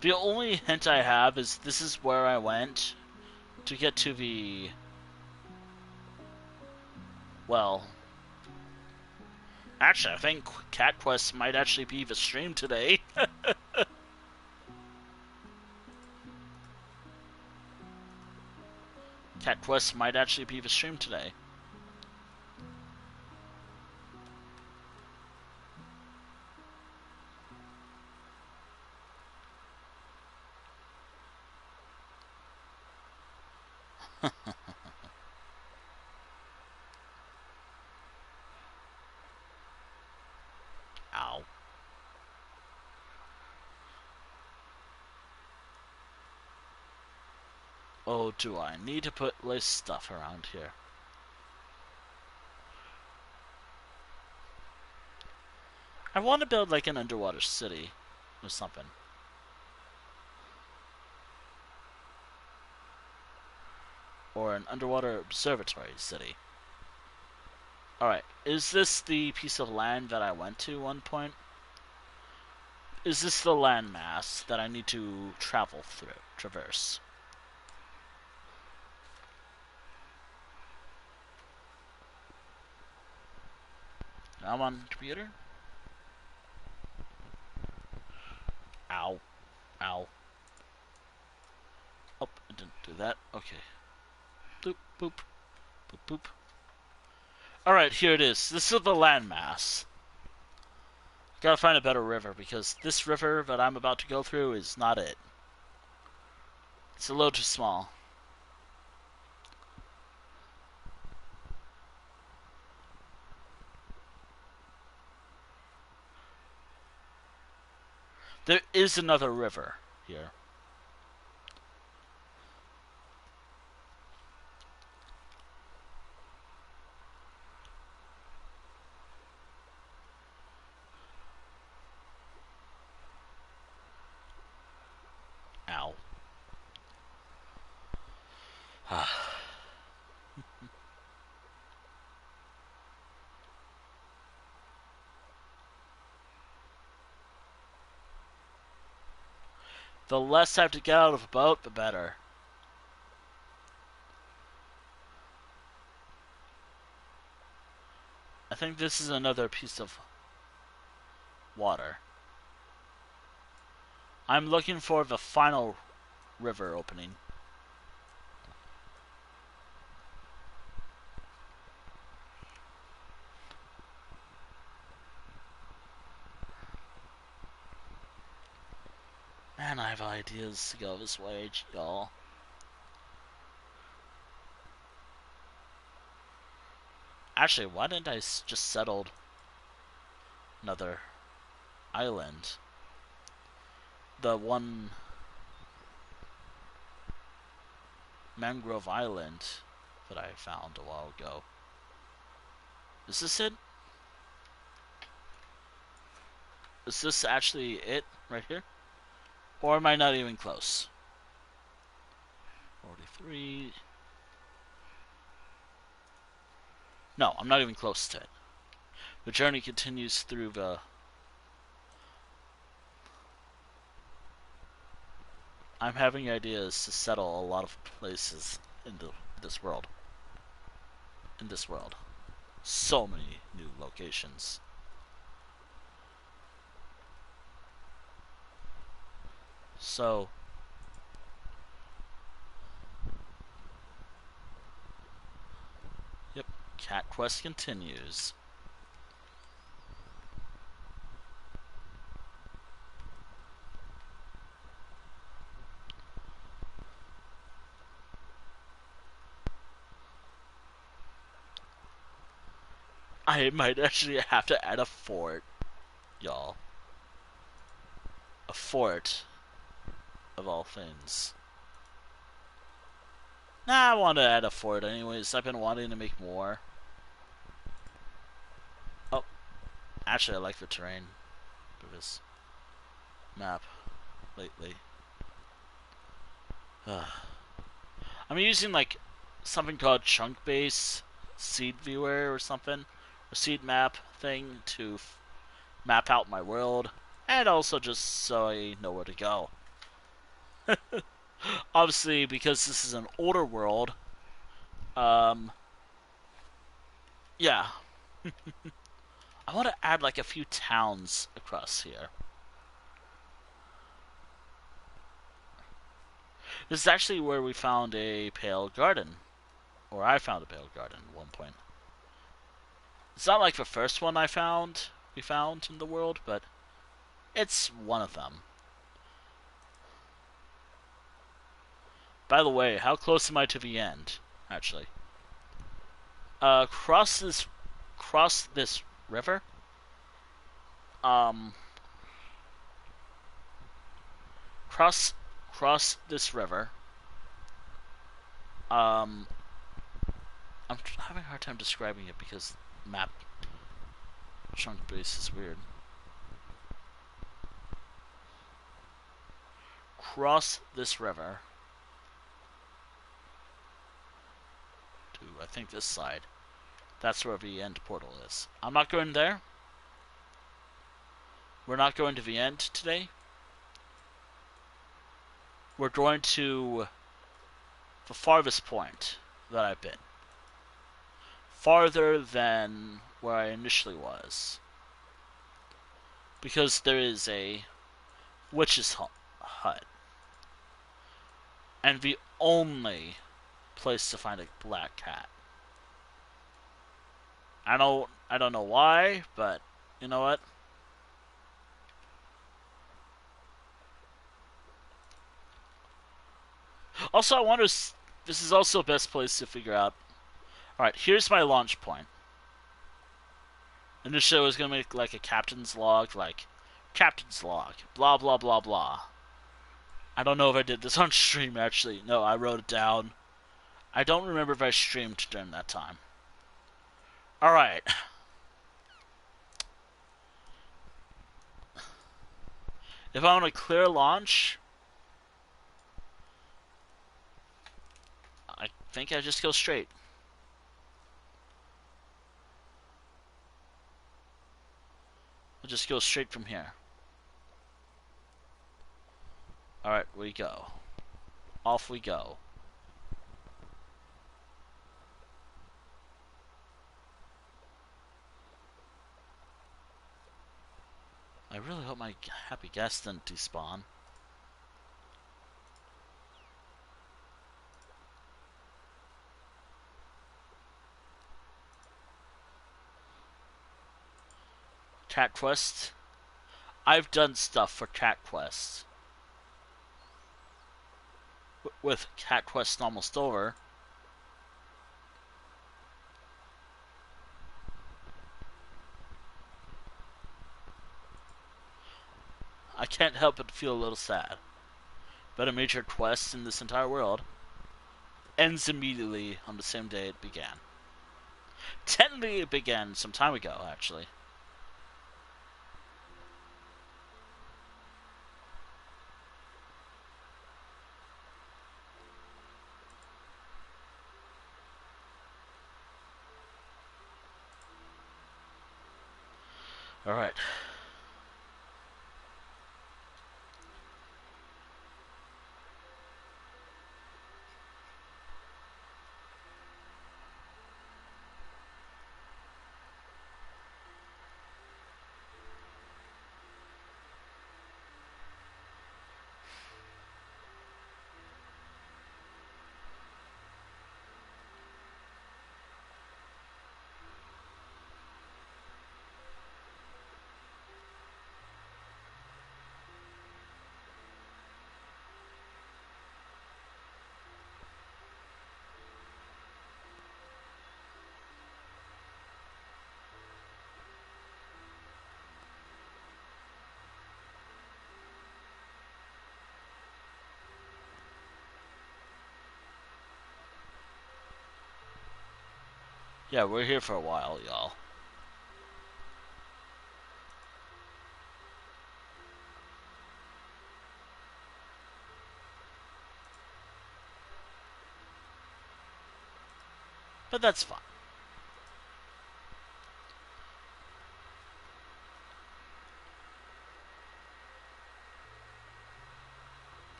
[SPEAKER 1] The only hint I have is this is where I went to get to the... Well... Actually, I think Cat Quest might actually be the stream today. Cat Quest might actually be the stream today. Ow. Oh, do I need to put less stuff around here? I want to build like an underwater city or something. Or an underwater observatory city. Alright, is this the piece of land that I went to one point? Is this the landmass that I need to traverse? I'm on computer. Ow. Ow. Oh, I didn't do that. Okay. Boop, boop. Boop, boop. Alright, here it is. This is the landmass. Gotta find a better river, because this river that I'm about to go through is not it. It's a little too small. There is another river here. Ow. The less I have to get out of a boat, the better. I think this is another piece of water. I'm looking for the final river opening. Man, I have ideas to go this way, y'all. Actually, why didn't I just settle another island? The one mangrove island that I found a while ago. Is this it? Is this actually it right here? Or am I not even close? 43. No, I'm not even close to it. The journey continues through the... I'm having ideas to settle a lot of places in this world. In this world. So many new locations. So... Yep, Cat Quest continues. I might actually have to add a fort, y'all. A fort, of all things. Nah, I want to add a fort anyways. I've been wanting to make more. Oh, actually I like the terrain for this map lately. I'm using like something called chunk base seed viewer or something, a seed map thing to map out my world, and also just so I know where to go. Obviously, because this is an older world, yeah, I want to add like a few towns across here. This is actually where we found a pale garden, or I found a pale garden at one point. It's not like the first one we found in the world, but it's one of them. By the way, how close am I to the end, actually? Cross this river. Um, cross this river. I'm having a hard time describing it because map chunk base is weird. Cross this river to, I think, this side. That's where the end portal is. I'm not going there. We're not going to the end today. We're going to the farthest point that I've been. Farther than where I initially was. Because there is a witch's hut. And the only place to find a black cat. I don't know why, but you know what? Also, I wonder, this is also the best place to figure out. Alright, here's my launch point. Initially, I was going to make like a captain's log, like, captain's log, blah blah blah blah. I don't know if I did this on stream, actually. No, I wrote it down. I don't remember if I streamed during that time. Alright. If I want a clear launch, I think I just go straight. I'll just go straight from here. Alright, we go. Off we go. I really hope my happy guest didn't despawn. Cat Quest. I've done stuff for Cat Quest. With Cat Quest almost over. I can't help but feel a little sad. But a major quest in this entire world ends immediately on the same day it began. Technically, it began some time ago, actually. Alright. Yeah, we're here for a while, y'all. But that's fine.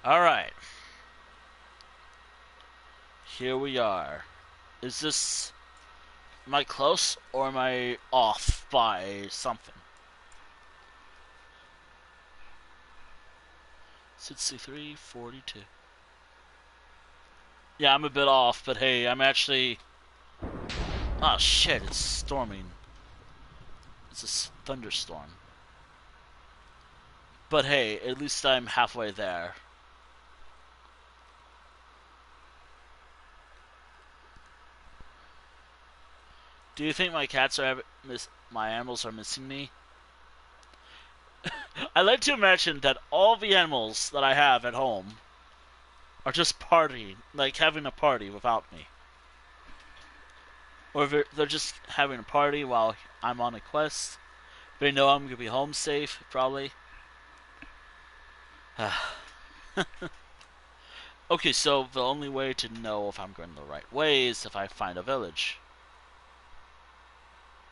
[SPEAKER 1] Alright. Here we are. Is this... Am I close, or am I off by something? 63-42. Yeah, I'm a bit off, but hey, I'm actually... Oh shit, it's storming. It's a thunderstorm. But hey, at least I'm halfway there. Do you think my cats are my animals are missing me? I like to imagine that all the animals that I have at home are just partying, like having a party without me. Or they're just having a party while I'm on a quest. They know I'm gonna be home safe, probably. Okay, so the only way to know if I'm going the right way is if I find a village.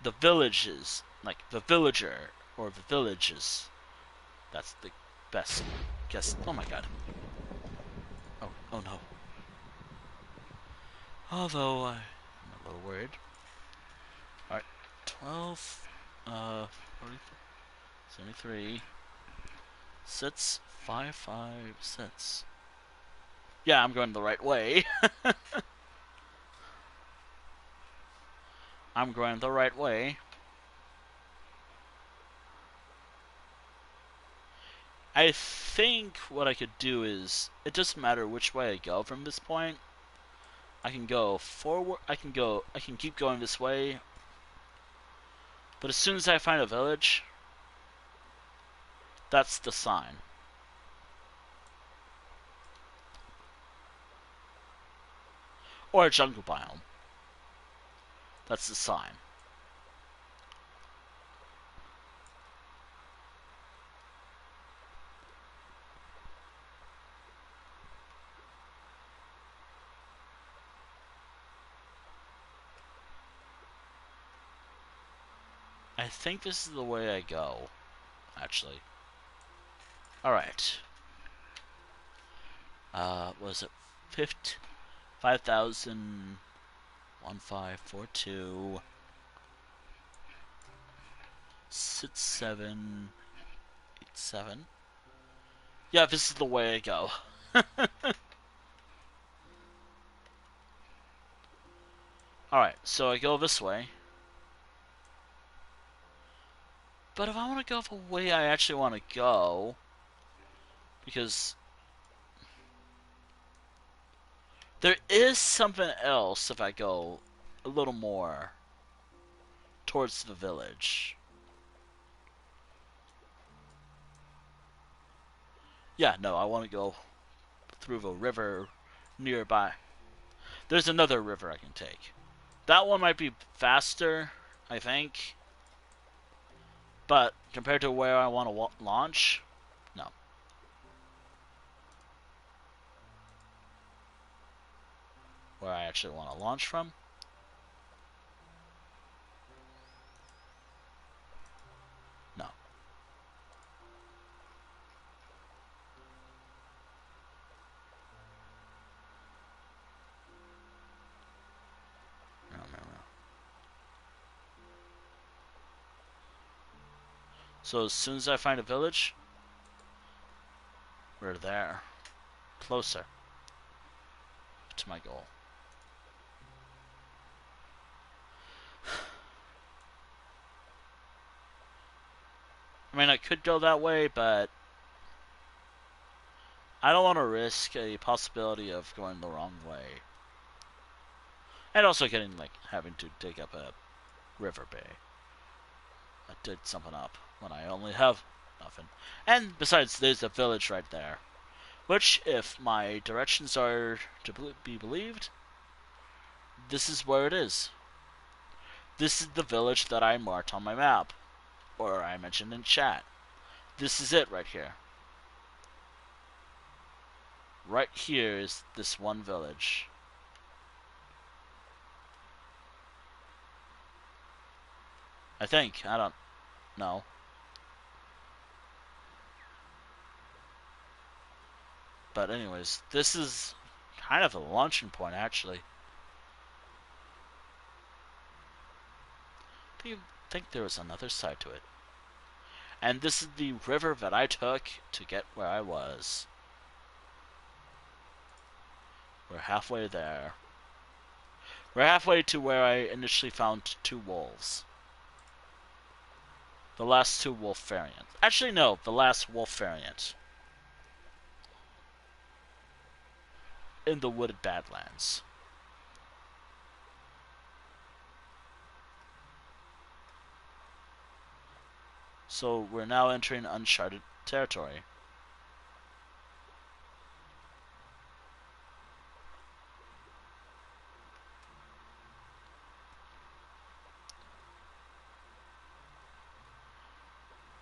[SPEAKER 1] The villages, like the villager or the villages. That's the best guess. Oh my god. Oh no. Although I'm a little worried. Alright, 12, 40, 73, sits, 5 sits. Yeah, I'm going the right way. I'm going the right way. I think what I could do is, it doesn't matter which way I go from this point. I can go forward, I can keep going this way. But as soon as I find a village, that's the sign. Or a jungle biome. That's the sign. I think this is the way I go, actually. Alright. Was it 5,000, 1542, 6787? Yeah, this is the way I go. Alright, so I go this way. But if I want to go the way I actually want to go, because there is something else if I go a little more towards the village. Yeah, no, I want to go through the river nearby. There's another river I can take. That one might be faster, I think. But compared to where I want to launch, no. Where I actually want to launch from, no. No, no, no. So as soon as I find a village, we're there. Closer to my goal. I mean, I could go that way, but I don't want to risk a possibility of going the wrong way. And also having to dig up a river bay. I did something up when I only have nothing. And besides, there's a village right there. Which, if my directions are to be believed, this is where it is. This is the village that I marked on my map. Or I mentioned in chat. This is it right here. Right here is this one village. I think. I don't know. But anyways, this is kind of a launching point, actually. I think there was another side to it. And this is the river that I took to get where I was. We're halfway there. We're halfway to where I initially found 2 wolves. The last 2 wolf variants. Actually, no, the last wolf variant. In the wooded badlands. So we're now entering uncharted territory.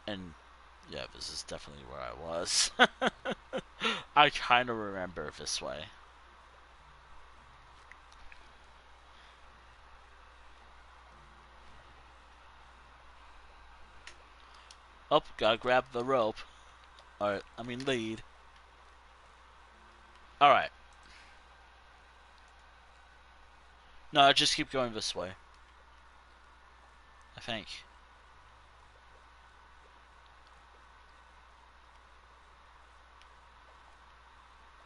[SPEAKER 1] And yeah, this is definitely where I was. I kind of remember this way. Oh, gotta grab the rope. Alright, lead. Alright. No, just keep going this way. I think.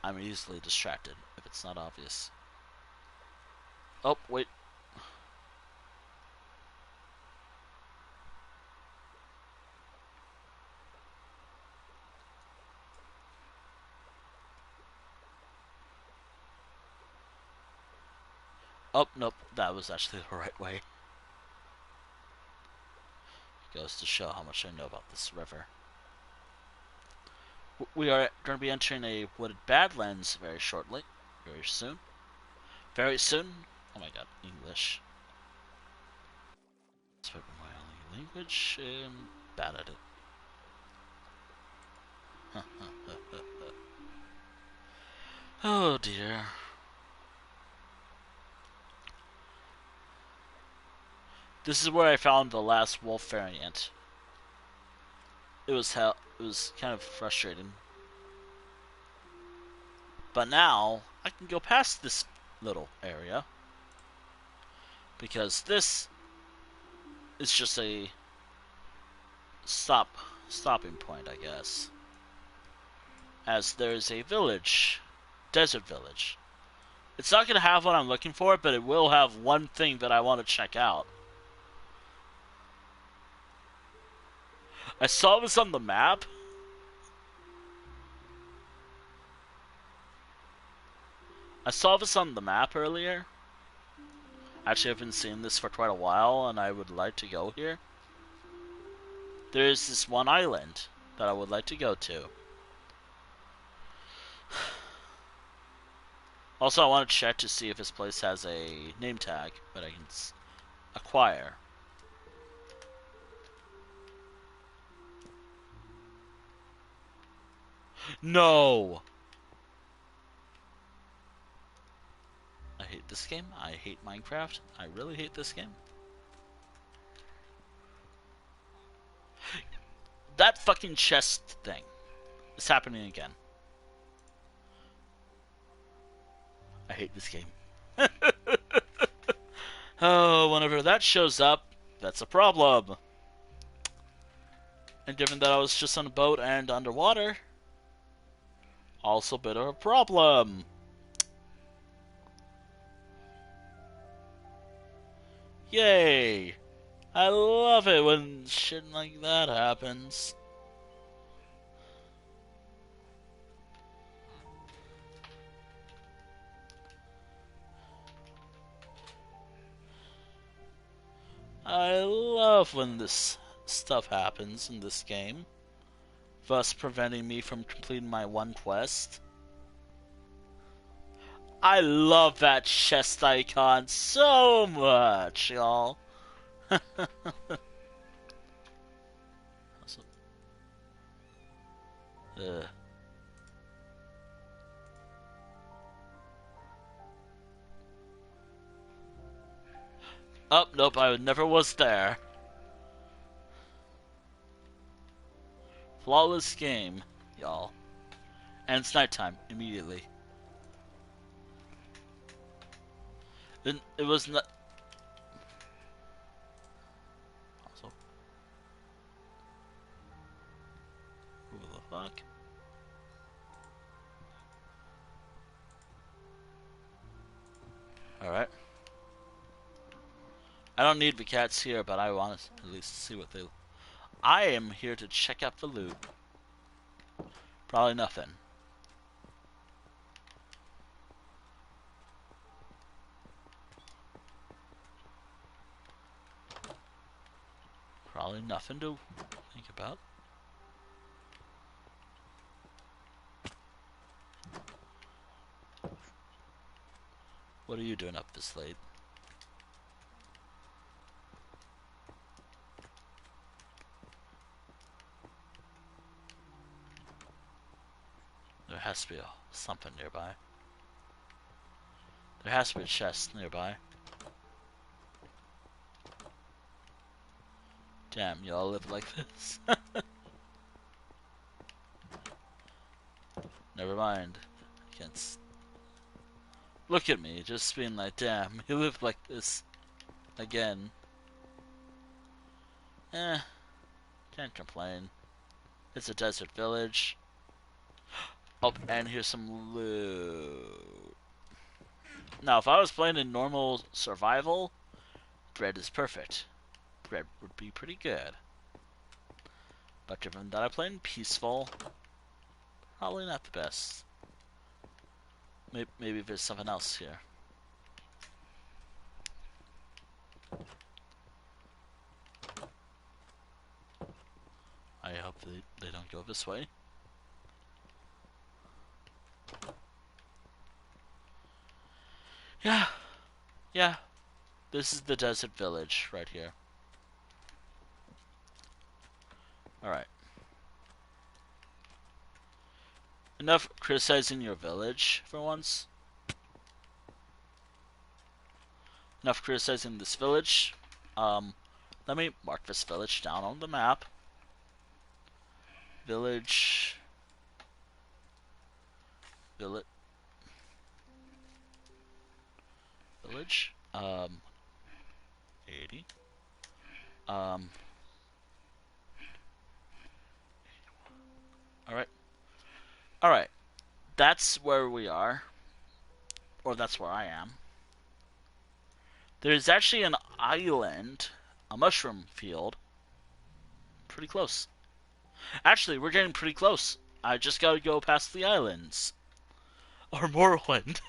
[SPEAKER 1] I'm easily distracted if it's not obvious. Oh, wait. Oh, nope. That was actually the right way. Goes to show how much I know about this river. We are going to be entering a wooded badlands very shortly. Very soon. Very soon. Oh my god, English. It's my only language. I'm bad at it. Oh dear. This is where I found the last wolf variant. It was kind of frustrating. But now, I can go past this little area. Because this is just a stopping point, I guess. As there's a village. Desert village. It's not going to have what I'm looking for, but it will have one thing that I want to check out. I saw this on the map. I saw this on the map earlier. Actually, I've been seeing this for quite a while, and I would like to go here. There's this one island that I would like to go to. Also, I want to check to see if this place has a name tag that I can acquire. No! I hate this game. I hate Minecraft. I really hate this game. That fucking chest thing is happening again. I hate this game. Oh, whenever that shows up, that's a problem. And given that I was just on a boat and underwater, also a bit of a problem. Yay! I love it when shit like that happens. I love when this stuff happens in this game, thus preventing me from completing my one quest. I love that chest icon so much, y'all. Oh, nope, I never was there. Flawless game, y'all. And it's nighttime, immediately. Then it was not... Also... Who the fuck? Alright. I don't need the cats here, but I want to at least see what they... I am here to check out the loot. Probably nothing. Probably nothing to think about. What are you doing up this late? There has to be something nearby. There has to be a chest nearby. Damn, y'all live like this. Never mind. I can't. Look at me, just being like, damn, you live like this again. Can't complain. It's a desert village. Oh, and here's some loot. Now, if I was playing in normal survival, bread is perfect. Bread would be pretty good. But given that I play in peaceful, probably not the best. Maybe there's something else here. I hope they don't go this way. Yeah. This is the desert village right here. Alright. Enough criticizing your village for once. Enough criticizing this village. Let me mark this village down on the map. Village. village. 80. Alright. Alright. That's where we are. Or that's where I am. There's actually an island, a mushroom field. Pretty close. Actually, we're getting pretty close. I just gotta go past the islands. Or Morrowind,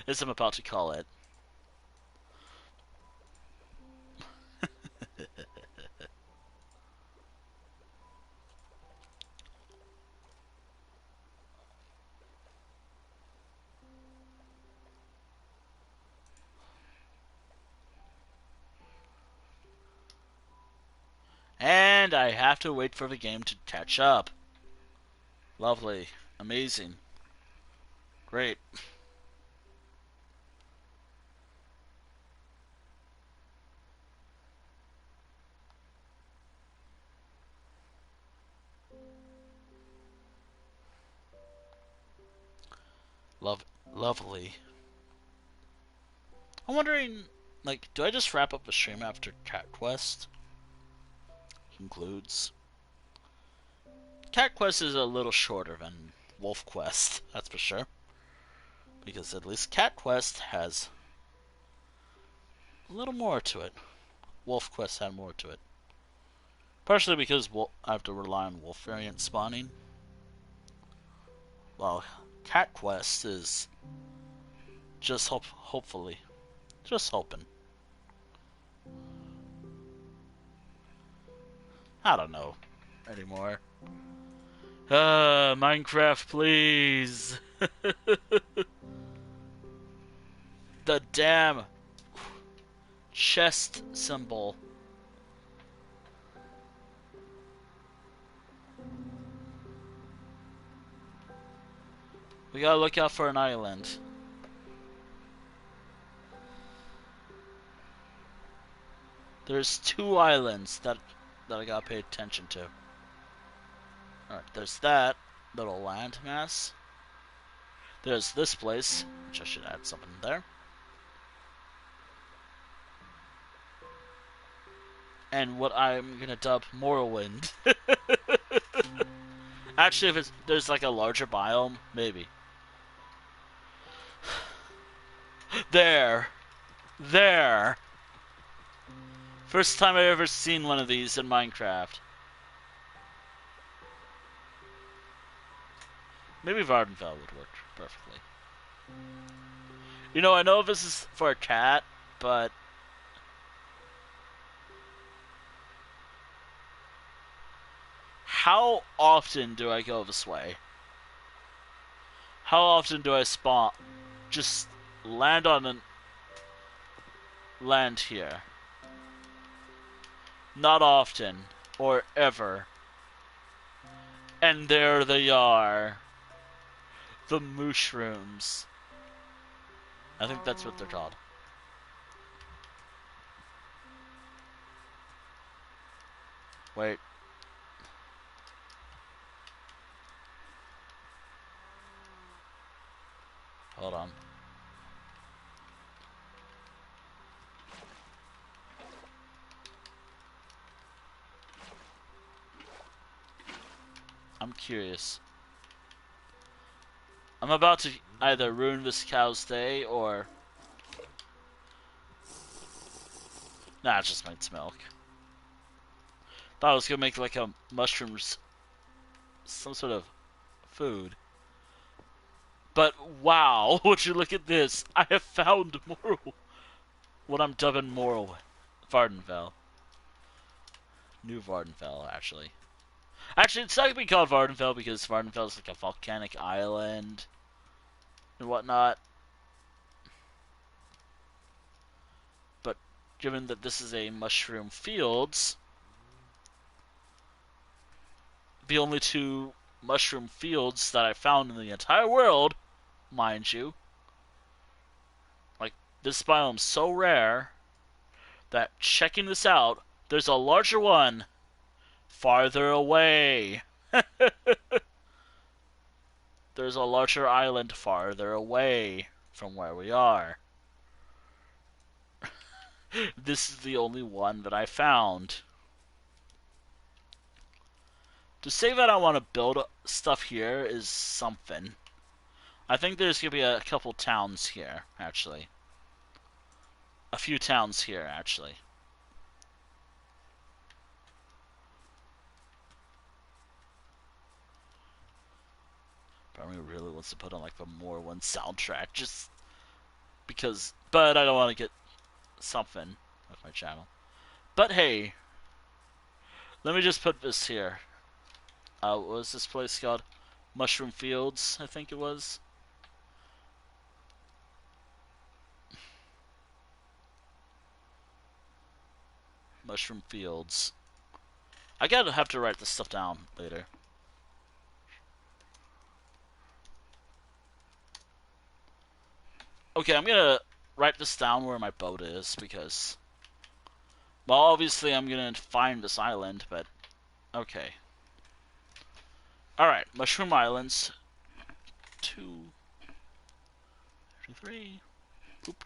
[SPEAKER 1] as I'm about to call it. And I have to wait for the game to catch up. Lovely. Amazing. Great. Lovely. I'm wondering, like, do I just wrap up the stream after Cat Quest concludes? Cat Quest is a little shorter than Wolf Quest, that's for sure. Because at least Cat Quest has a little more to it. Wolf Quest had more to it. Partially because I have to rely on wolf variant spawning. Well, Cat Quest is just hopefully. Just hoping. I don't know anymore. Minecraft, please. The damn chest symbol. We gotta look out for an island. There's 2 islands that I gotta pay attention to. Alright, there's that little landmass. There's this place, which I should add something there. And what I'm gonna dub Morrowind. Actually, if there's like a larger biome, maybe. There. First time I've ever seen one of these in Minecraft. Maybe Vardenfell would work perfectly. You know, I know this is for a cat, but how often do I go this way? How often do I spawn? Just land on an land here. Not often, or ever. And there they are. The mushrooms. I think that's what they're called. Wait. Hold on. I'm curious. I'm about to either ruin this cow's day or... Nah, it just makes milk. Thought I was gonna make like a mushrooms... some sort of food. But wow, would you look at this? I have found what I'm dubbing Vardenfell. New Vardenfell, actually. Actually, it's not gonna be called Vardenfell because Vardenfell is like a volcanic island and whatnot. But given that this is a mushroom fields, the only 2 mushroom fields that I found in the entire world, mind you, like this biome's so rare that checking this out, there's a larger one farther away. There's a larger island farther away from where we are. This is the only one that I found. To say that I want to build stuff here is something. I think there's going to be a couple towns here, actually. A few towns here, actually. Probably really wants to put on like the More One soundtrack, just because. But I don't want to get something with my channel. But hey, let me just put this here. What was this place called? Mushroom Fields, I think it was. Mushroom Fields. I gotta have to write this stuff down later. Okay, I'm gonna write this down where my boat is because, well, obviously I'm gonna find this island, but okay. All right, Mushroom Islands. 2, 3. Oop.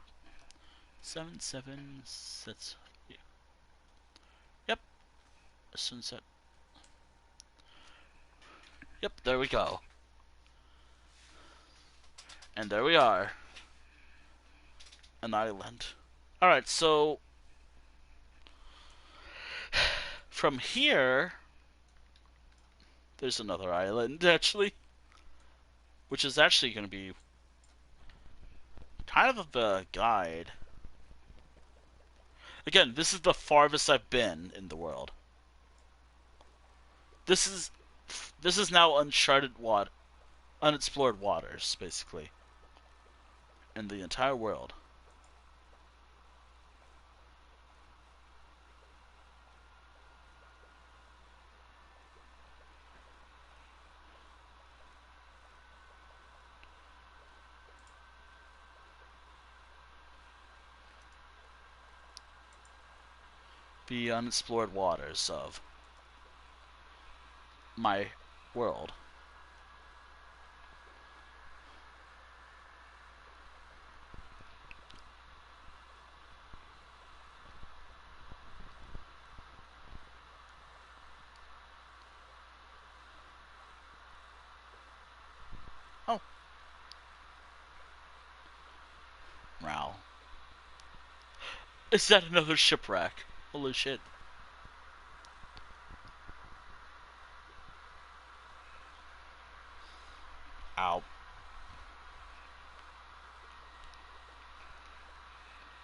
[SPEAKER 1] 7, 7. That's. Yep. Sunset. Yep. There we go. And there we are. An island. All right. So from here, there's another island actually, which is actually going to be kind of the guide. Again, this is the farthest I've been in the world. This is now unexplored waters, basically, in the entire world. The unexplored waters of my world. Oh. Wow. Is that another shipwreck? Holy shit. Ow.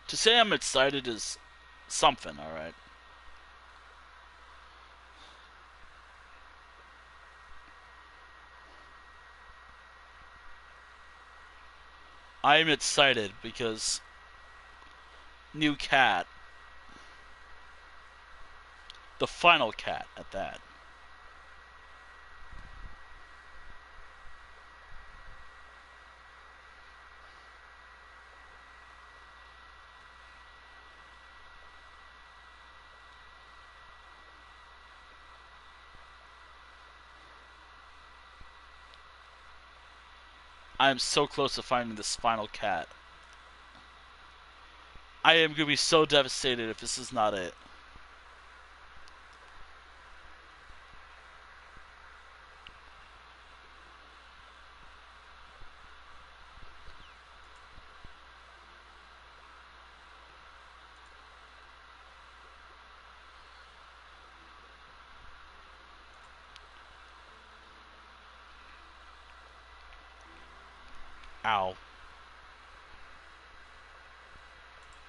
[SPEAKER 1] To say I'm excited is something, alright. I'm excited because new cat. The final cat at that. I am so close to finding this final cat. I am gonna be so devastated if this is not it. Ow.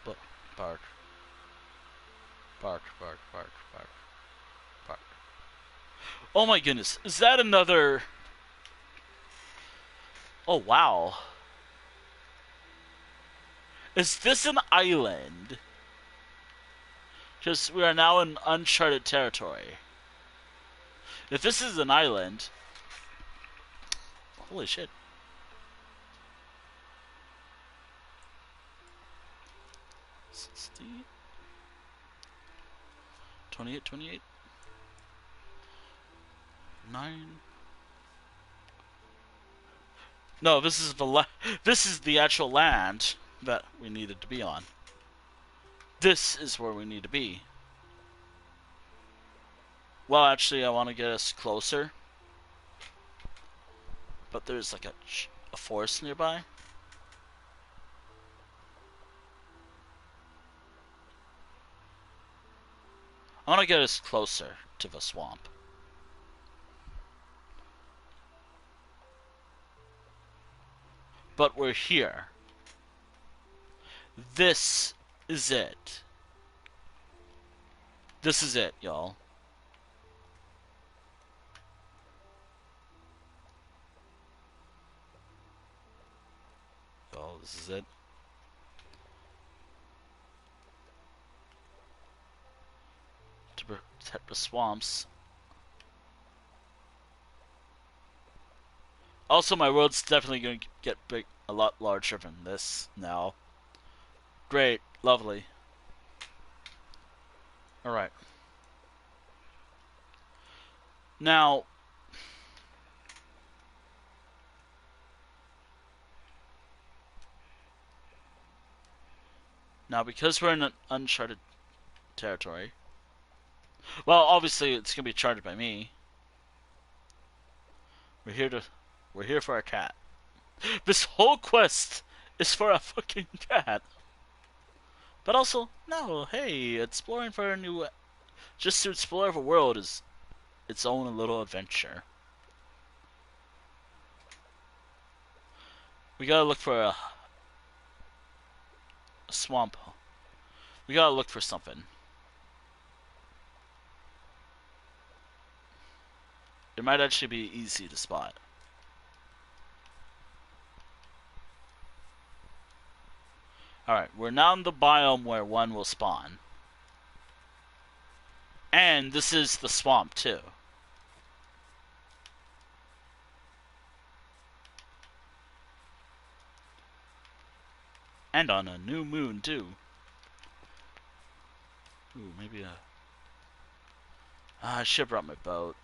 [SPEAKER 1] But bark. Bark, bark, bark, bark, bark. Oh my goodness. Is that another... Oh wow. Is this an island? Because we are now in uncharted territory. If this is an island... Holy shit. 60? 28, 28? 9? No, this is the actual land that we needed to be on. This is where we need to be. Well, actually, I want to get us closer. But there's like a forest nearby. I want to get us closer to the swamp. But we're here. This is it. This is it, y'all. Y'all, this is it. To protect the swamps. Also, my world's definitely going to get big, a lot larger than this now. Great, lovely. Alright. Now, because we're in an uncharted territory, well, obviously it's gonna be charted by me. We're here for our cat. This whole quest is for a fucking cat. But also, no, hey, exploring for a new, just to explore the world is its own little adventure. We gotta look for a swamp. We gotta look for something. It might actually be easy to spot. Alright, we're now in the biome where one will spawn. And this is the swamp, too. And on a new moon, too. Ooh, maybe a... I should have brought my boat.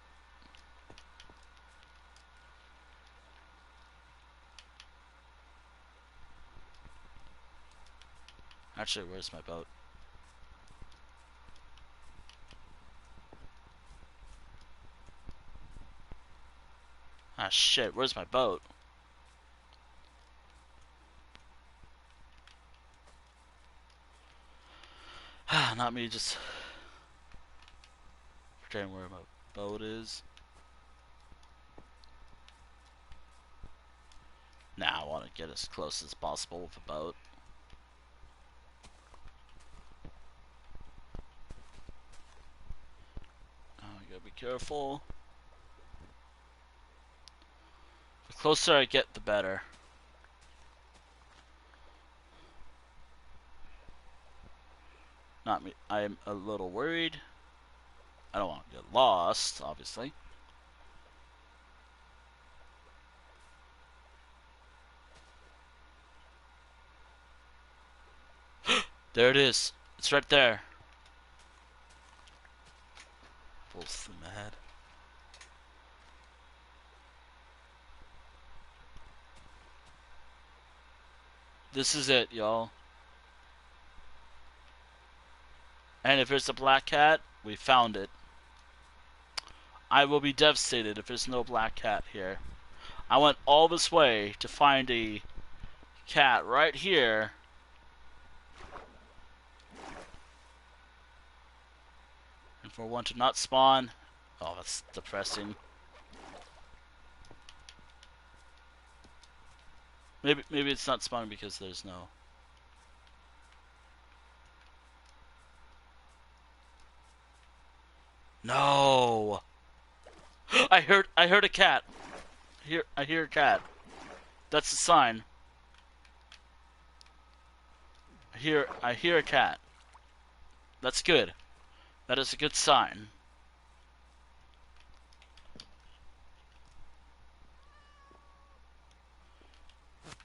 [SPEAKER 1] Actually, where's my boat? Ah, shit, where's my boat? Not me, just forgetting where my boat is. Now I want to get as close as possible with the boat. Oh, you gotta be careful. The closer I get, the better. Not me. I'm a little worried. I don't want to get lost, obviously. There it is. It's right there. Wolf's mad. This is it, y'all. And if there's a black cat, we found it. I will be devastated if there's no black cat here. I went all this way to find a cat right here. And for one to not spawn. Oh, that's depressing. Maybe it's not spawning because there's no... No! I heard a cat. I hear a cat. That's a sign. I hear a cat. That's good. That is a good sign.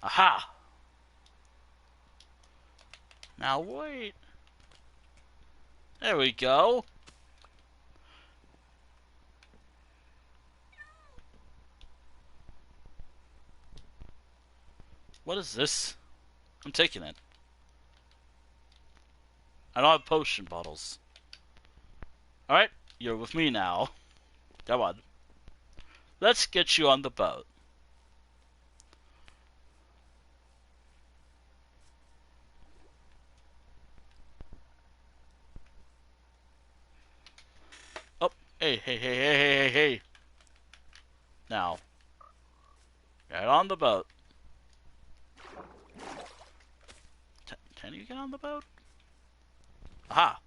[SPEAKER 1] Aha! Now wait. There we go. What is this? I'm taking it. I don't have potion bottles. Alright, you're with me now. Come on. Let's get you on the boat. Oh, hey. Now, get on the boat. Can you get on the boat? Aha!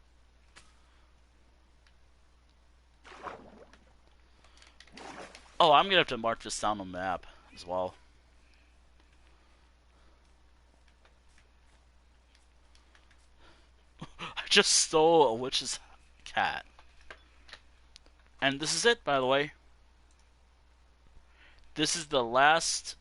[SPEAKER 1] Oh, I'm gonna have to mark this down on the map as well. I just stole a witch's cat. And this is it, by the way. This is the last...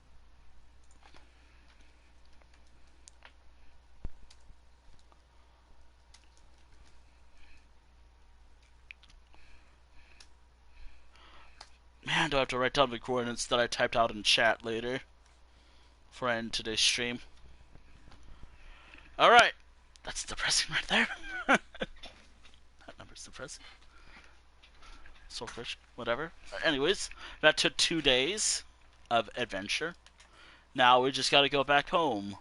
[SPEAKER 1] Man, do I have to write down the coordinates that I typed out in chat later before I end today's stream. Alright. That's depressing right there. That number's depressing. Swordfish, whatever. Anyways, that took 2 days of adventure. Now we just gotta go back home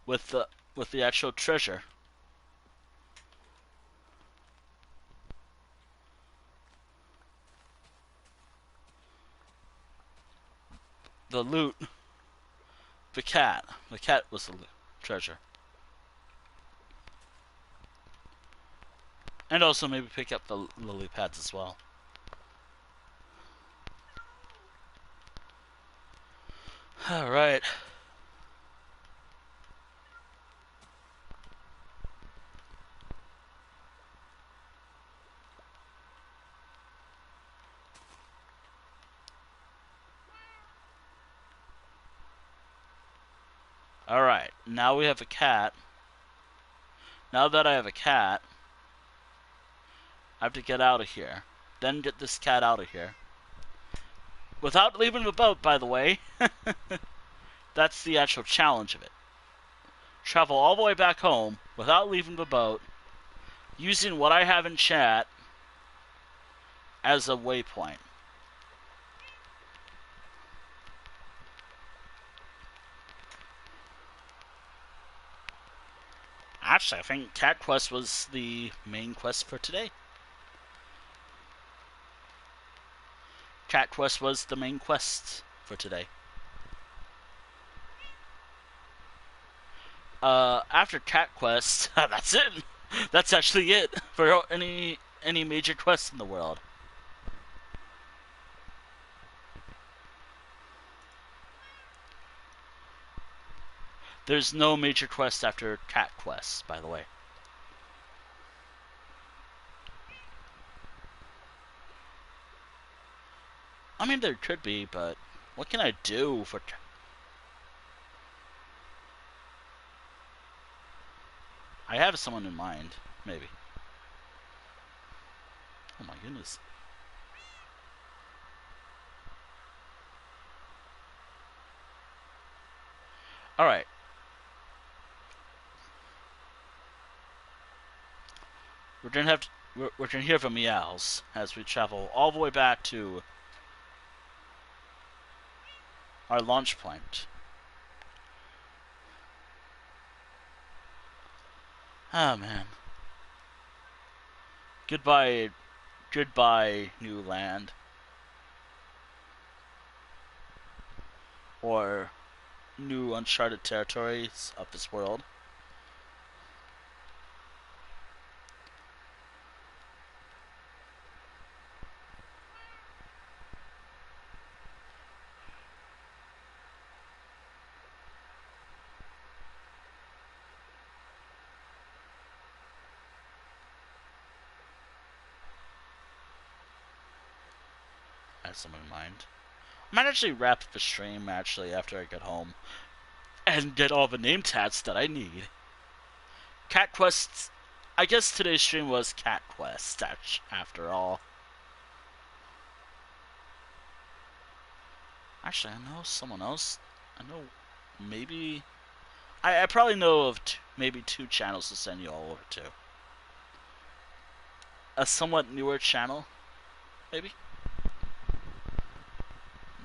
[SPEAKER 1] with the actual treasure. The loot. The cat. The cat was the treasure. And also maybe pick up the lily pads as well. Alright. Alright, now we have a cat. Now that I have a cat, I have to get out of here. Then get this cat out of here. Without leaving the boat, by the way. That's the actual challenge of it. Travel all the way back home without leaving the boat, using what I have in chat as a waypoint. Actually, I think Cat Quest was the main quest for today. Cat Quest was the main quest for today. After Cat Quest, that's it. That's actually it for any major quest in the world. There's no major quest after Cat Quest, by the way. I mean, there could be, but what can I do for... I have someone in mind, maybe. Oh my goodness. Alright. We're gonna hear from meows as we travel all the way back to our launch point. Ah, man. Goodbye, new land. Or new uncharted territories of this world. I have someone in mind. I might actually wrap up the stream actually after I get home and get all the name tags that I need. Cat Quest. I guess today's stream was Cat Quest after all. Actually, I know someone else. I know maybe... I probably know of maybe 2 channels to send you all over to. a somewhat newer channel, maybe?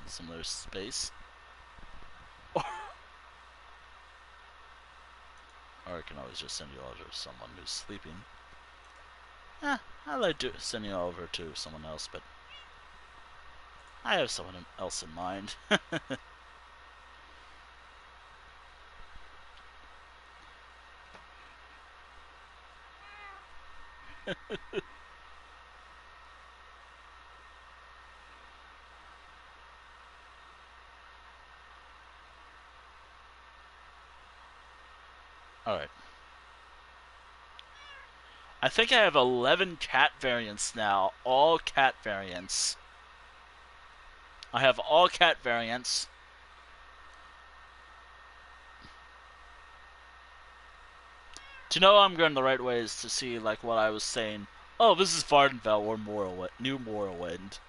[SPEAKER 1] Similar space. Or I can always just send you over to someone who's sleeping. I like to send you over to someone else, but I have someone else in mind. Alright. I think I have 11 cat variants now. All cat variants. I have all cat variants. To know I'm going the right way is to see, like, what I was saying. Oh, this is Vardenfell or Morrowind, New Morrowind.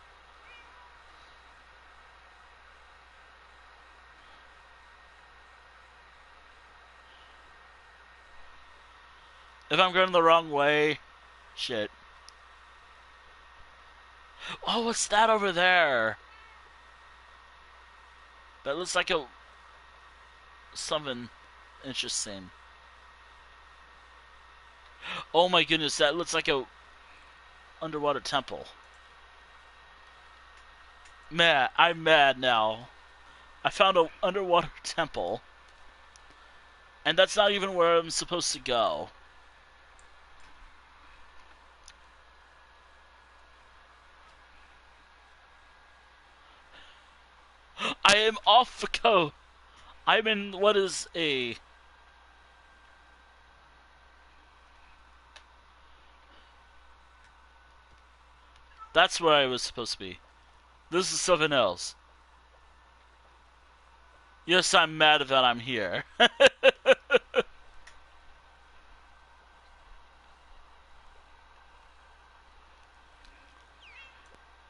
[SPEAKER 1] If I'm going the wrong way, shit. Oh, what's that over there? That looks like a something interesting. Oh my goodness, that looks like a underwater temple. Man, I'm mad now. I found an underwater temple, and that's not even where I'm supposed to go. I am off the coast. I'm in what is a... That's where I was supposed to be. This is something else. Yes, I'm mad that I'm here.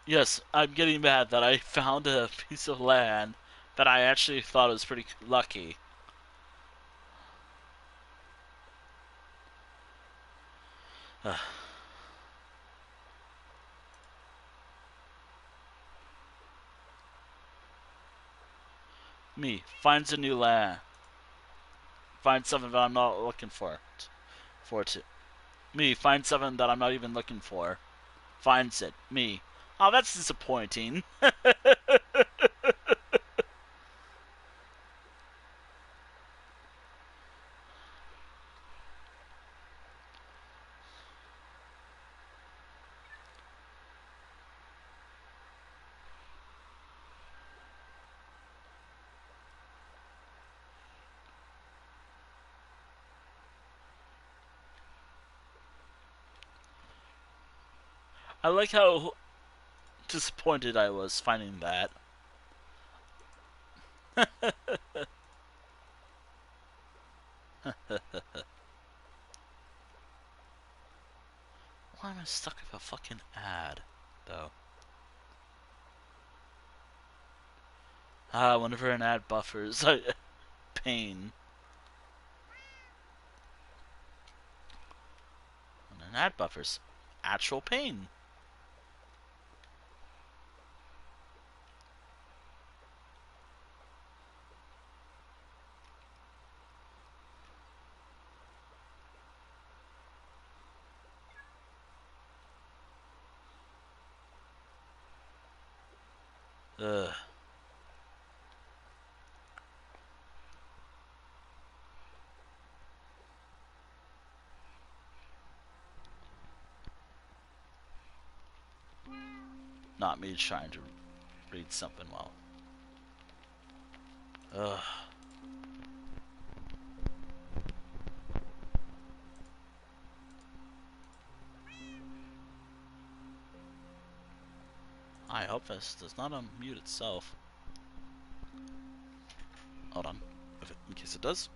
[SPEAKER 1] Yes, I'm getting mad that I found a piece of land that I actually thought was pretty lucky. Me finds a new land. Find something that I'm not looking for. Me finds something that I'm not even looking for. Finds it. Me. Oh, that's disappointing. I like how disappointed I was finding that. Why am I stuck with a fucking ad, though? Whenever an ad buffers, pain. When an ad buffers, actual pain. Ugh. Not me trying to read something well. Ugh. I hope this does not unmute itself. Hold on, in case it does.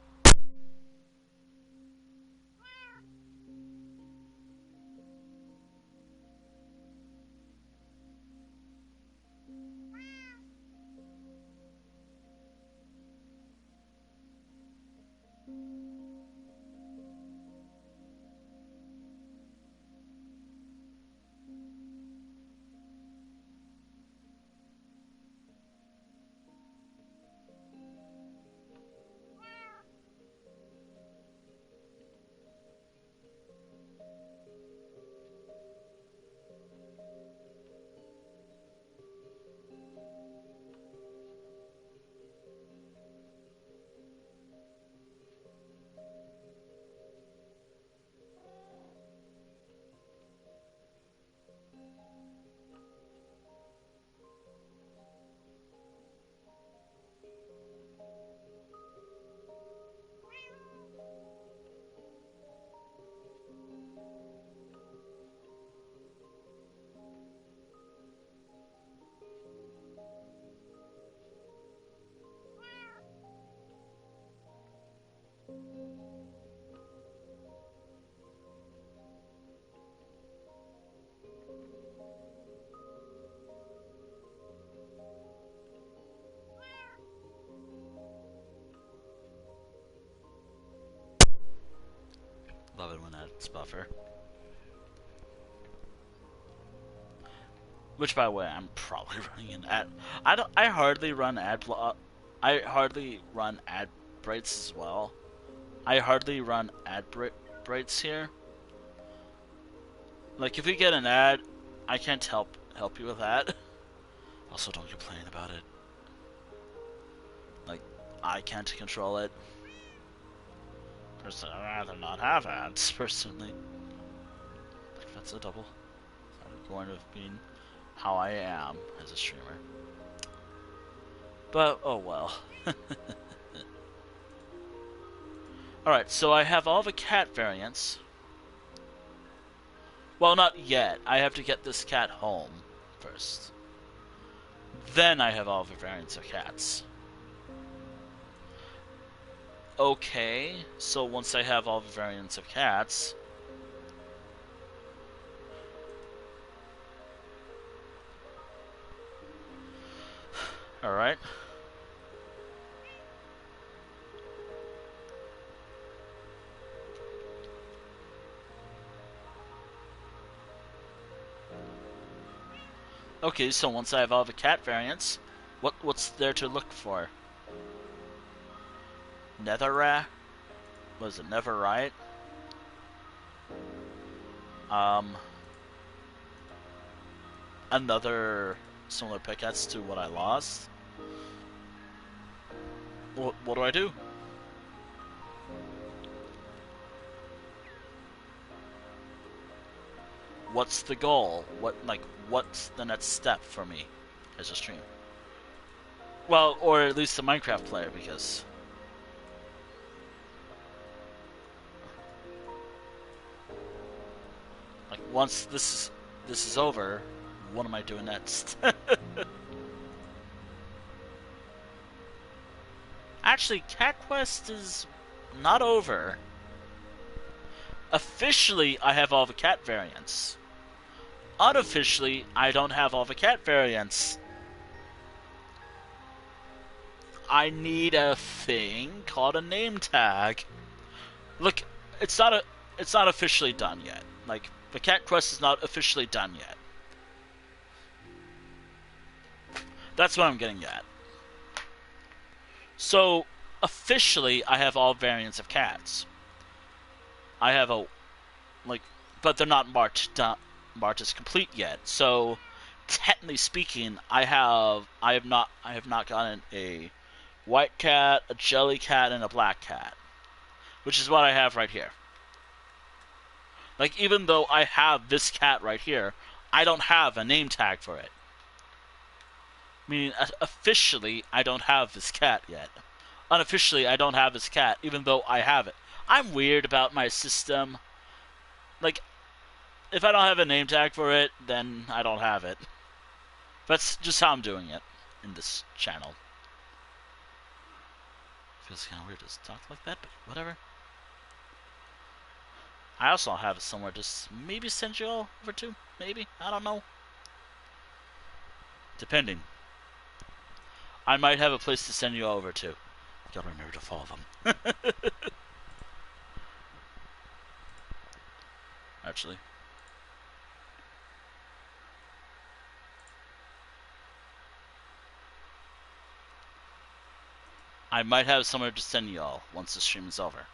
[SPEAKER 1] Let's buffer. Which, by the way, I'm probably running an ad. I hardly run I hardly run ad breaks as well. I hardly run breaks here. Like, if we get an ad, I can't help you with that. Also, don't complain about it. Like, I can't control it. Personally, I'd rather not have ads, personally. Like, that's a double. I'm going to have been how I am as a streamer. But, oh well. Alright, so I have all the cat variants. Well, not yet. I have to get this cat home first. Then I have all the variants of cats. Okay, so once I have all the variants of cats... Alright. Okay, so once I have all the cat variants, what's there to look for? Netherrat? Was it Neverite? Another similar pickaxe to what I lost. What do I do? What's the goal? What's the next step for me as a streamer? Well, or at least a Minecraft player, because like once this is over, what am I doing next? Actually, Cat Quest is not over. Officially, I have all the cat variants. Unofficially, I don't have all the cat variants. I need a thing called a name tag. Look, it's not officially done yet. Like, the cat quest is not officially done yet. That's what I'm getting at. So, officially, I have all variants of cats. I have but they're not marked as complete yet. So, technically speaking, I have not gotten a white cat, a jelly cat, and a black cat, which is what I have right here. Like, even though I have this cat right here, I don't have a name tag for it. Meaning, officially, I don't have this cat yet. Unofficially, I don't have this cat, even though I have it. I'm weird about my system. Like, if I don't have a name tag for it, then I don't have it. That's just how I'm doing it in this channel. Feels kind of weird to talk like that, but whatever. I also have it somewhere to maybe send you all over to. Maybe. I don't know. Depending. I might have a place to send you all over to. You gotta remember to follow them. Actually. I might have somewhere to send you all once the stream is over.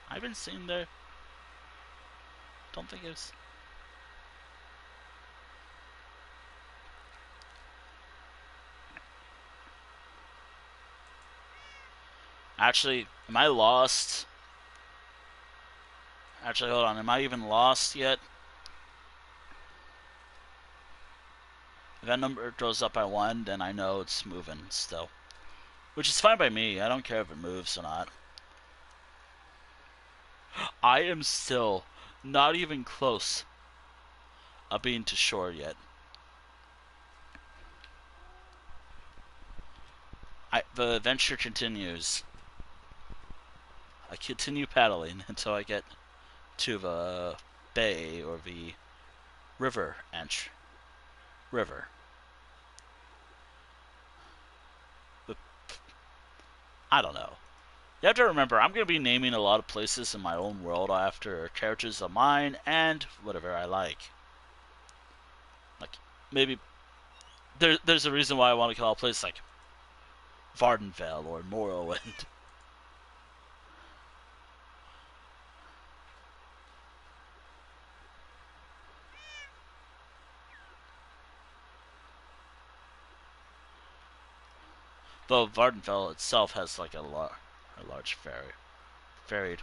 [SPEAKER 1] I've been seeing there. Don't think it was. Actually, am I lost? Actually, hold on. Am I even lost yet? If that number goes up by 1, then I know it's moving still. Which is fine by me. I don't care if it moves or not. I am still not even close of being to shore yet. The adventure continues. I continue paddling until I get to the bay or the river river. I don't know. You have to remember, I'm going to be naming a lot of places in my own world after characters of mine and whatever I like. Like, maybe there's a reason why I want to call a place like Vardenfell or Morrowind. Though Vardenfell itself has like a large varied.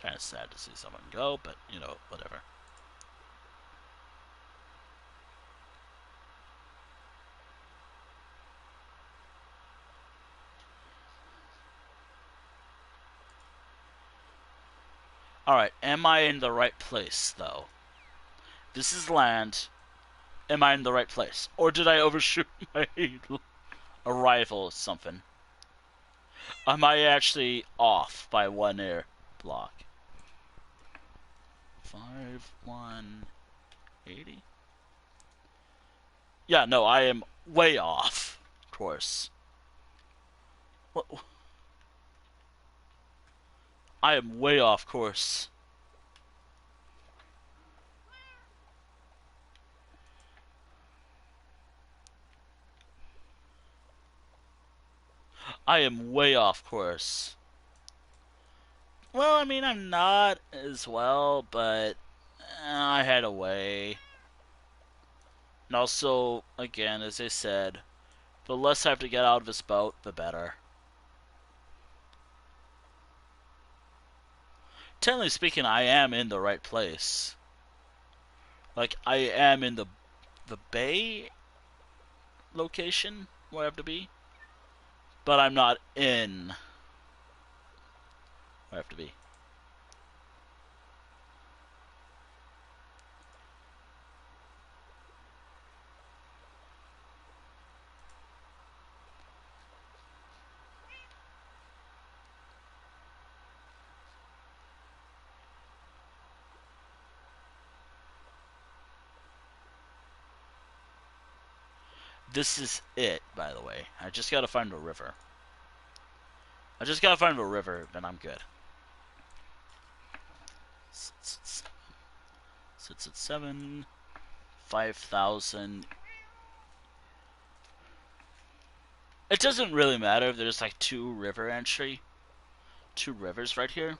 [SPEAKER 1] Kind of sad to see someone go, but you know, whatever. Alright, am I in the right place, though? This is land. Am I in the right place? Or did I overshoot my arrival or something? Am I actually off by 1 air block? 5180? Yeah, no, I am way off course. What? I am way off course. I am way off course. Well, I mean, I'm not as well, but I had a way. And also, again, as I said, the less I have to get out of this boat, the better. Technically speaking, I am in the right place. Like, I am in the bay location where I have to be. But I'm not in where I have to be. This is it, by the way. I just gotta find a river. I just gotta find a river, then I'm good. Sits at 7. 5,000. It doesn't really matter if there's like 2 rivers right here.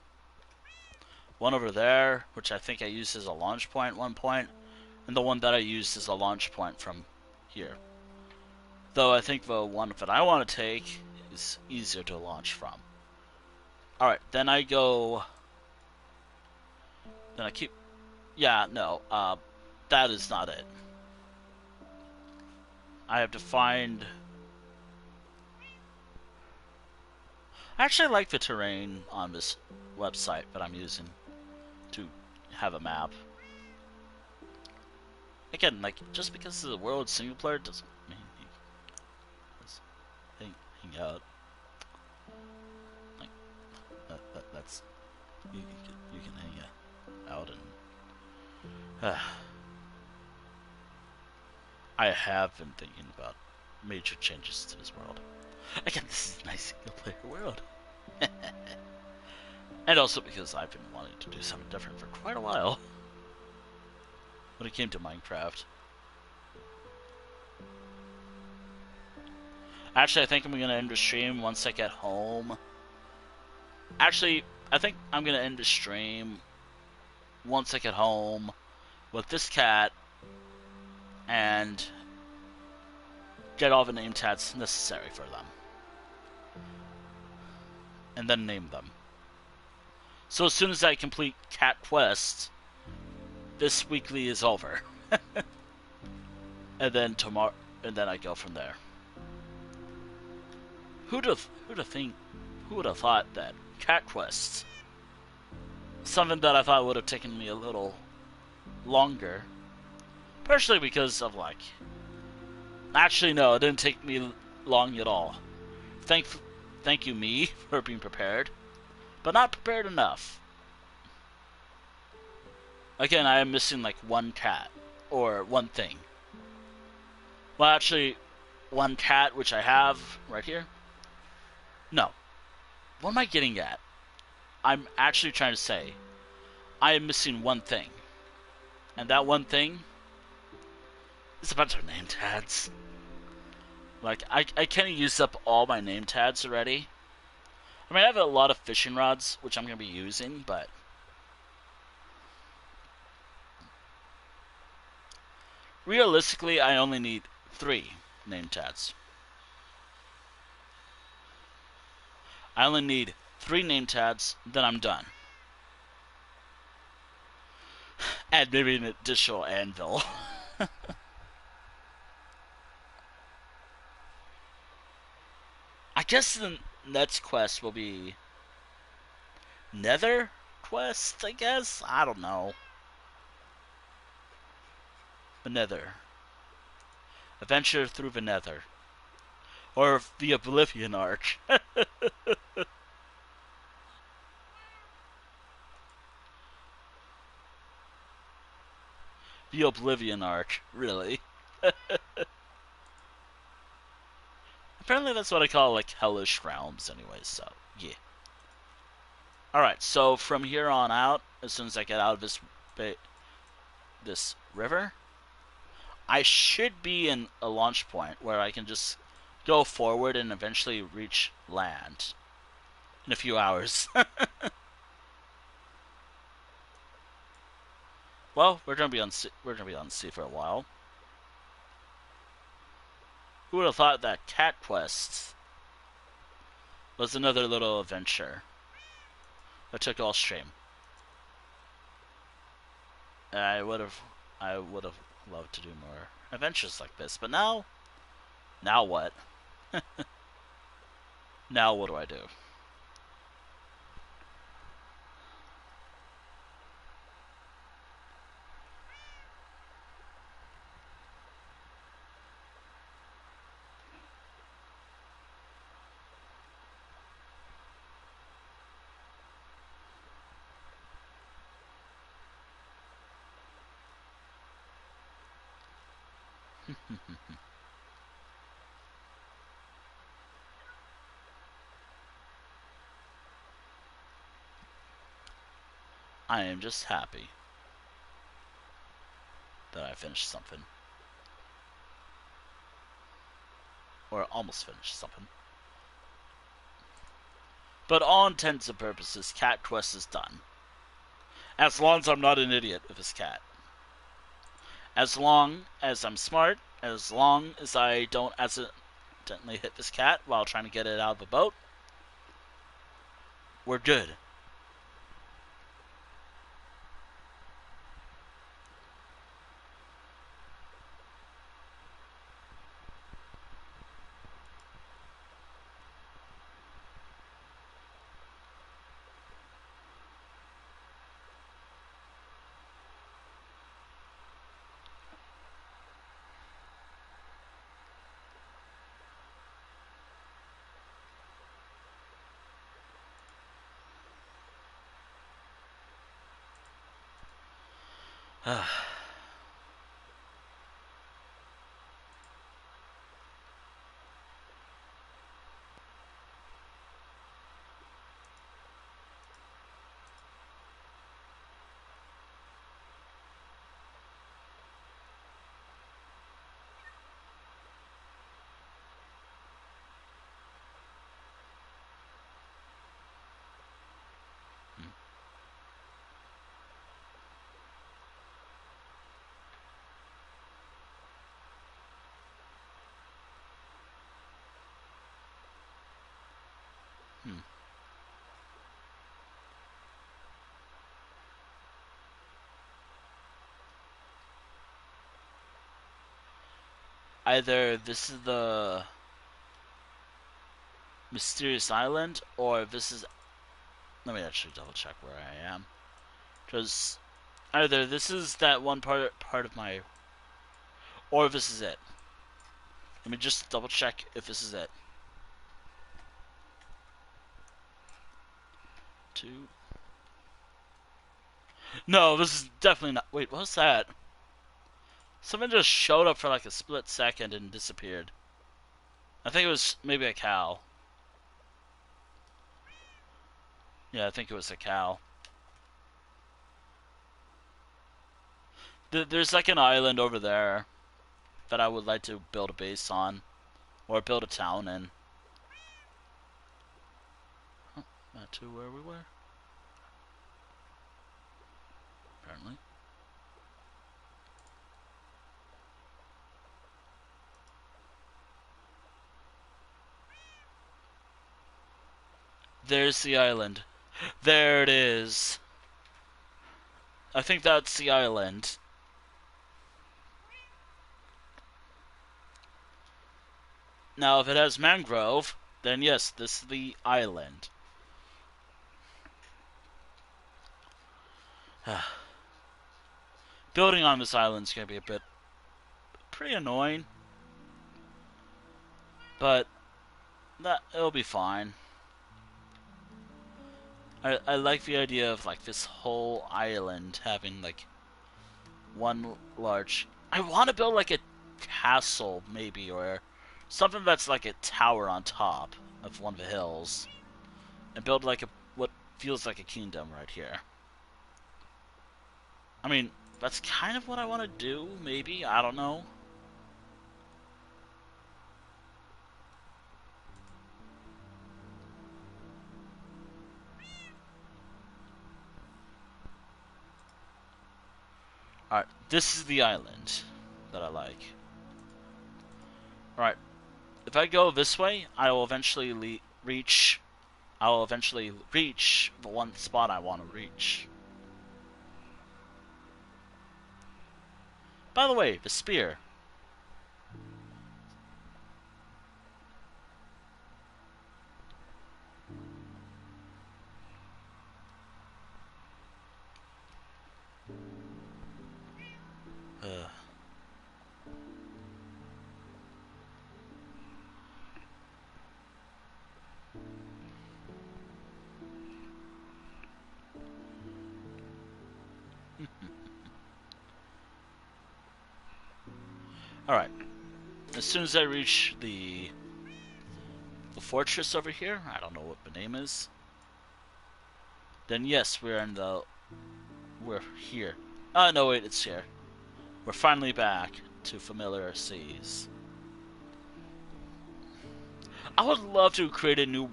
[SPEAKER 1] One over there, which I think I used as a launch point at one point, and the one that I used as a launch point from here. Though I think the one that I want to take is easier to launch from. Alright, then I go... Then I keep... Yeah, no, that is not it. I have to find... I actually like the terrain on this website that I'm using to have a map. Again, like, just because the world's single player doesn't mean you just hang out. Like, that's... You can hang out and... I have been thinking about major changes to this world. Again, this is a nice single-player world. And also because I've been wanting to do something different for quite a while. When it came to Minecraft. Actually, I think I'm going to end the stream once I get home. Actually, I think I'm going to end the stream once I get home with this cat and get all the name tags necessary for them. And then name them. So as soon as I complete cat quest, this weekly is over. And then tomorrow, and then I go from there. Who'd have thought that cat quests, something that I thought would have taken me a little longer, partially because of like, actually no, it didn't take me long at all. Thank you me for being prepared, but not prepared enough. Again, I am missing like one cat or one thing. Well, actually, one cat which I have right here. No, what am I getting at? I'm actually trying to say I am missing one thing, and that one thing is a bunch of name tags. Like I kind of used up all my name tags already. I mean, I have a lot of fishing rods which I'm gonna be using, but realistically, I only need 3 name tags. I only need 3 name tags, then I'm done. And maybe an additional anvil. I guess the next quest will be Nether quest, I guess? I don't know. The Nether. Adventure through the Nether. Or the Oblivion Arch. The Oblivion Arch, really. Apparently that's what I call, like, hellish realms anyway, so, yeah. Alright, so from here on out, as soon as I get out of this river, I should be in a launch point where I can just go forward and eventually reach land in a few hours. Well, we're gonna be on sea for a while. Who would have thought that cat quest was another little adventure that took all stream? I would have loved to do more adventures like this, but now what? Now what do I do? I am just happy that I finished something. Or almost finished something. But all intents and purposes, cat quest is done. As long as I'm not an idiot with this cat. As long as I'm smart, as long as I don't accidentally hit this cat while trying to get it out of the boat, we're good. Hmm. Either this is the mysterious island, or this is... Let me actually double check where I am. Because either this is that one part of my... Or this is it. Let me just double check if this is it. 2. No, this is definitely not. Wait, what's that? Someone just showed up for like a split second and disappeared. I think it was maybe a cow. Yeah, I think it was a cow. There's like an island over there that I would like to build a base on, or build a town in. Oh, not to where we were, apparently. There's the island. There it is. I think that's the island. Now, if it has mangrove, then yes, this is the island. Building on this island is going to be a bit pretty annoying, but it'll be fine. I like the idea of like this whole island having like one large. I want to build like a castle maybe, or something that's like a tower on top of one of the hills, and build like a what feels like a kingdom right here. I mean, that's kind of what I want to do. Maybe, I don't know. Alright, this is the island that I like. Alright, if I go this way, I will eventually reach. I will eventually reach the one spot I want to reach. By the way, the spear. Ugh. Alright, as soon as I reach the fortress over here, I don't know what the name is, then yes, we're here. Oh, no, wait, it's here. We're finally back to familiar seas. I would love to create a new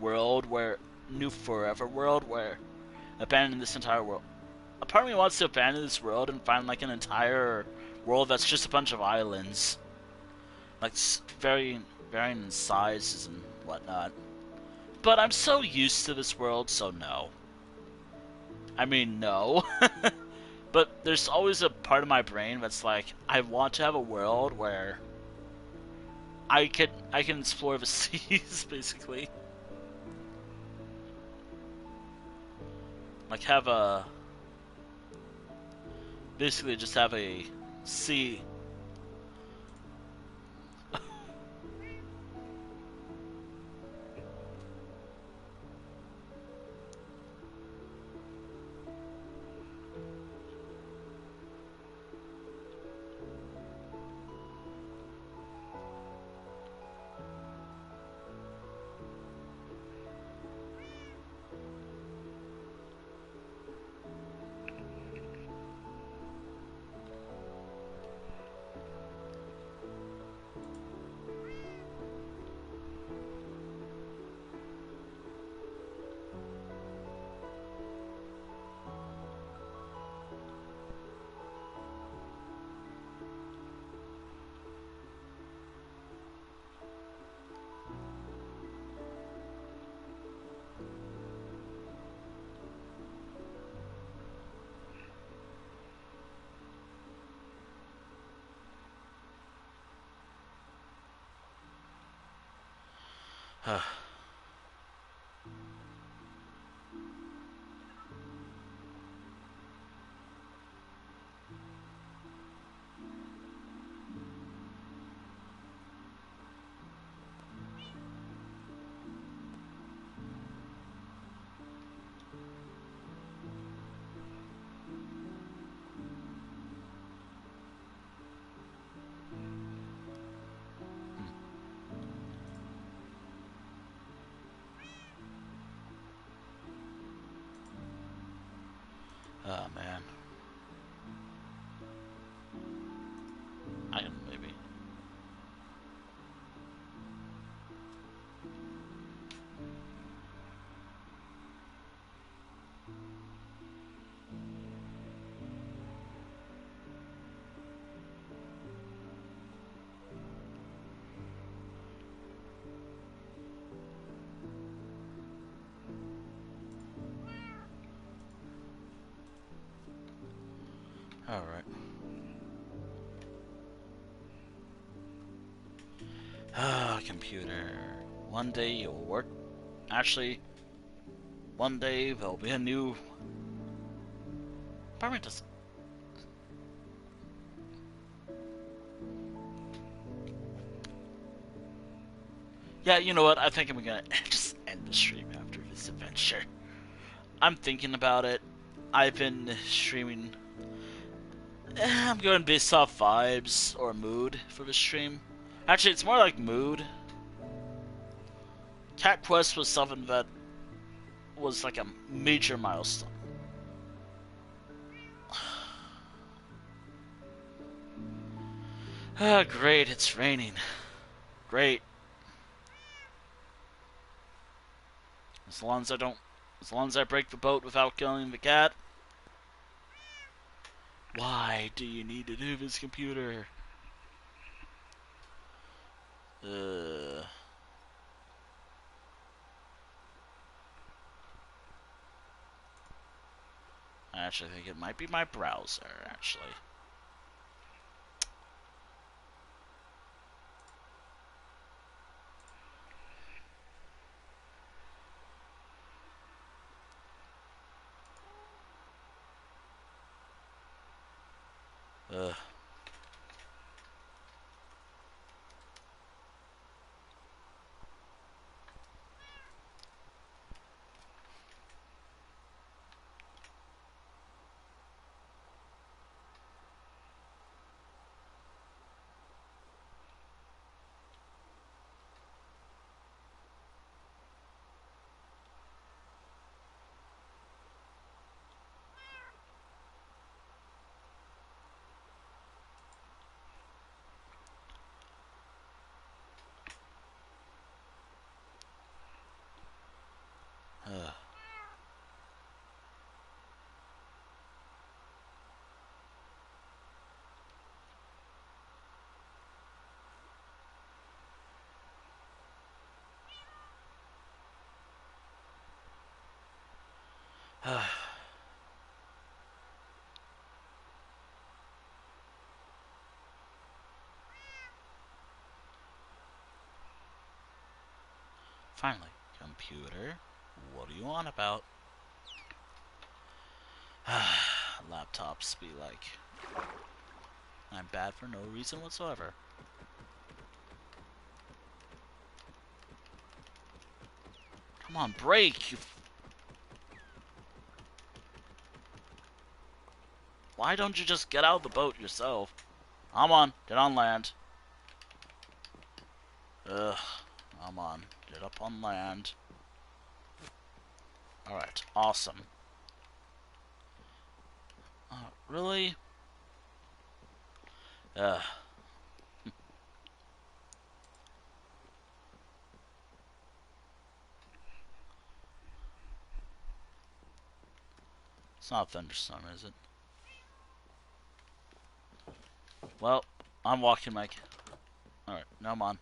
[SPEAKER 1] forever world where abandon this entire world. A part of me wants to abandon this world and find like an entire world that's just a bunch of islands, like varying in sizes and whatnot. But I'm so used to this world, so no. I mean, no. But there's always a part of my brain that's like, I want to have a world where I can explore the seas, basically. Like basically just have a sea. Oh man. I can maybe. Alright. Ah, computer. One day you'll work. Actually, one day there'll be a new. Probably just. Yeah, you know what? I think I'm gonna just end the stream after this adventure. I'm thinking about it. I've been streaming. I'm going based off vibes or mood for the stream. Actually, it's more like mood. Cat Quest was something that was like a major milestone. Ah, great, it's raining. Great. As long as I don't, as long as I break the boat without killing the cat. Why do you need to do this, computer? I actually think it might be my browser, actually. Ugh. Ugh. Finally, computer, what do you want about? Laptops be like, I'm bad for no reason whatsoever. Come on, break! Why don't you just get out of the boat yourself? Come on, get on land. Ugh, come on, get up on land. Alright, awesome. Really? Ugh. It's not a thunderstorm, is it? Well, I'm walking, Mike. Alright, now I'm on.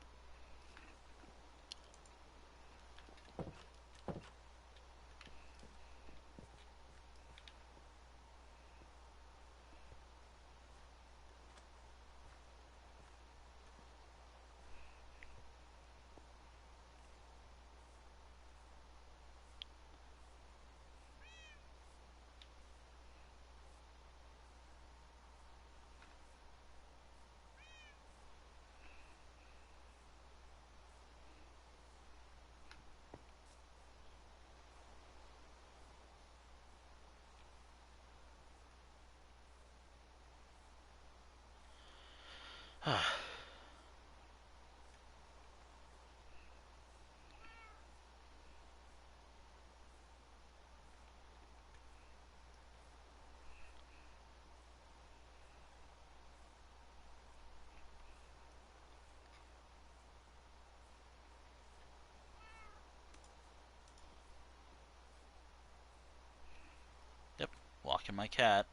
[SPEAKER 1] Walking my cat.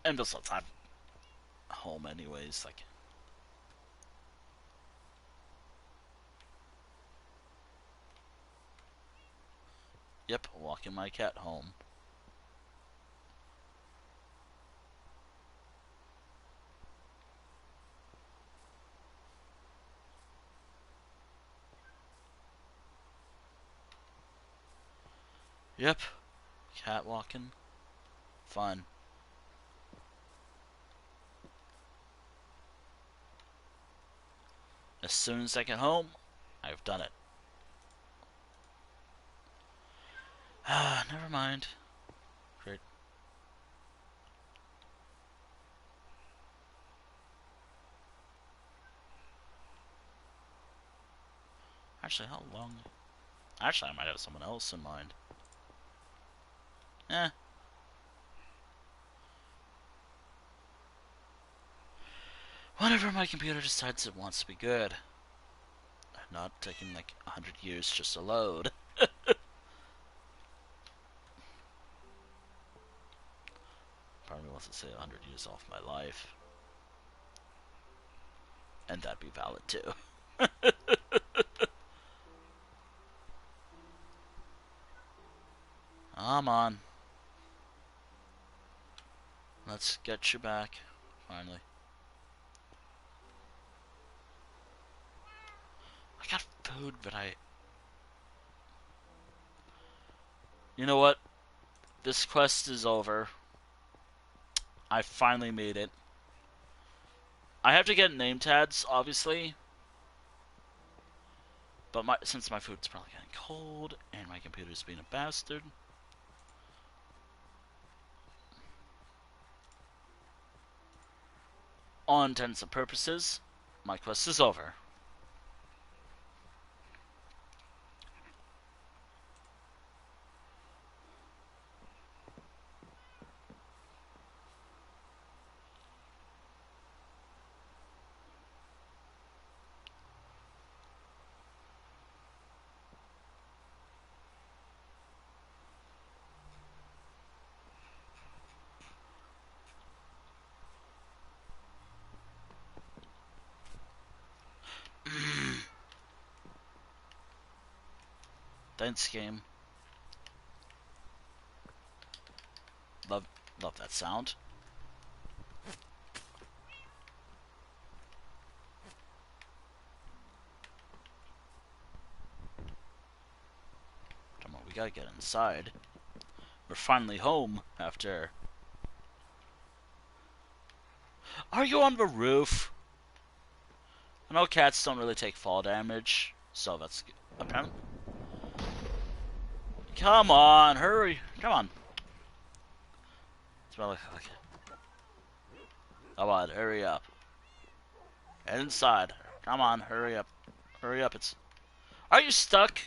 [SPEAKER 1] And besides, I'm home anyways. Like, yep, walking my cat home. Yep, cat walking. Fun. As soon as I get home, I've done it. Ah, never mind. Great. Actually, how long? Actually, I might have someone else in mind. Eh. Whenever my computer decides it wants to be good. Not taking like 100 years just to load. Part of me wants to say 100 years off my life. And that'd be valid too. Come on. Let's get you back. Finally. I got food, but You know what? This quest is over. I finally made it. I have to get name tags, obviously. But since my food's probably getting cold, and my computer's being a bastard. All intents and purposes, my quest is over. Thanks, game. Love that sound. Come on, we gotta get inside. We're finally home after. Are you on the roof? I know cats don't really take fall damage, so that's good. Apparently. Come on, hurry! Come on. It's probably like. Come on, hurry up. Get inside. Come on, hurry up. Hurry up, it's... Are you stuck?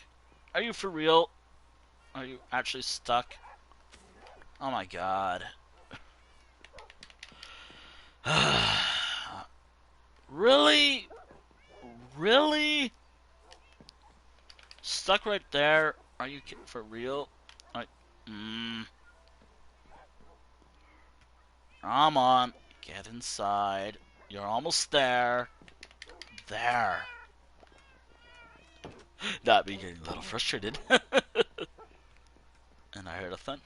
[SPEAKER 1] Are you for real? Are you actually stuck? Oh my god. Really? Really? Stuck right there? Are you for real? Come on. Get inside. You're almost there. There. Not me getting a little frustrated. And I heard a thud.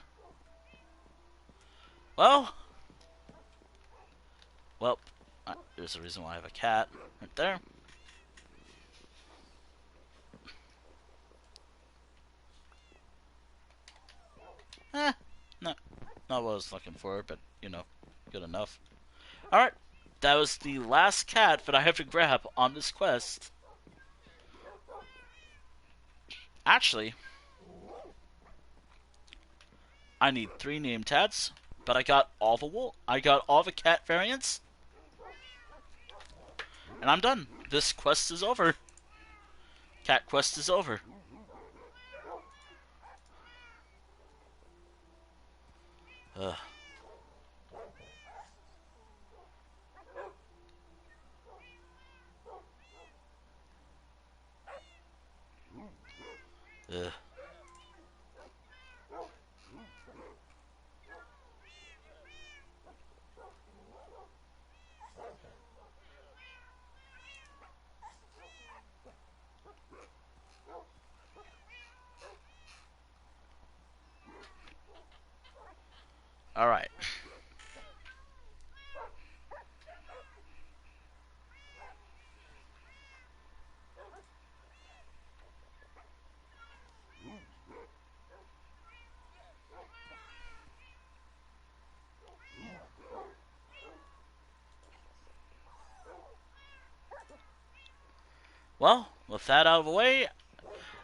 [SPEAKER 1] Well, there's a reason why I have a cat right there. Not what I was looking for, but you know, good enough. Alright, that was the last cat that I have to grab on this quest. Actually, I need 3 name tags, but I got all the cat variants. And I'm done. This quest is over. Cat quest is over. Ugh. Ugh. Alright. Well, with that out of the way,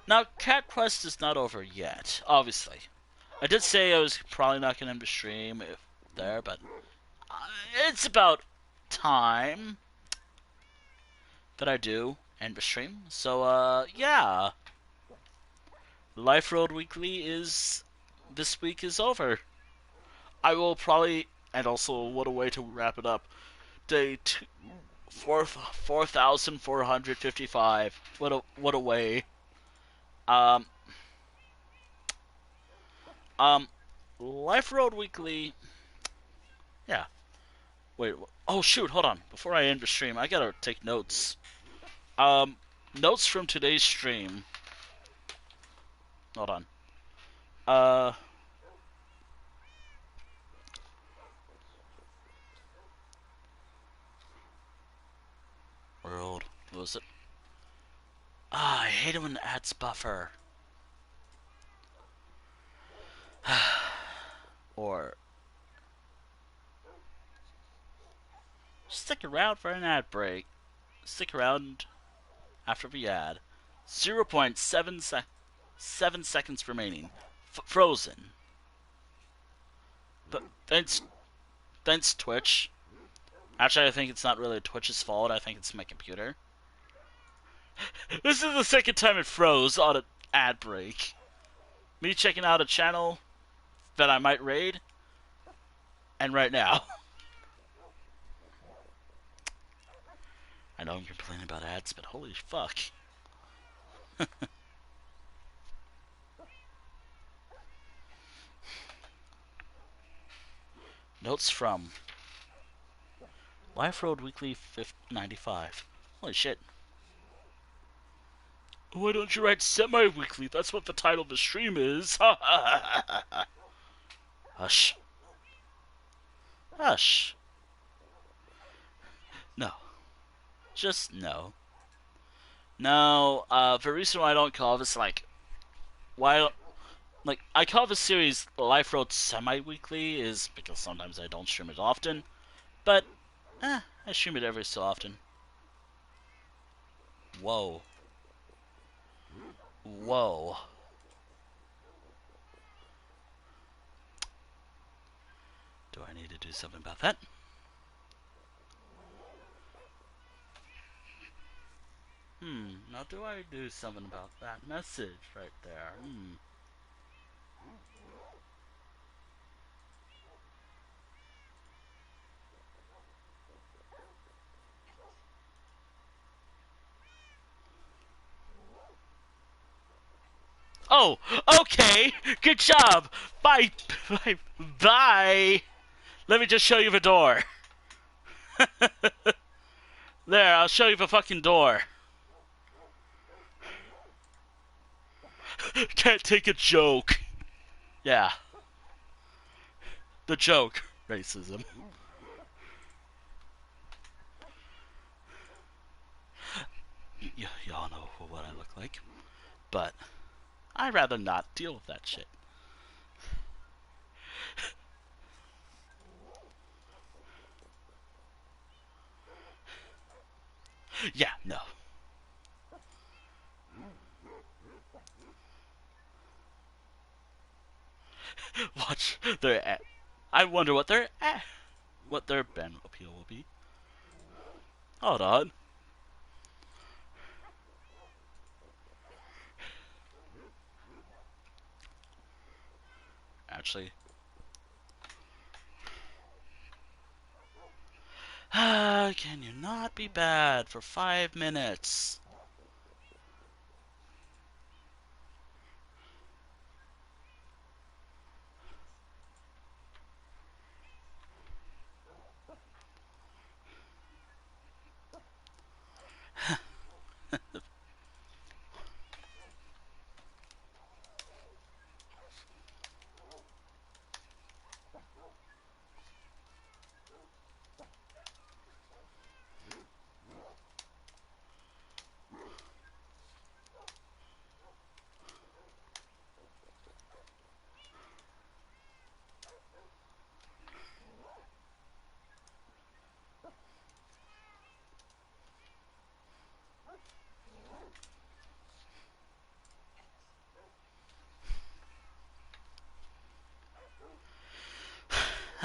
[SPEAKER 1] now Cat Quest is not over yet, obviously. I did say I was probably not going to end the stream if there, but it's about time that I do end the stream. So, yeah. Life Road Weekly is... this week is over. I will probably... and also, what a way to wrap it up. Day 4,455. What a way. Um... Um... Life Road Weekly... yeah. Wait, oh shoot, hold on. Before I end the stream, I gotta take notes. Notes from today's stream. Hold on. Uh... World. What was it? Ah, I hate it when the ads buffer. Or... stick around for an ad break. Stick around after the ad. 0.7 seconds remaining. Frozen. But thanks Twitch. Actually, I think it's not really Twitch's fault. I think it's my computer. This is the second time it froze on an ad break. Me checking out a channel that I might raid, and right now. I know I'm complaining about ads, but holy fuck. Notes from Life Road Weekly 95. Holy shit. Why don't you write semi-weekly? That's what the title of the stream is. Hush. Hush. No. Just no. No, the reason why I don't call this, like, I call this series Life Road Semi-Weekly is because sometimes I don't stream it often, but, I stream it every so often. Whoa. Whoa. Do I need to do something about that? Now do I do something about that message right there? Oh, okay. Good job. Bye. Bye. Bye. Let me just show you the door. There, I'll show you the fucking door. Can't take a joke. Yeah. The joke. Racism. Y'all know what I look like. But I'd rather not deal with that shit. Yeah, no. Watch their ad. I wonder what their band appeal will be. Hold on. Actually. Can you not be bad for 5 minutes?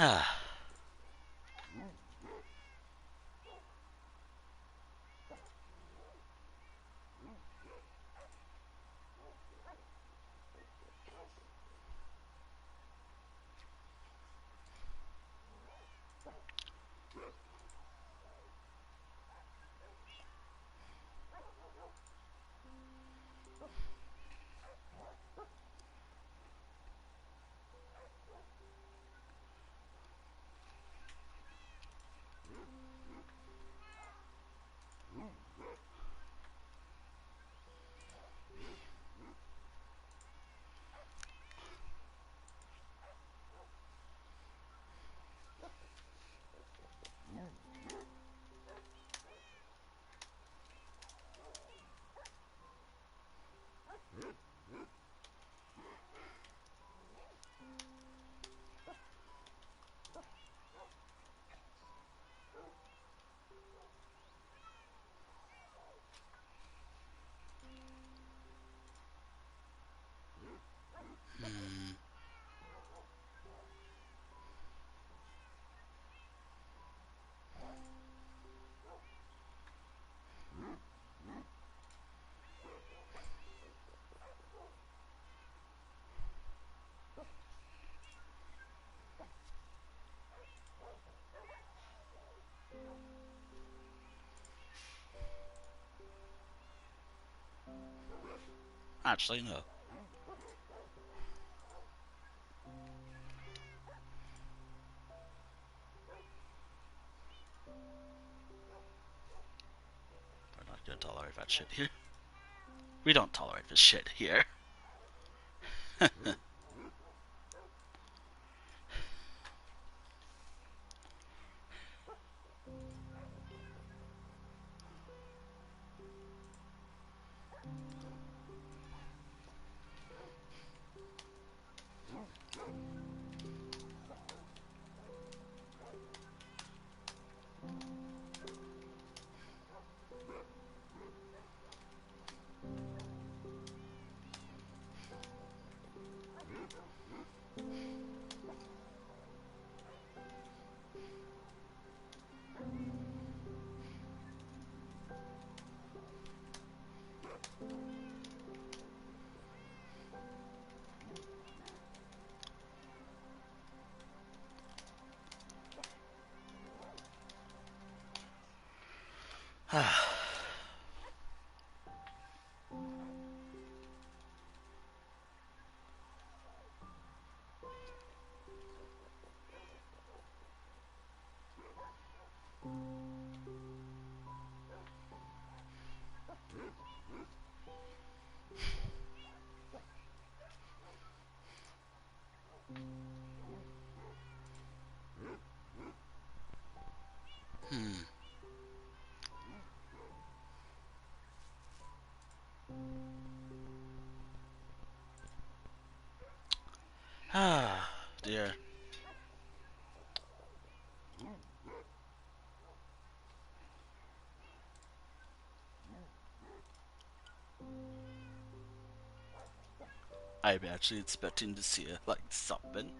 [SPEAKER 1] Ah. Hmm. Actually, no. We're not gonna tolerate that shit here. We don't tolerate this shit here. Hmm. Ah, dear. I'm actually expecting to see like something.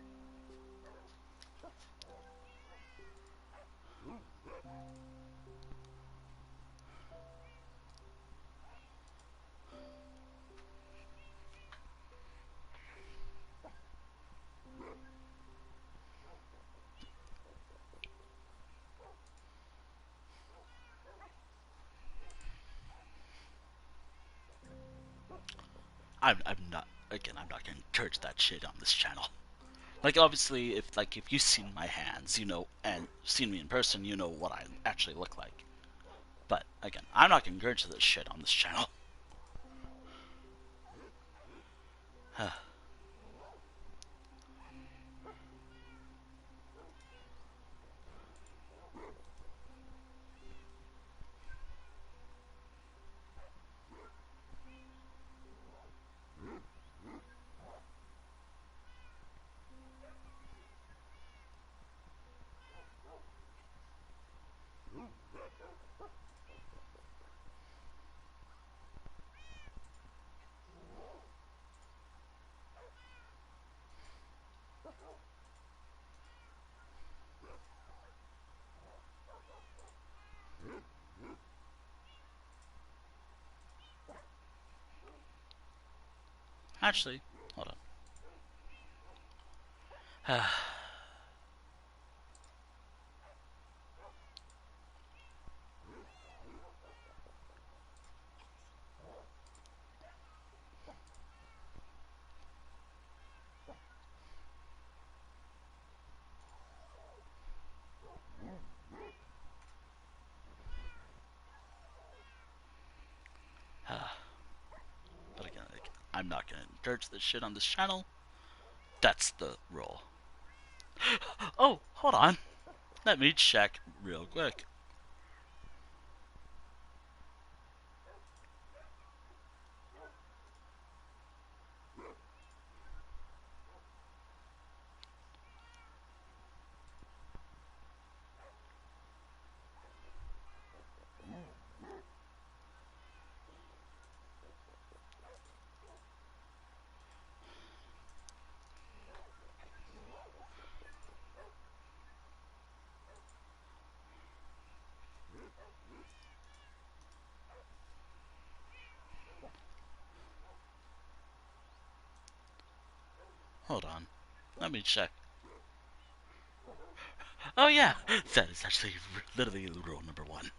[SPEAKER 1] I'm not. Again, I'm not gonna encourage that shit on this channel. Like, obviously, if you've seen my hands, you know, and seen me in person, you know what I actually look like. But again, I'm not gonna encourage this shit on this channel. Actually, hold on. But again, like, I'm not gonna encourage this shit on this channel. That's the rule. Oh, hold on. Let me check real quick. Hold on. Let me check. Oh yeah, that is actually literally rule number one.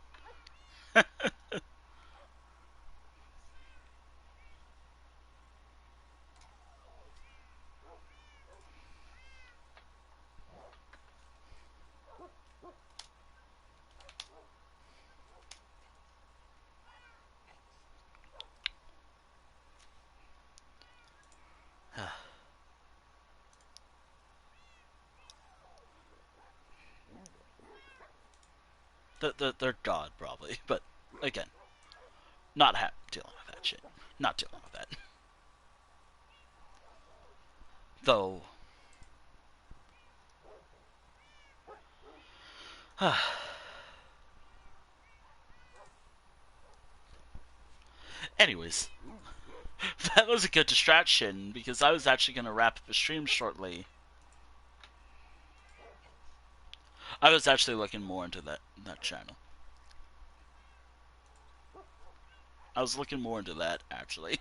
[SPEAKER 1] They're God, probably. But, again, not dealing with that shit. Not dealing with that. Though... Anyways, that was a good distraction, because I was actually going to wrap up the stream shortly. I was actually looking more into that channel. I was looking more into that, actually.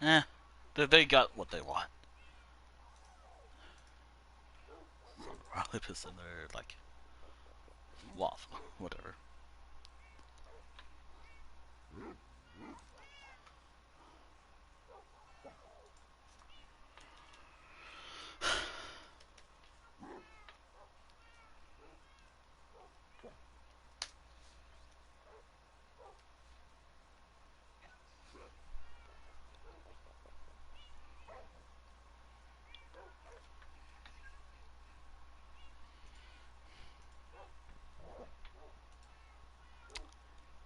[SPEAKER 1] Eh, they got what they want. Probably pissed in their, like, Wolf, whatever.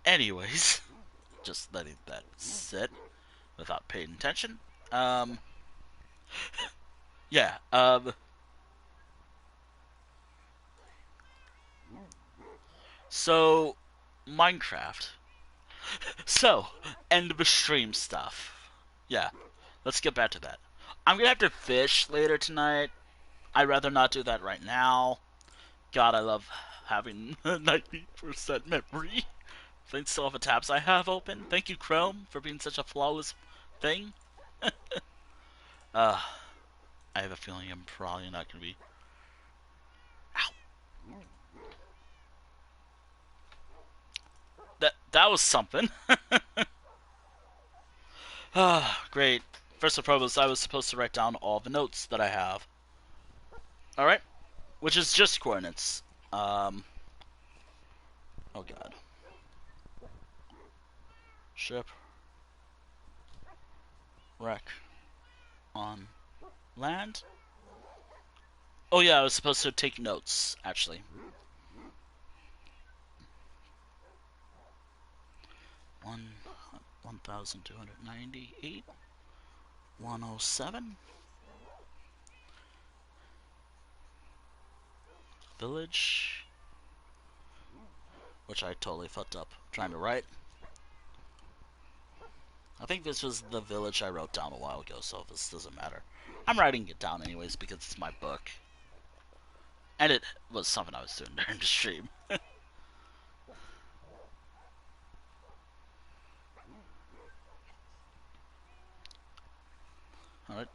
[SPEAKER 1] Anyways, just letting that sit without paying attention. Yeah, So, Minecraft. So, end of the stream stuff. Yeah, let's get back to that. I'm gonna have to fish later tonight. I'd rather not do that right now. God, I love having 90% memory. Thanks to all the tabs I have open. Thank you, Chrome, for being such a flawless thing. Uh, I have a feeling I'm probably not gonna be. Ow. That was something. Great. First and foremost, I was supposed to write down all the notes that I have. All right, which is just coordinates. Um. Oh God. Ship wreck on land. Oh yeah, I was supposed to take notes actually. 1,298. 107. Village. Which I totally fucked up trying to write. I think this was the village I wrote down a while ago, so this doesn't matter. I'm writing it down anyways because it's my book. And it was something I was doing during the stream. Alright.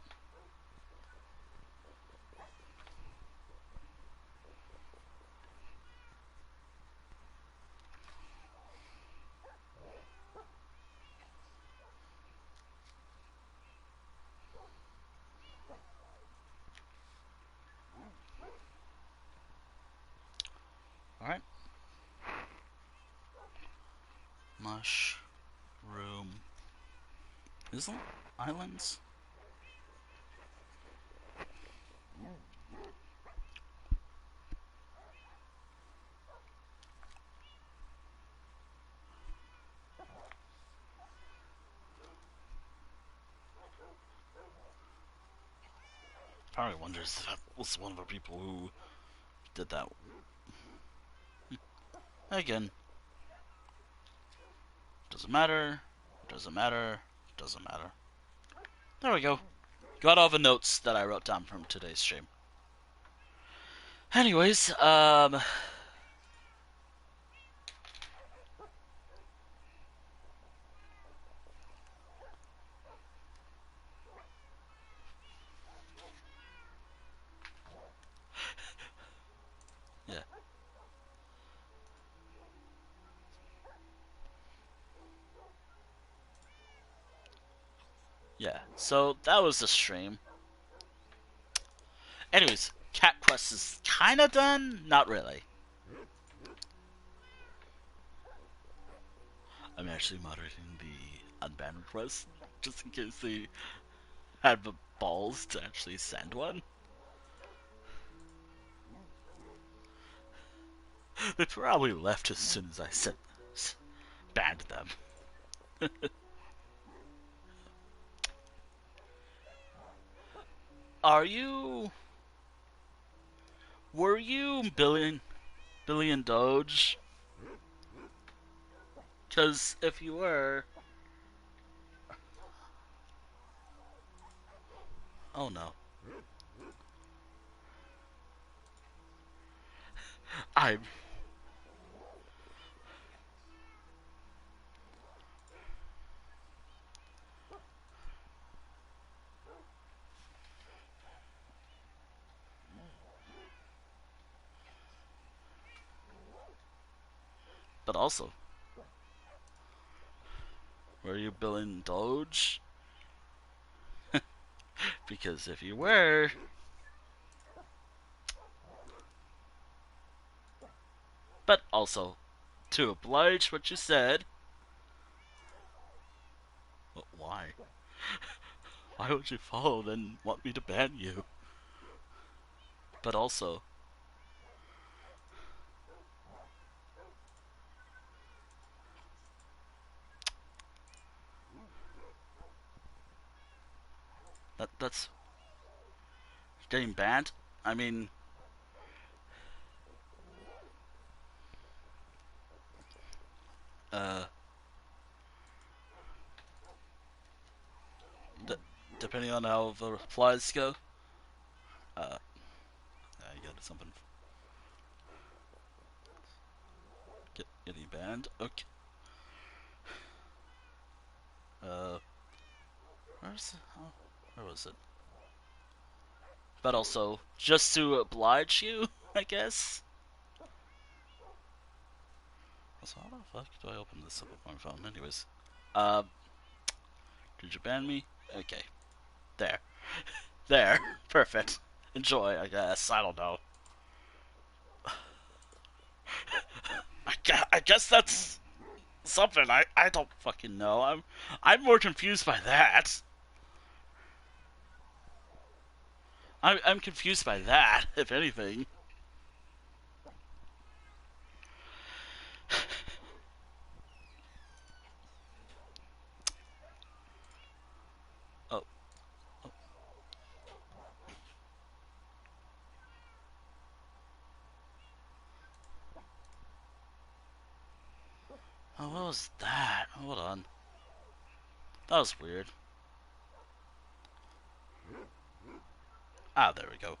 [SPEAKER 1] Alright. Mushroom. Isn't islands? Probably wonders if that was one of the people who did that. Again, doesn't matter. Doesn't matter. Doesn't matter. There we go. Got all the notes that I wrote down from today's stream. Anyways, yeah. Yeah, so that was the stream. Anyways, Cat Quest is kinda done? Not really. I'm actually moderating the unbanned request, just in case they had the balls to actually send one. They probably left as soon as I banned them. Are you... Were you billion Doge? Because if you were... Oh no. I... But also, were you billion Doge? Because if you were... But also, to oblige what you said... But why? Why would you follow then want me to ban you? But also, that's getting banned. I mean, depending on how the replies go. Uh, I got something. Getting banned. Okay. Where's oh, where was it? But also, just to oblige you, I guess. So how the fuck do I open this up with my phone? Anyways, uh, did you ban me? Okay, there, there, perfect. Enjoy, I guess. I don't know. I guess that's something. I don't fucking know. I'm more confused by that. I'm confused by that, if anything. Oh, oh, oh, what was that? Hold on. That was weird. Ah, there we go.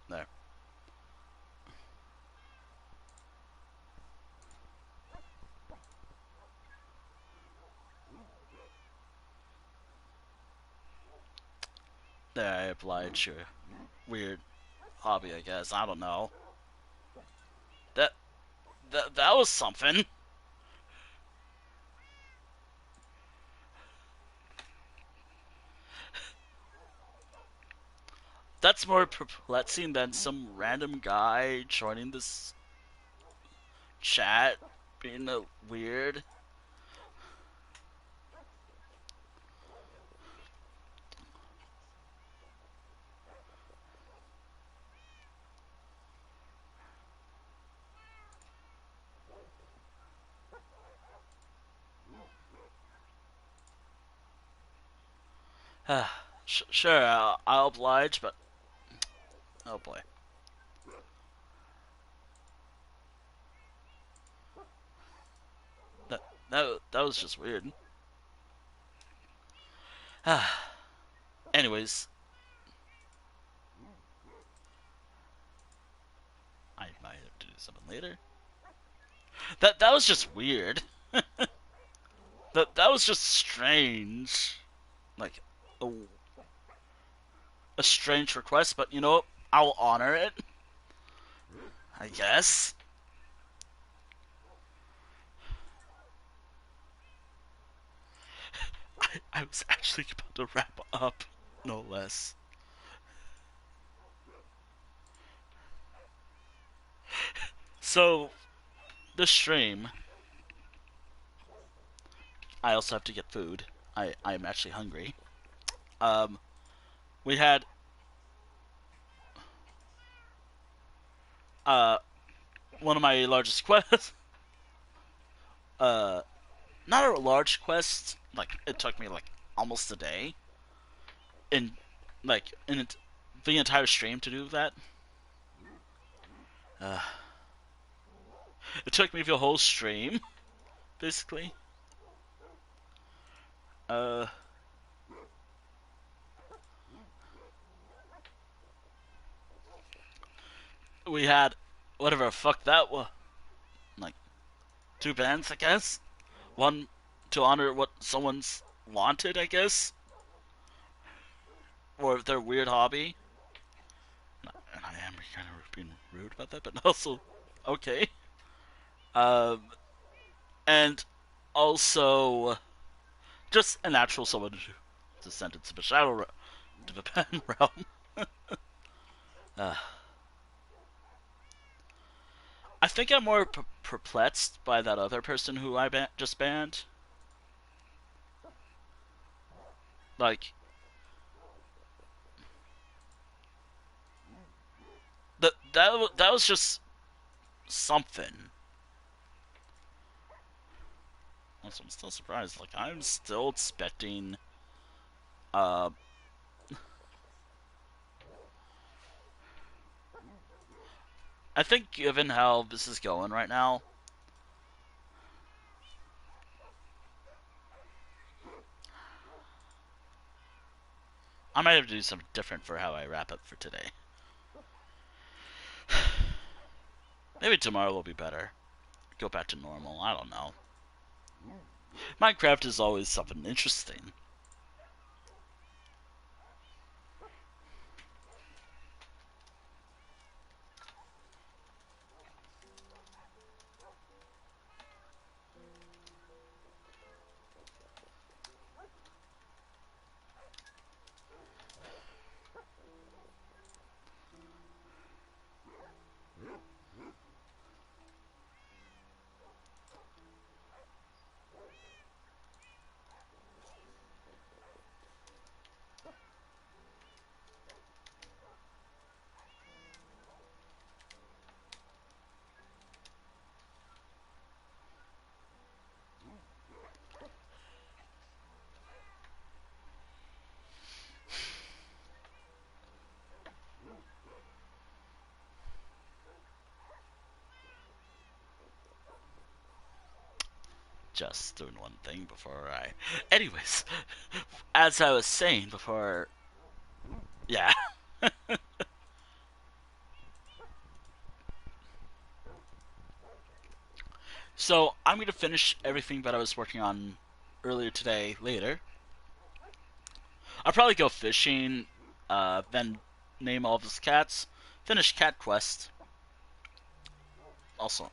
[SPEAKER 1] There. There, I oblige your weird hobby, I guess. I don't know. That that was something. That's more perplexing than some random guy joining this chat being a weird. Sure, I'll oblige, but oh boy. That that was just weird. Anyways, I might have to do something later. That was just weird. That was just strange. Like a, a strange request, but you know what? I'll honor it. I guess. I was actually about to wrap up, no less. So, the stream, I also have to get food. I'm actually hungry. Um, we had uh one of my largest quests. Uh, not a large quest. Like it took me like almost a day in the entire stream to do that. Uh, it took me the whole stream, basically. Uh, we had whatever the fuck that was, like two bands, I guess. One to honor what someone's wanted, I guess, or their weird hobby. And I am kind of being rude about that, but also okay. Um, and also just a natural someone to sentence the shadow to the pen realm. Uh, I think I'm more perplexed by that other person who I just banned. Like that was just something. Also, I'm still surprised. Like I'm still expecting. Uh, I think given how this is going right now, I might have to do something different for how I wrap up for today. Maybe tomorrow will be better. Go back to normal. I don't know. Minecraft is always something interesting. Just doing one thing before I. Anyways, as I was saying before. Yeah. So I'm going to finish everything that I was working on earlier today later. I'll probably go fishing, then name all of his cats, finish Cat Quest. Also,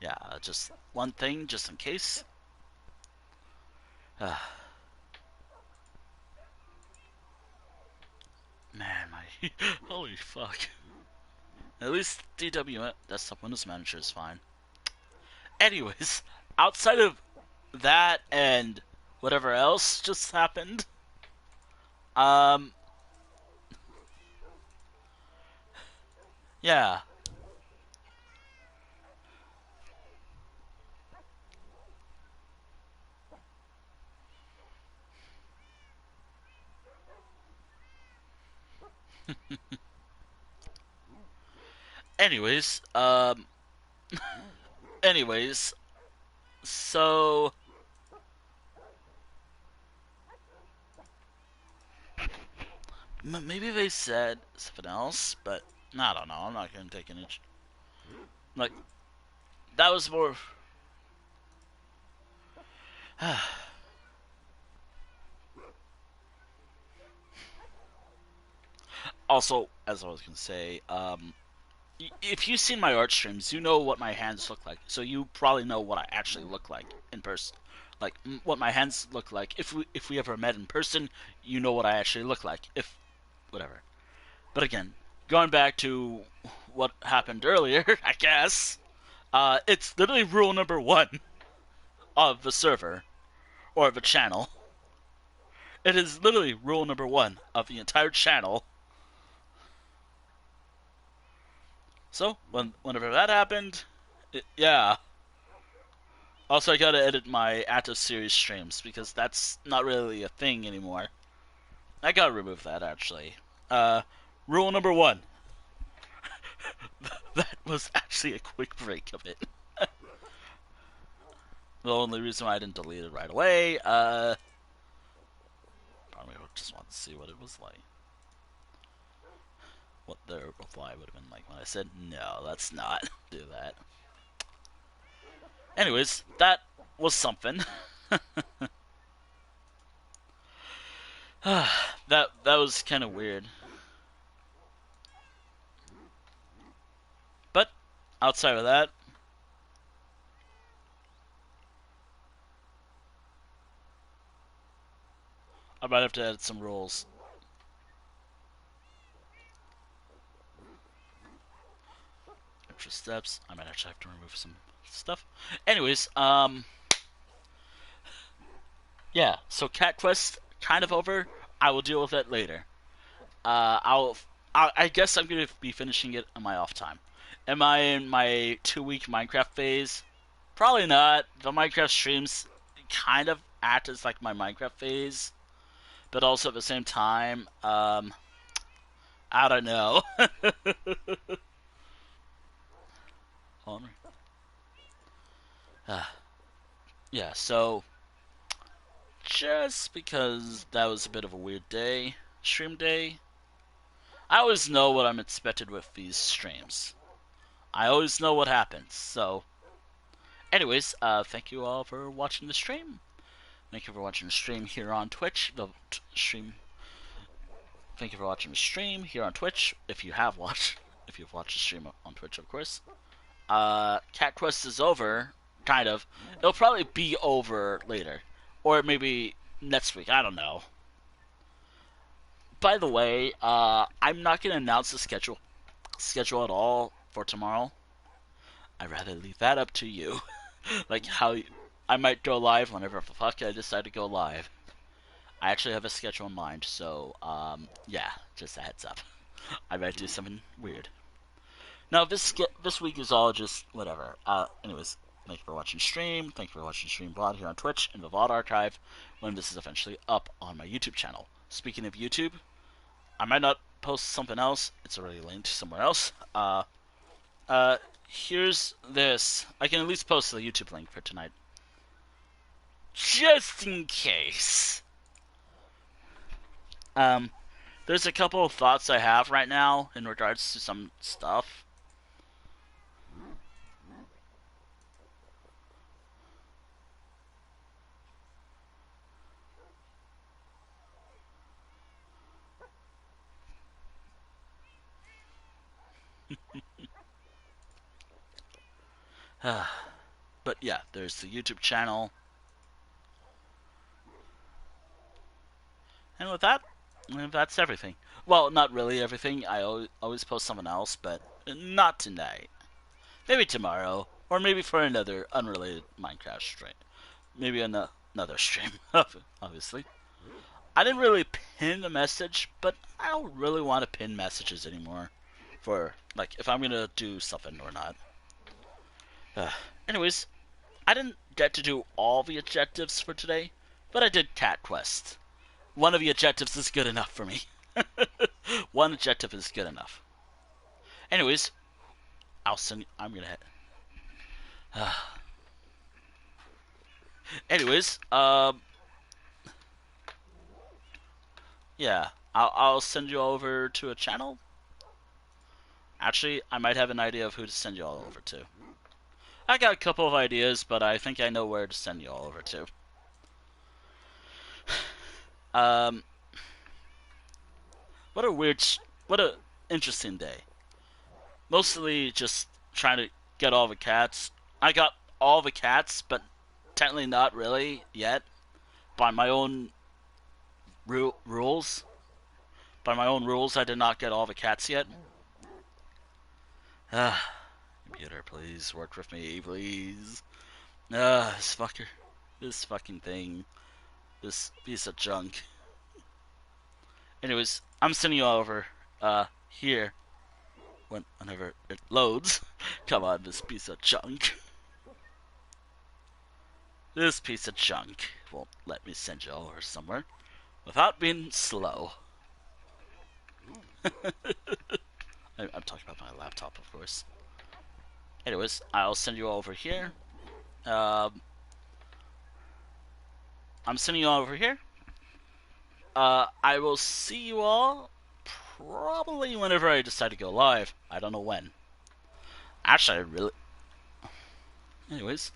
[SPEAKER 1] yeah, just one thing, just in case. Uh, man, my holy fuck. At least DW Desktop Windows Manager is fine. Anyways, outside of that and whatever else just happened, um, yeah. Anyways, anyways, so maybe they said something else, but I don't know. I'm not gonna take any. Like that was more. Also, as I was gonna say, if you've seen my art streams, you know what my hands look like. So you probably know what I actually look like in person. Like what my hands look like. If we ever met in person, you know what I actually look like. If whatever. But again, going back to what happened earlier, I guess it's literally rule number one of the server or the channel. It is literally rule number one of the entire channel. So whenever that happened, yeah. Also, I gotta edit my active series streams because that's not really a thing anymore. I gotta remove that actually. Uh, Rule number one. That was actually a quick break of it. The only reason why I didn't delete it right away, probably just wanted to see what it was like. What their reply would have been like when I said, no, let's not do that. Anyways, that was something. that was kind of weird. But outside of that, I might have to add some rules. Extra steps. I might actually have to remove some stuff. Anyways, yeah. So Cat Quest kind of over. I will deal with it later. I guess I'm gonna be finishing it on my off time. Am I in my 2 week Minecraft phase? Probably not. The Minecraft streams kind of act as like my Minecraft phase, but also at the same time, I don't know. Yeah, so just because that was a bit of a weird day, stream day, I always know what I'm expected with these streams. I always know what happens. So, anyways, thank you all for watching the stream. Thank you for watching the stream here on Twitch. The stream. Thank you for watching the stream here on Twitch. If you've watched the stream on Twitch, of course. Cat Quest is over, kind of. It'll probably be over later, or maybe next week. I don't know. By the way, I'm not gonna announce the schedule at all for tomorrow. I'd rather leave that up to you. Like how I might go live whenever the fuck I decide to go live. I actually have a schedule in mind, so yeah, just a heads up. I might do something weird. Now this week is all just whatever. Anyways, thank you for watching stream. Thank you for watching stream VOD here on Twitch and the VOD archive when this is eventually up on my YouTube channel. Speaking of YouTube, I might not post something else. It's already linked somewhere else. Here's this. I can at least post the YouTube link for tonight. Just in case. There's a couple of thoughts I have right now in regards to some stuff. But yeah, there's the YouTube channel. And with that, that's everything. Well, not really everything. I always post something else, but not tonight. Maybe tomorrow, or maybe for another unrelated Minecraft stream. Maybe another stream, obviously. I didn't really pin a message, but I don't really want to pin messages anymore. For, like, if I'm gonna do something or not. Anyways, I didn't get to do all the objectives for today, but I did Cat Quest. One of the objectives is good enough for me. One objective is good enough. Anyways, I'm gonna head. Anyways, yeah, I'll send you over to a channel. Actually, I might have an idea of who to send you all over to. I got a couple of ideas, but I think I know where to send you all over to. What a interesting day. Mostly just trying to get all the cats. I got all the cats, but technically not really yet. By my own rules. By my own rules, I did not get all the cats yet. Computer, please work with me, please. This fucker. This fucking thing. This piece of junk. Anyways, I'm sending you all over here whenever it loads. Come on, this piece of junk. This piece of junk won't let me send you over somewhere without being slow. I'm talking about my laptop, of course. Anyways, I'll send you all over here. I'm sending you all over here. I will see you all probably whenever I decide to go live. I don't know when. Actually, I really... Anyways,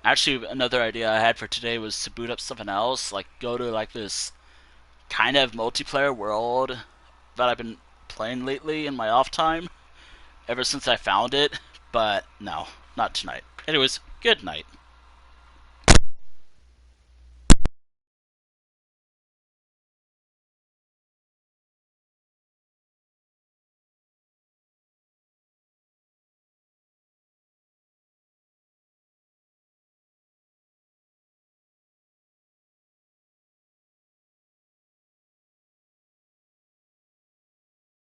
[SPEAKER 1] Actually, another idea I had for today was to boot up something else, like go to like this kind of multiplayer world that I've been playing lately in my off time ever since I found it. But no, not tonight. Anyways, good night.